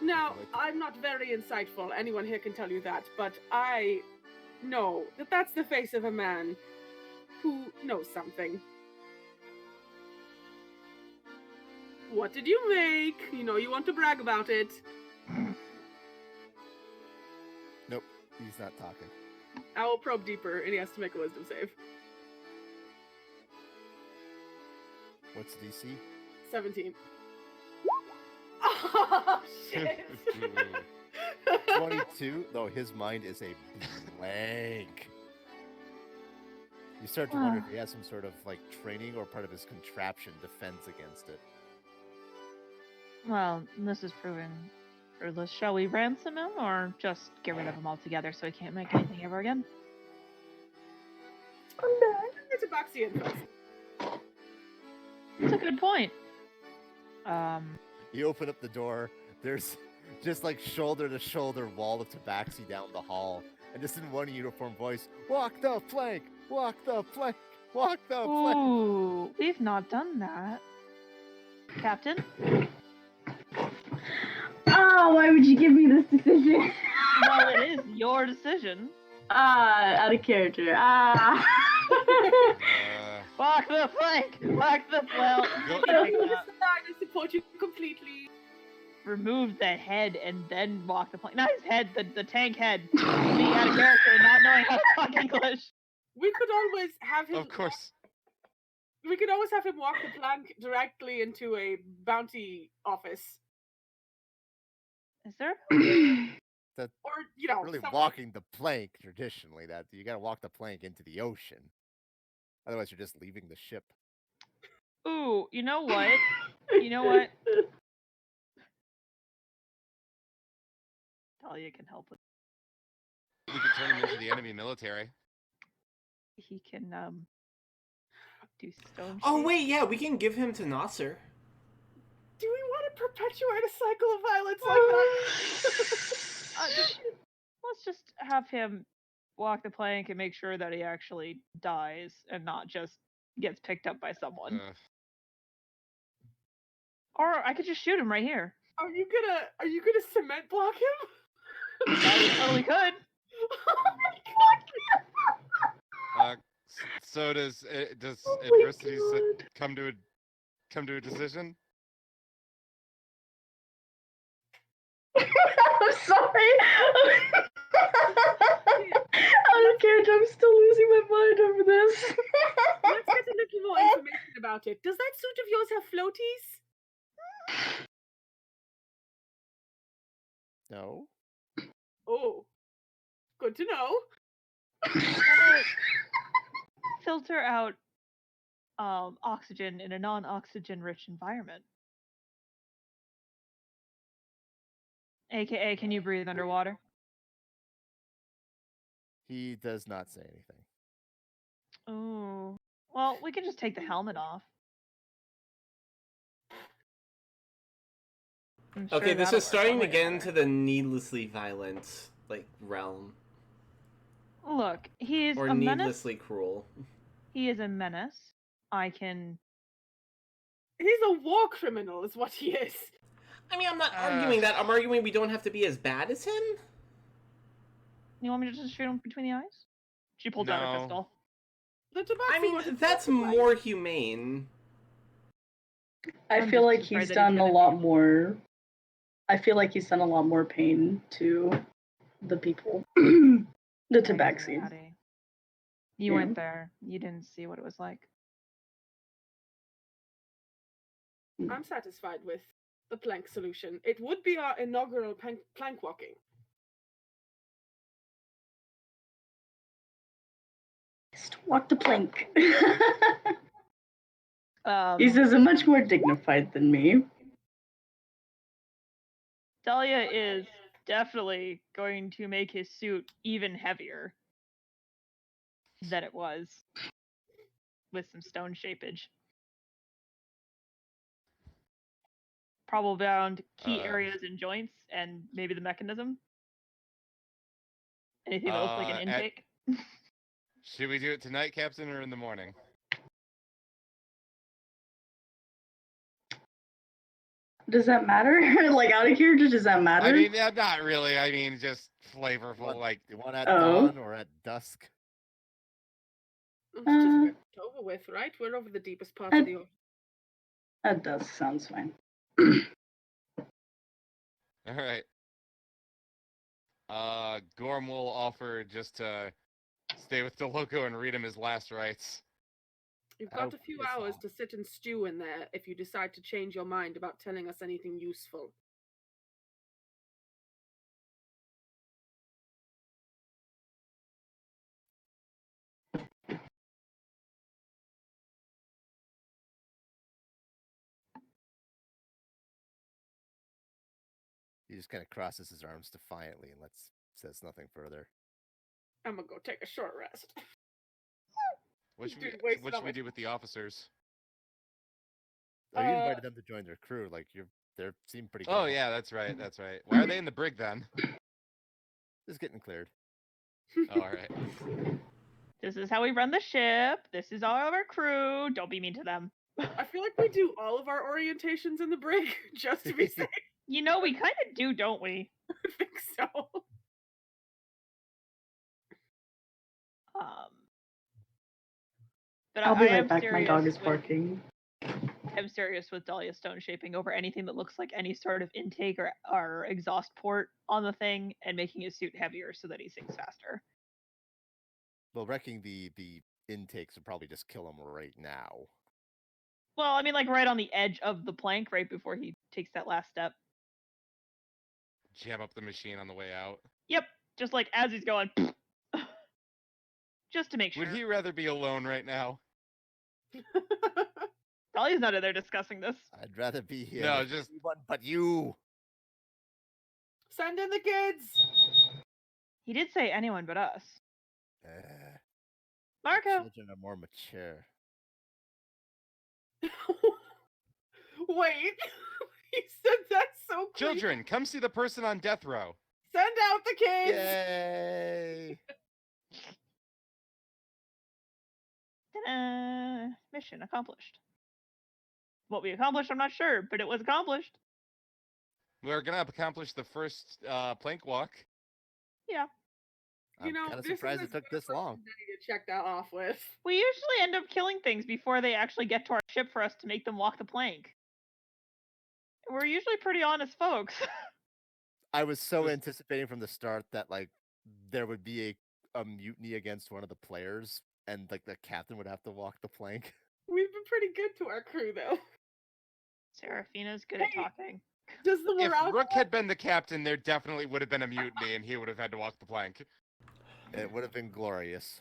S2: Now, I'm not very insightful, anyone here can tell you that, but I know that that's the face of a man who knows something. What did you make? You know you want to brag about it.
S1: Nope, he's not talking.
S2: I will probe deeper, and he has to make a wisdom save.
S1: What's DC?
S2: 17. Oh, shit.
S1: 22, though his mind is a blank. You start to wonder if he has some sort of like training or part of his contraption defends against it.
S5: Well, this is proven fruitless. Shall we ransom him or just get rid of him altogether so he can't make anything ever again?
S2: It's a Baxian first.
S5: That's a good point.
S1: You open up the door, there's just like shoulder to shoulder wall of tabaxi down the hall, and just in one uniform voice, walk the plank, walk the plank, walk the plank.
S5: Ooh, we've not done that. Captain?
S7: Oh, why would you give me this decision?
S5: Well, it is your decision.
S7: Out of character.
S5: Walk the plank! Walk the plank!
S2: I support you completely.
S5: Remove the head and then walk the plank. Not his head, the tank head. Being out of character and not knowing how to talk English.
S2: We could always have him.
S6: Of course.
S2: We could always have him walk the plank directly into a bounty office.
S5: Is there?
S1: That
S2: Or, you know,
S1: really
S2: someone-
S1: walking the plank traditionally. That you gotta walk the plank into the ocean. Otherwise, you're just leaving the ship.
S5: Ooh, you know what? You know what? Talia can help with.
S6: We could turn him into the enemy military.
S5: He can do stone.
S3: Oh
S5: shape.
S3: wait, yeah, we can give him to Nasser.
S2: Do we want to perpetuate a cycle of violence like that?
S5: Let's just have him walk the plank and make sure that he actually dies and not just gets picked up by someone. Or I could just shoot him right here.
S2: Are you gonna cement block him?
S5: I totally could.
S2: Oh my god!
S6: So does
S7: Oh my
S6: adversity
S7: God.
S6: come to a decision?
S7: I'm sorry. Out of character, I'm still losing my mind over this.
S2: Let's get a little more information about it. Does that suit of yours have floaties?
S1: No.
S2: Oh, good to know.
S5: Filter out oxygen in a non-oxygen rich environment. AKA, can you breathe underwater?
S1: He does not say anything.
S5: Oh. Well, we could just take the helmet off. I'm sure
S3: Okay, this
S5: that'll
S3: is
S5: work
S3: starting to
S5: way
S3: get
S5: better.
S3: into the needlessly violent realm,
S5: Look, he is
S3: or
S5: a menace.
S3: needlessly cruel.
S5: He is a menace. I can.
S2: He's a war criminal, is what he is.
S3: I mean, I'm not arguing that. I'm arguing we don't have to be as bad as him.
S5: You want me to just shoot him between the eyes? She pulled out her
S6: No.
S5: pistol.
S2: The tobacco
S3: I mean,
S2: wasn't
S3: that's
S2: justified.
S3: more humane.
S7: I
S5: I'm
S7: feel
S5: just
S7: like
S5: afraid
S7: he's
S5: that he's
S7: done a
S5: gonna
S7: lot more. I feel like he's done a lot more pain to the people. The tabaxi.
S5: Addie. You
S7: Yeah.
S5: went there. You didn't see what it was like.
S2: I'm satisfied with the plank solution. It would be our inaugural plank walking.
S7: Just walk the plank.
S5: Um,
S7: He says much more dignified than me.
S5: Dahlia is definitely going to make his suit even heavier than it was with some stone shapage. Probably around key areas and joints and maybe the mechanism. Anything that looks like an intake.
S6: Should we do it tonight, Captain, or in the morning?
S7: Does that matter? Like, out of character, does that matter?
S6: I mean, not really. I mean, just flavorful.
S1: What?
S6: Like,
S1: You want at
S7: Oh.
S1: dawn or at dusk?
S2: Let's just get it over with, right? We're over the deepest part of the ocean.
S7: That does sounds fine.
S6: All right. Gorm will offer just to stay with DeLoco and read him his last rites.
S2: You've got
S1: Oh,
S2: a few
S1: piss
S2: hours
S1: off.
S2: to sit and stew in there if you decide to change your mind about telling us anything useful.
S1: He just kind of crosses his arms defiantly and says nothing further.
S2: I'm gonna go take a short rest.
S6: What should
S2: Dude,
S6: we
S2: wasted
S6: what
S2: on
S6: should we do with the officers?
S1: Oh, you invited them to join their crew. Like they seem pretty good.
S6: Oh yeah, that's right. That's right. Why are they in the brig then?
S1: Just getting cleared.
S6: Oh, all right.
S5: This is how we run the ship. This is all of our crew. Don't be mean to them.
S2: I feel like we do all of our orientations in the brig just to be safe.
S5: You know, we kind of do, don't we?
S2: I think so.
S5: But
S7: I'll be
S5: I
S7: right
S5: am
S7: back.
S5: serious
S7: My dog is
S5: with-
S7: barking.
S5: I'm serious with Dahlia Stone shaping over anything that looks like any sort of intake or exhaust port on the thing and making his suit heavier so that he sinks faster.
S1: Well, wrecking the intakes would probably just kill him right now.
S5: Well, I mean, like right on the edge of the plank, right before he takes that last step.
S6: Jam up the machine on the way out.
S5: Yep, just like as he's going. Just to make sure.
S6: Would he rather be alone right now?
S5: Dahlia's not in there discussing this.
S1: I'd rather be here.
S6: No,
S1: with
S6: just-
S1: anyone but you.
S2: Send in the kids.
S5: He did say anyone but us.
S1: Children
S5: Marco!
S1: are more mature.
S2: Wait. He said that so creepy.
S6: Children, come see the person on death row.
S2: Send out the kids.
S1: Yay!
S5: Ta-da! Mission accomplished. What we accomplished, I'm not sure, but it was accomplished.
S6: We're gonna accomplish the first plank walk.
S5: Yeah.
S1: I'm kind of
S2: this
S1: surprised
S2: is
S1: it took
S2: as good a
S1: this long.
S2: person to check that off with.
S5: We usually end up killing things before they actually get to our ship for us to make them walk the plank. We're usually pretty honest folks.
S1: I was so
S6: Just-
S1: anticipating from the start that like there would be a mutiny against one of the players, and like the captain would have to walk the plank.
S2: We've been pretty good to our crew, though.
S5: Seraphina's good at
S2: Hey.
S5: talking.
S2: Does the
S6: If
S2: morale
S6: Rook
S2: go
S6: had
S2: up?
S6: been the captain, there definitely would have been a mutiny, and he would have had to walk the plank.
S1: It would have been glorious.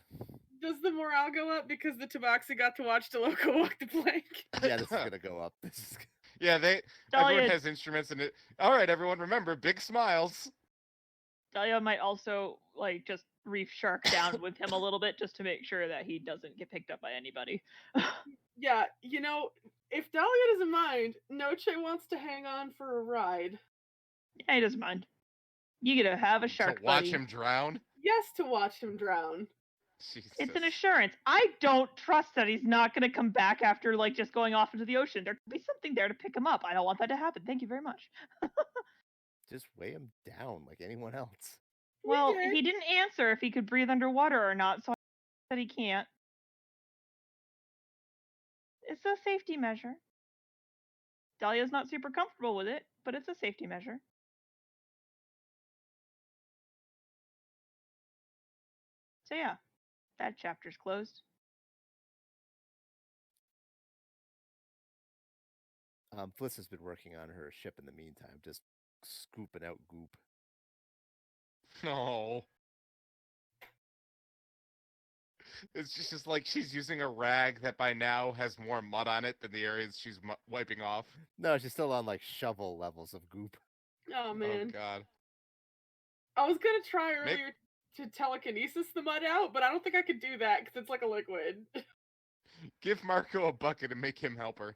S2: Does the morale go up because the Tabaxi got to watch DeLoco walk the plank?
S1: Yeah, this is gonna go up. This is
S6: Yeah, everyone
S5: Dahlia,
S6: has instruments in it. All right, everyone, remember, big smiles.
S5: Dahlia might also like just reef shark down with him a little bit just to make sure that he doesn't get picked up by anybody.
S2: Yeah, if Dahlia doesn't mind, Noche wants to hang on for a ride.
S5: Yeah, he doesn't mind. You get to have a shark
S6: to watch
S5: buddy.
S6: him drown.
S2: Yes, to watch him drown.
S6: Jesus.
S5: It's an assurance. I don't trust that he's not going to come back after like just going off into the ocean. There could be something there to pick him up. I don't want that to happen. Thank you very much.
S1: just weigh him down like anyone else.
S5: Well,
S2: did.
S5: he didn't answer if he could breathe underwater or not, so I said he can't. It's a safety measure. Dahlia's not super comfortable with it, but it's a safety measure. So yeah, that chapter's closed.
S1: Fliss has been working on her ship in the meantime, just scooping out goop.
S6: No. It's just like she's using a rag that by now has more mud on it than the areas she's wiping off.
S1: No, she's still on like shovel levels of goop.
S2: Oh
S6: Oh
S2: man,
S6: god.
S2: I was gonna try
S6: Maybe-
S2: earlier to telekinesis the mud out, but I don't think I could do that because it's like a liquid.
S6: Give Marco a bucket and make him help her.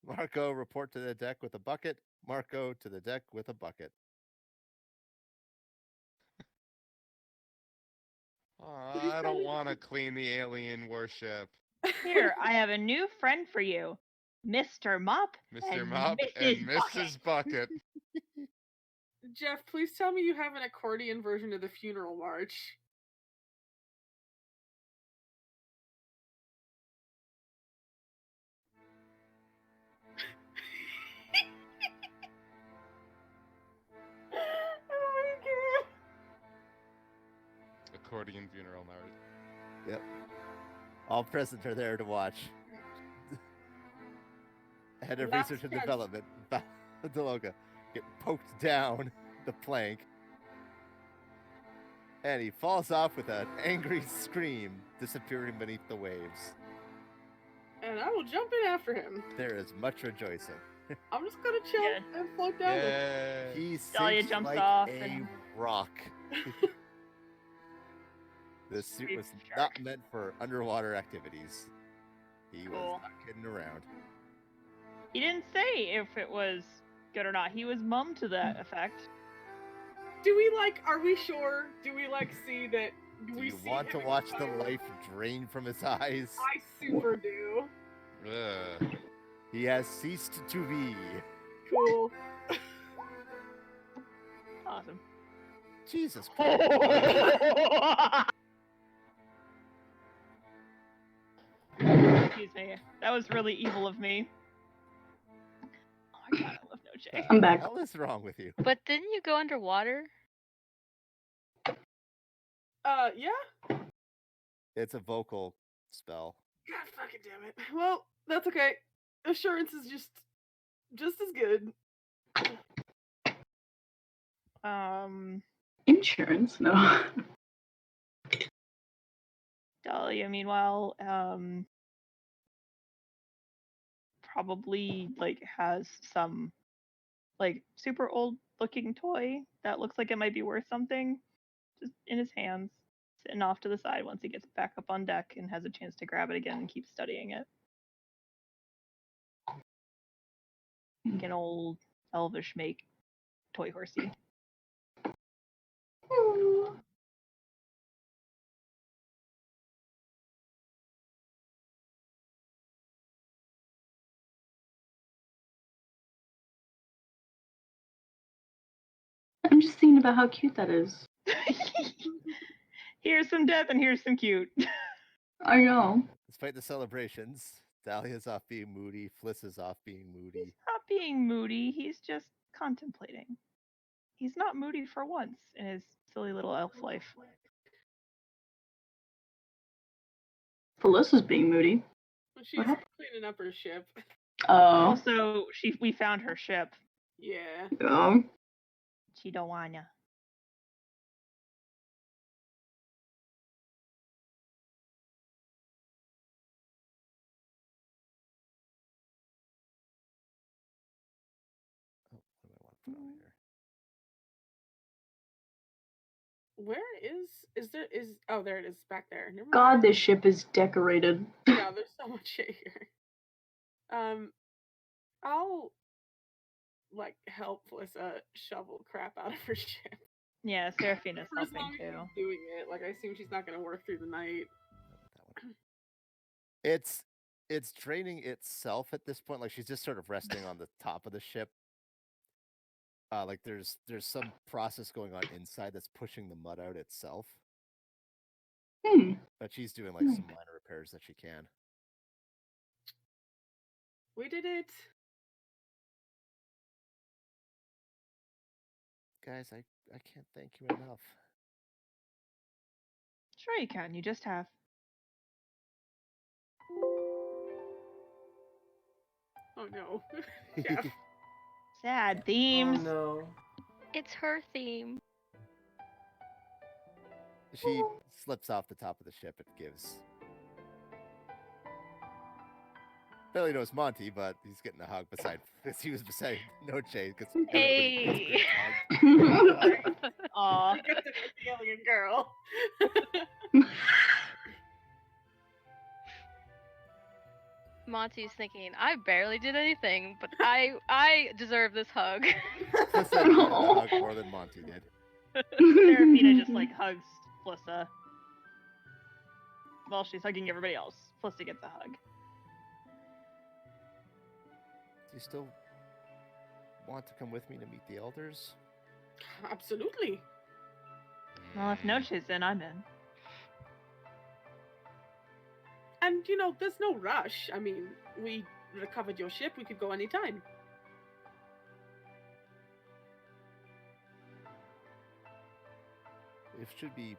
S1: Marco, report to the deck with a bucket. Marco to the deck with a bucket.
S6: Aw, I don't want to clean the alien warship.
S5: Here, I have a new friend for you, Mr. Mop.
S6: Mr.
S5: And
S6: Mop
S5: Mrs.
S6: and Mrs. Bucket.
S2: Jeff, please tell me you have an accordion version of the funeral march.
S6: accordion funeral now.
S1: Yep. All present are there to watch. Head of
S2: That's
S1: Research and
S2: good.
S1: Development, Deloga, get poked down the plank. And he falls off with an angry scream, disappearing beneath the waves.
S2: And I will jump in after him.
S1: There is much rejoicing.
S2: I'm just gonna chill
S5: Yeah.
S2: and float down with
S6: Yay!
S1: He
S5: Dahlia
S1: sinks
S5: jumps
S1: like
S5: off
S1: a
S5: and-
S1: rock. This suit
S5: Big
S1: was
S5: shark.
S1: not meant for underwater activities. He was
S5: Cool.
S1: not kidding around.
S5: He didn't say if it was good or not. He was mum to that effect.
S2: Do we are we sure? Do we see that?
S1: Do
S2: we
S1: you
S2: see
S1: want to
S2: him
S1: watch the
S2: expire?
S1: life drain from his eyes?
S2: I super do.
S6: Ugh.
S1: He has ceased to be.
S2: Cool.
S5: Awesome.
S1: Jesus Christ.
S5: Excuse me. That was really evil of me. Oh my god, I love Noche.
S7: I'm
S1: What
S7: back.
S1: the hell is wrong with you?
S4: But didn't you go underwater?
S2: Yeah.
S1: It's a vocal spell.
S2: God fucking damn it. Well, that's okay. Assurance is just as good.
S7: Insurance? No.
S5: Dahlia, meanwhile, probably has some super old looking toy that looks like it might be worth something, just in his hands, sitting off to the side once he gets back up on deck and has a chance to grab it again and keep studying it. Like an old elvish make toy horsey.
S7: I'm just thinking about how cute that is.
S5: Here's some death and here's some cute.
S7: I know.
S1: Despite the celebrations, Dahlia's off being moody, Fliss is off being moody.
S5: He's not being moody, he's just contemplating. He's not moody for once in his silly little elf life.
S7: Felicia's being moody.
S2: She's
S7: What?
S2: cleaning up her ship.
S7: Oh.
S5: Also, we found her ship.
S2: Yeah.
S7: Oh.
S5: She don't wanna.
S1: Oh, what do I want to put on here?
S2: Where is oh, there it is back there. Never mind.
S7: God, this ship is decorated.
S2: Yeah, there's so much shit here. I'll help Felissa shovel crap out of her ship.
S5: Yeah, Seraphina's
S2: For as
S5: helping
S2: long as
S5: too.
S2: she's doing it. I assume she's not gonna work through the night.
S1: That one. It's draining itself at this point. Like she's just sort of resting on the top of the ship. There's some process going on inside that's pushing the mud out itself. But she's doing some minor repairs that she can.
S2: We did it.
S1: Guys, I can't thank you enough.
S5: Sure you can, you just have.
S2: Oh no. Jeff.
S5: Sad
S3: Oh
S5: themes.
S3: no.
S4: It's her theme.
S1: She slips off the top of the ship and gives. Barely knows Monty, but he's getting a hug beside because he was beside Noche because
S4: Hey.
S5: Aw.
S2: You get to hug the alien girl.
S4: Monty's thinking, I barely did anything, but I deserve this hug.
S1: Plus, I needed a hug more than Monty did.
S5: Seraphina just hugs Flissa. While she's hugging everybody else. Flissa gets a hug.
S1: Do you still want to come with me to meet the elders?
S2: Absolutely.
S5: Well, if Noche's in, I'm in.
S2: And there's no rush. I mean, we recovered your ship. We could go anytime.
S1: It should be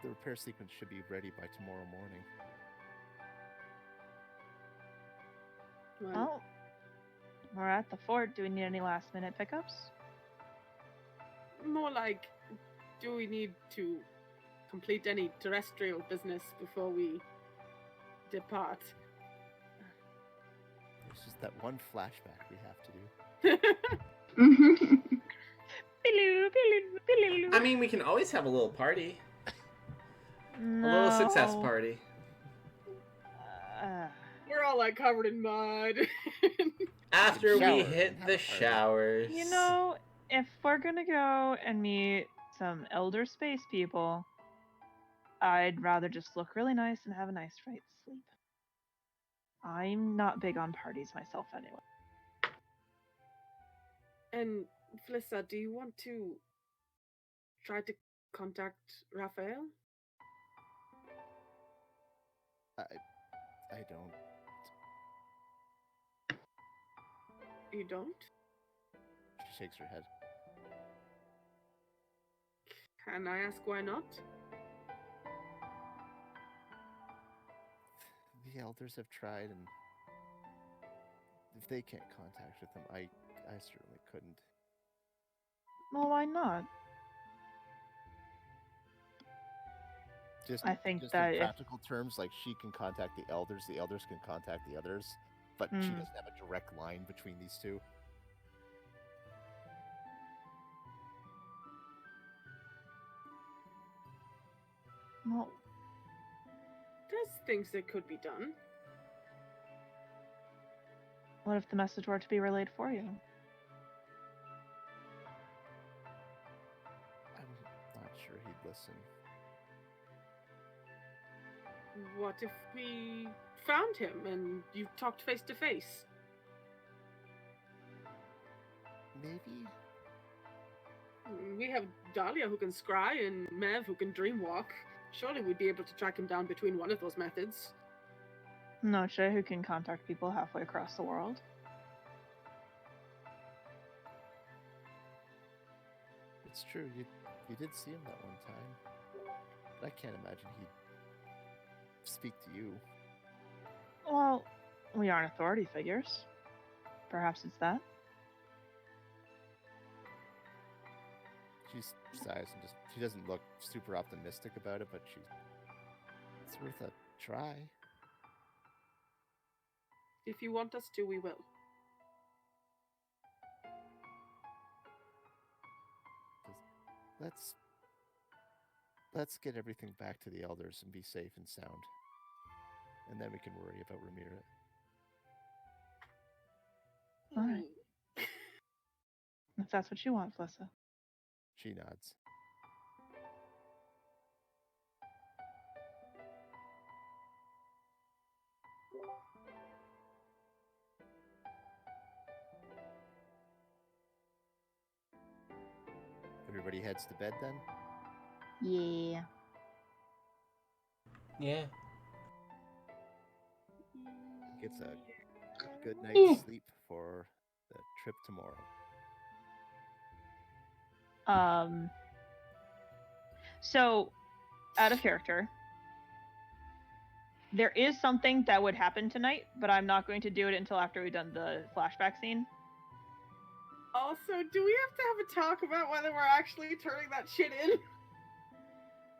S1: the repair sequence should be ready by tomorrow morning.
S2: Well,
S5: Oh, we're at the fort. Do we need any last minute pickups?
S2: more like, do we need to complete any terrestrial business before we depart?
S1: It's just that one flashback we have to do.
S3: I mean, we can always have a little party. A little success party.
S2: We're all like covered in mud.
S3: After we
S1: Shower.
S3: hit
S1: Have
S3: the
S1: a party.
S3: showers.
S5: You know, if we're gonna go and meet some elder space people, I'd rather just look really nice and have a nice night's sleep. I'm not big on parties myself anyway.
S2: And Felissa, do you want to try to contact Raphael?
S1: I don't.
S2: You don't?
S1: She shakes her head.
S2: Can I ask why not?
S1: The elders have tried, and if they can't contact with them, I certainly couldn't.
S5: Well, why not?
S1: Just,
S5: I think
S1: just
S5: that
S1: in
S5: if-
S1: practical terms, like she can contact the elders can contact the others, but she doesn't have a direct line between these two.
S5: Well,
S2: There's things that could be done.
S5: what if the message were to be relayed for you?
S1: I'm not sure he'd listen.
S2: What if we found him and you talked face to face?
S1: Maybe?
S2: We have Dahlia who can scry and Mev who can dreamwalk. Surely we'd be able to track him down between one of those methods.
S5: Noche, who can contact people halfway across the world.
S1: It's true, you did see him that one time. But I can't imagine he'd speak to you.
S5: Well, we aren't authority figures. Perhaps it's that.
S1: She sighs and she doesn't look super optimistic about it, but it's worth a try.
S2: If you want us to, we will.
S1: Let's get everything back to the elders and be safe and sound. And then we can worry about Ramira.
S5: Alright. If that's what you want, Felissa.
S1: She nods. Everybody heads to bed then?
S5: Yeah.
S3: Yeah.
S1: Gets a good night's sleep for the trip tomorrow.
S5: So, out of character, there is something that would happen tonight, but I'm not going to do it until after we've done the flashback scene.
S2: Also, do we have to have a talk about whether we're actually turning that shit in?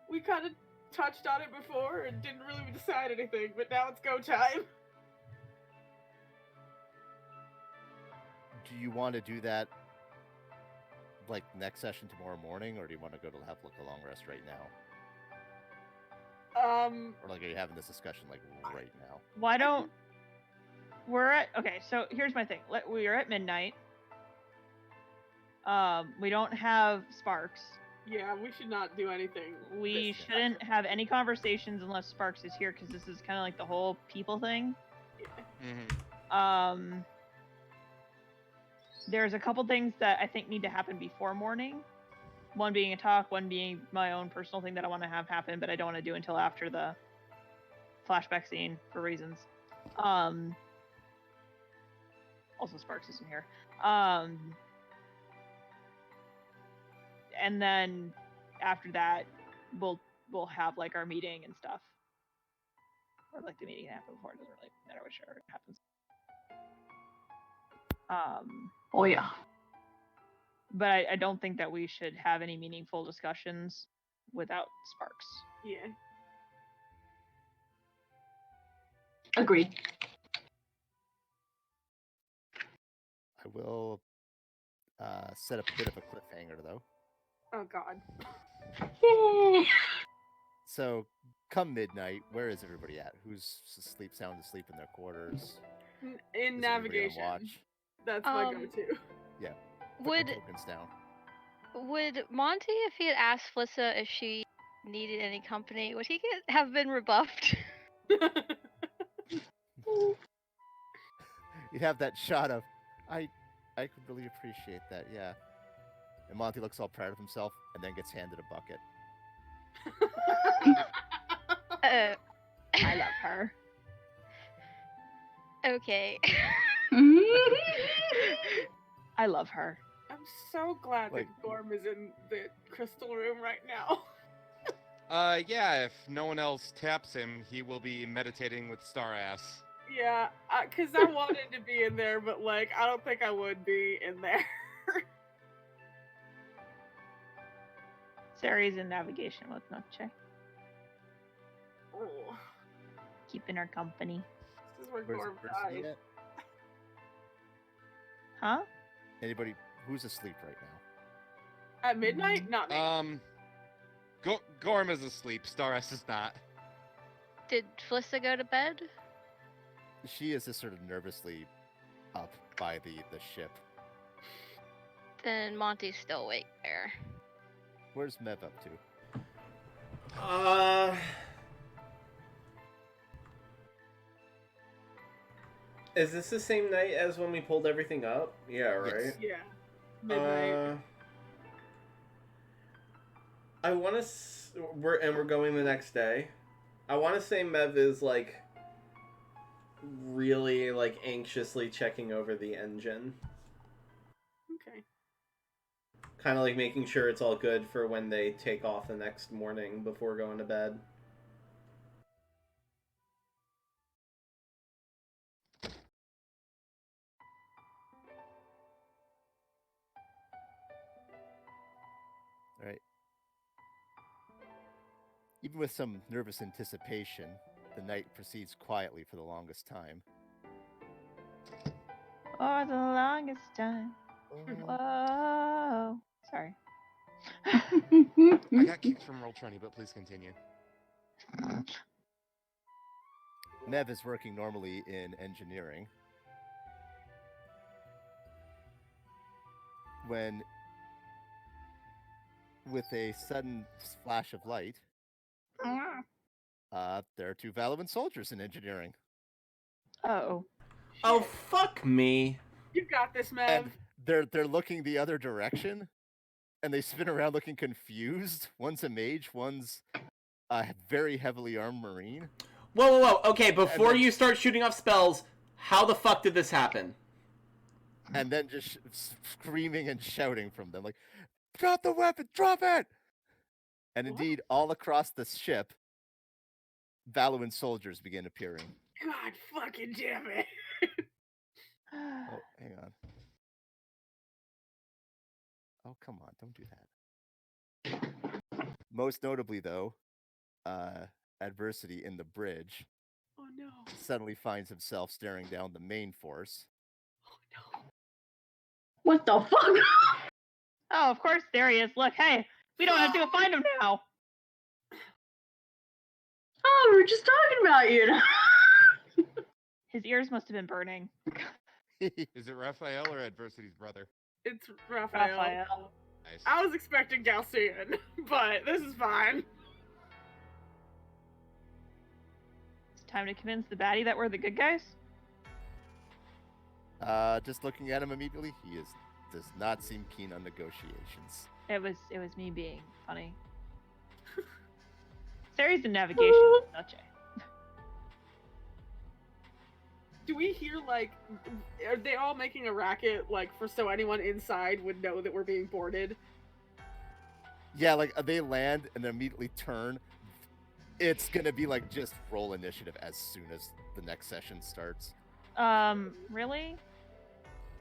S2: We kind of touched on it before and didn't really decide anything, but now it's go time.
S1: Do you want to do that like next session tomorrow morning, or do you want to go to have like a long rest right now? Or like are you having this discussion like right now?
S5: Why don't okay, so here's my thing. We are at midnight. We don't have Sparks.
S2: Yeah, we should not do anything.
S5: We
S2: this
S5: shouldn't have any conversations unless Sparks is here, because this is kind of like the whole people thing.
S6: Mm-hmm.
S5: There's a couple things that I think need to happen before morning. One being a talk, one being my own personal thing that I want to have happen, but I don't want to do until after the flashback scene for reasons. Also, Sparks isn't here. And then after that, we'll we'll have like our meeting and stuff. Or like the meeting can happen before, it doesn't really matter which order it happens.
S7: Oh yeah.
S5: But I don't think that we should have any meaningful discussions without Sparks.
S2: Yeah.
S7: Agreed.
S1: I will set up a bit of a cliffhanger, though.
S2: Oh God.
S7: Yay.
S1: So, come midnight, where is everybody at? Who's sound asleep in their quarters?
S2: In
S1: Is everybody on
S2: navigation.
S1: watch?
S2: That's my go-to.
S1: Yeah. Put
S4: Would
S1: your tokens down.
S4: Monty, if he had asked Flissa if she needed any company, would he have been rebuffed?
S1: You'd have that shot of, I could really appreciate that, yeah. And Monty looks all proud of himself and then gets handed a bucket.
S5: I love her.
S4: Okay.
S5: I love her.
S2: I'm so glad
S1: Like-
S2: that Gorm is in the crystal room right now.
S6: Yeah, if no one else taps him, he will be meditating with Star Ass.
S2: Yeah, because I wanted to be in there, but like, I don't think I would be in there.
S5: Sari's in navigation with Noche,
S2: Oh,
S5: keeping her company.
S2: this is where
S1: Where's
S2: Gorm
S1: the person
S2: died.
S1: at?
S5: Huh?
S1: Anybody who's asleep right now?
S2: At midnight? Not me.
S6: Gorm is asleep. Star Ass is not.
S4: Did Flissa go to bed?
S1: She is just sort of nervously up by the ship.
S4: Then Monty's still awake there.
S1: Where's Mev up to?
S3: Is this the same night as when we pulled everything up? Yeah, right?
S1: Yes.
S2: Yeah. Midnight.
S3: I want to. We're going the next day. I want to say Mev is like really like anxiously checking over the engine,
S2: Okay.
S3: kind of like making sure it's all good for when they take off the next morning before going to bed.
S1: All right. Even with some nervous anticipation, the night proceeds quietly for the longest time.
S5: For the longest time. Whoa. Sorry.
S6: I got kicked from Roll20, but please continue.
S1: Mev is working normally in engineering. When, with a sudden flash of light, there are two Valorant soldiers in engineering.
S5: Oh.
S3: Oh, fuck me.
S2: You got this, Mev.
S1: And they're looking the other direction, and they spin around looking confused. One's a mage, one's a very heavily armed marine.
S3: Whoa. Okay, before
S1: then-
S3: you start shooting off spells, how the fuck did this happen?
S1: And then just screaming and shouting from them, like, "Drop the weapon! Drop it!" And
S2: What?
S1: indeed, all across the ship, Valuan soldiers begin appearing.
S2: God fucking damn it.
S1: Oh, hang on. Oh, come on, don't do that. Most notably, though, Adversity in the bridge
S2: Oh no.
S1: suddenly finds himself staring down the main force.
S2: Oh no.
S7: What the fuck?
S5: Oh, of course, there he is. Look, hey, we don't have to go find him now.
S7: Oh, we were just talking about you.
S5: His ears must have been burning.
S6: Is it Raphael or Adversity's brother?
S2: It's Raphael.
S5: Raphael.
S6: Nice.
S2: I was expecting Galcian, but this is fine.
S5: It's time to convince the baddie that we're the good guys.
S1: Just looking at him immediately, does not seem keen on negotiations.
S5: It was me being funny. Sari's in navigation with Noche.
S2: Do we hear, like, are they all making a racket, like, for so anyone inside would know that we're being boarded?
S1: Yeah, like they land and then immediately turn, It's gonna be like just roll initiative as soon as the next session starts.
S5: Really?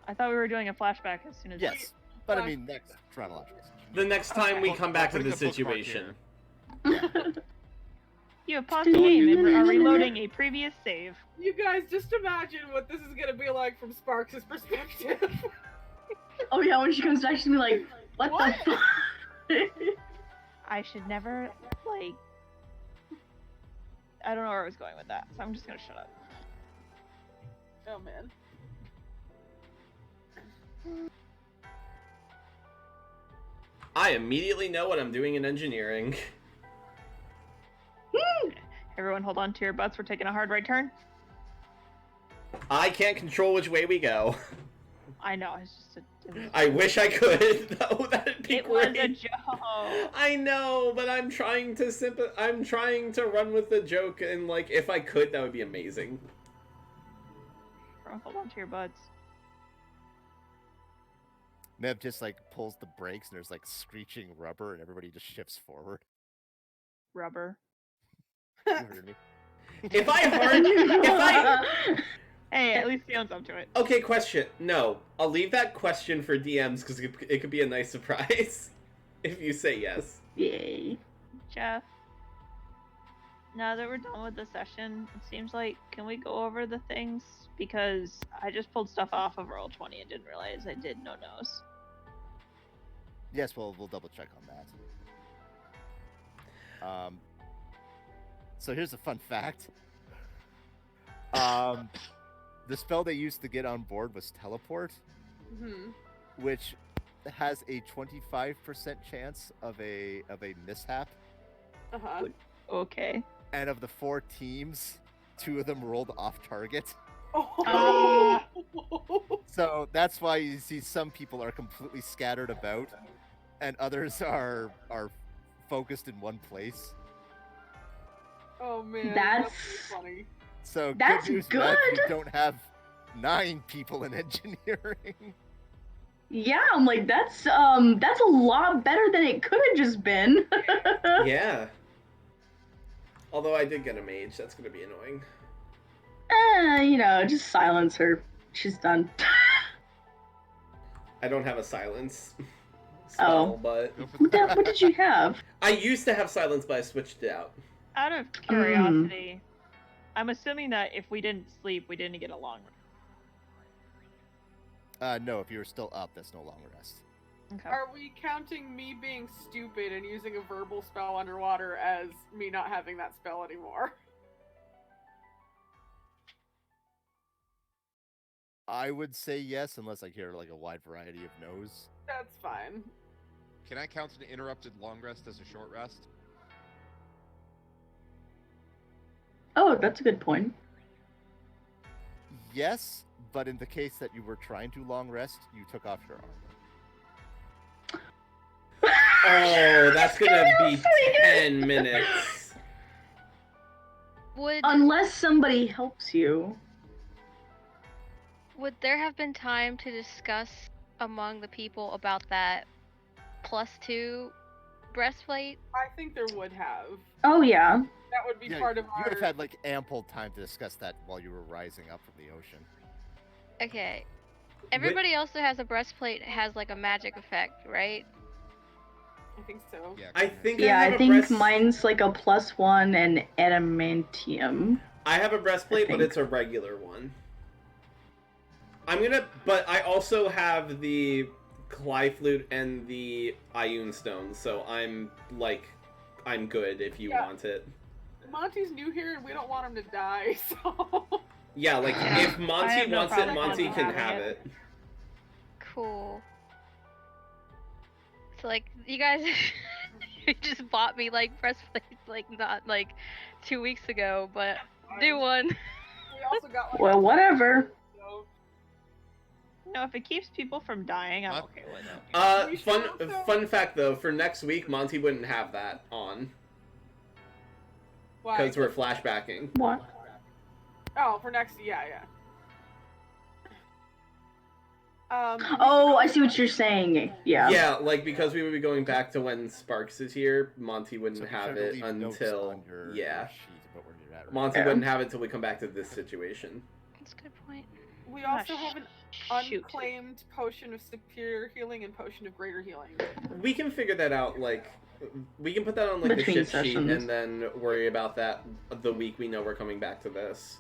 S5: I thought we were doing a flashback as soon as.
S1: Yes, but I mean next chronological session.
S3: The next time we
S6: Okay.
S3: come back to
S6: Putting
S3: the
S6: the bookmark
S3: situation.
S5: You have paused the game and are reloading a previous save.
S2: You guys just imagine what this is gonna be like from Sparks' perspective.
S7: Oh yeah, when she comes back, she'll be like, "What,
S2: What?
S7: the fuck?"
S5: I should never, like... I don't know where I was going with that, so I'm just gonna shut up.
S2: Oh man.
S3: I immediately know what I'm doing in engineering.
S5: Everyone hold on to your butts, we're taking a hard right turn.
S3: I can't control which way we go.
S5: I know, it's just a...
S3: I wish I could, though. That'd be
S5: It was
S3: great.
S5: a joke!
S3: I know, but I'm trying to I'm trying to run with the joke, and like, if I could, that would be amazing.
S5: Everyone hold on to your butts.
S1: Mev just like pulls the brakes and there's like screeching rubber and everybody just shifts forward.
S5: Rubber.
S1: You heard me.
S3: If I
S5: Hey, at least he owns up to it.
S3: Okay, question. No, I'll leave that question for DMs because it could be a nice surprise if you say yes.
S7: Yay.
S5: Jeff, now that we're done with the session, it seems like, can we go over the things? Because I just pulled stuff off of Roll20 and didn't realize I did no nos.
S1: Yes, we'll double check on that. So here's a fun fact. The spell they used to get on board was teleport, which has a 25% chance of a mishap.
S2: Uh-huh.
S5: Okay.
S1: And of the 4 teams, 2 of them rolled off target.
S2: Oh.
S1: So that's why you see some people are completely scattered about, and others are focused in one place.
S2: Oh man,
S7: That's
S2: funny.
S1: So
S7: That's
S1: good news,
S7: good.
S1: Matt, you don't have 9 people in engineering.
S7: Yeah, I'm like, that's a lot better than it could have just been.
S3: Yeah. Although I did get a mage, that's gonna be annoying.
S7: Just silence her. She's done.
S3: I don't have a silence spell,
S7: Oh.
S3: but
S6: Go for
S7: What did you have?
S3: I used to have silence, but I switched it out.
S5: Out of curiosity, I'm assuming that if we didn't sleep, we didn't get a long rest.
S1: No, if you're still up, that's no long rest.
S5: Okay.
S2: Are we counting me being stupid and using a verbal spell underwater as me not having that spell anymore?
S1: I would say yes, unless I hear like a wide variety of no's.
S2: That's fine.
S6: Can I count an interrupted long rest as a short rest?
S7: Oh, that's a good point.
S1: Yes, but in the case that you were trying to long rest, you took off your armor.
S3: Oh, that's gonna be 10 minutes.
S7: Unless somebody helps you.
S4: Would there have been time to discuss among the people about that +2 breastplate?
S2: I think there would have.
S7: Oh yeah.
S2: That would be
S1: Yeah,
S2: part of
S1: you
S2: our.
S1: would have had like ample time to discuss that while you were rising up from the ocean.
S4: Okay. Everybody also has a breastplate that has like a magic effect, right?
S2: I think so.
S6: Yeah.
S3: I think
S7: Yeah,
S3: I have
S7: I
S3: a
S7: think mine's like a +1 and adamantium.
S3: I have a breastplate,
S7: I
S3: but
S7: think.
S3: it's a regular one. But I also have the Cly flute and the Ioun stone, so I'm good if you want it.
S2: Monty's new here and we don't want him to die, so.
S3: Yeah, like
S4: Yeah.
S3: if
S5: I
S3: Monty
S5: have no
S3: wants it,
S5: problem
S3: Monty
S5: with
S3: can
S5: having
S3: have
S5: it.
S3: it.
S4: Cool. So like you guys you just bought me like breastplates like not like 2 weeks ago, but do one.
S2: We also got like.
S7: Well, whatever.
S2: So,
S5: No, if it keeps people from dying, I'm
S6: What?
S5: okay with it.
S2: We should also-
S3: Fun fact though, for next week, Monty wouldn't have that on
S2: why?
S3: because we're flashbacking.
S7: What?
S2: Oh, for next. Yeah.
S7: Oh, I see what you're saying. Yeah.
S3: Yeah, like because we would be going back to when Sparks is here, Monty
S1: So
S3: wouldn't
S1: be
S3: have
S1: sure to
S3: it
S1: leave notes
S3: until
S1: on your sheet about where you're at. Right
S3: Monty
S7: Yeah.
S3: wouldn't have it until we come back to this situation.
S4: That's a good point.
S2: We
S5: Ah,
S2: also have an
S5: shoot.
S2: unclaimed potion of superior healing and potion of greater healing.
S3: We can figure that out. Like, we can put that on like
S7: Between
S3: the ship sheet
S7: sessions.
S3: and then worry about that the week we know we're coming back to this.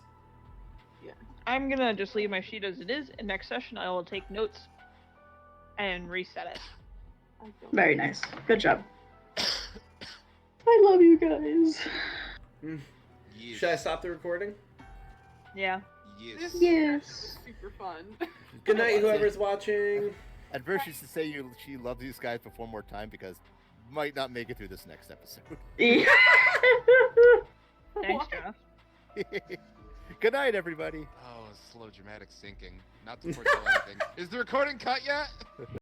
S5: I'm gonna just leave my sheet as it is, and next session I will take notes and reset it.
S2: I don't
S7: Very nice. Good job. I love you guys.
S6: Yes.
S3: Should I stop the recording?
S5: Yeah.
S6: Yes.
S7: Yes.
S2: super fun.
S3: Good night, whoever's watching.
S1: At first, she used to say she loves these guys for one more time because might not make it through this next episode.
S7: Yeah.
S5: Thanks, Jeff.
S1: Good night, everybody.
S6: Oh, slow dramatic sinking. Not to foretell anything. Is the recording cut yet?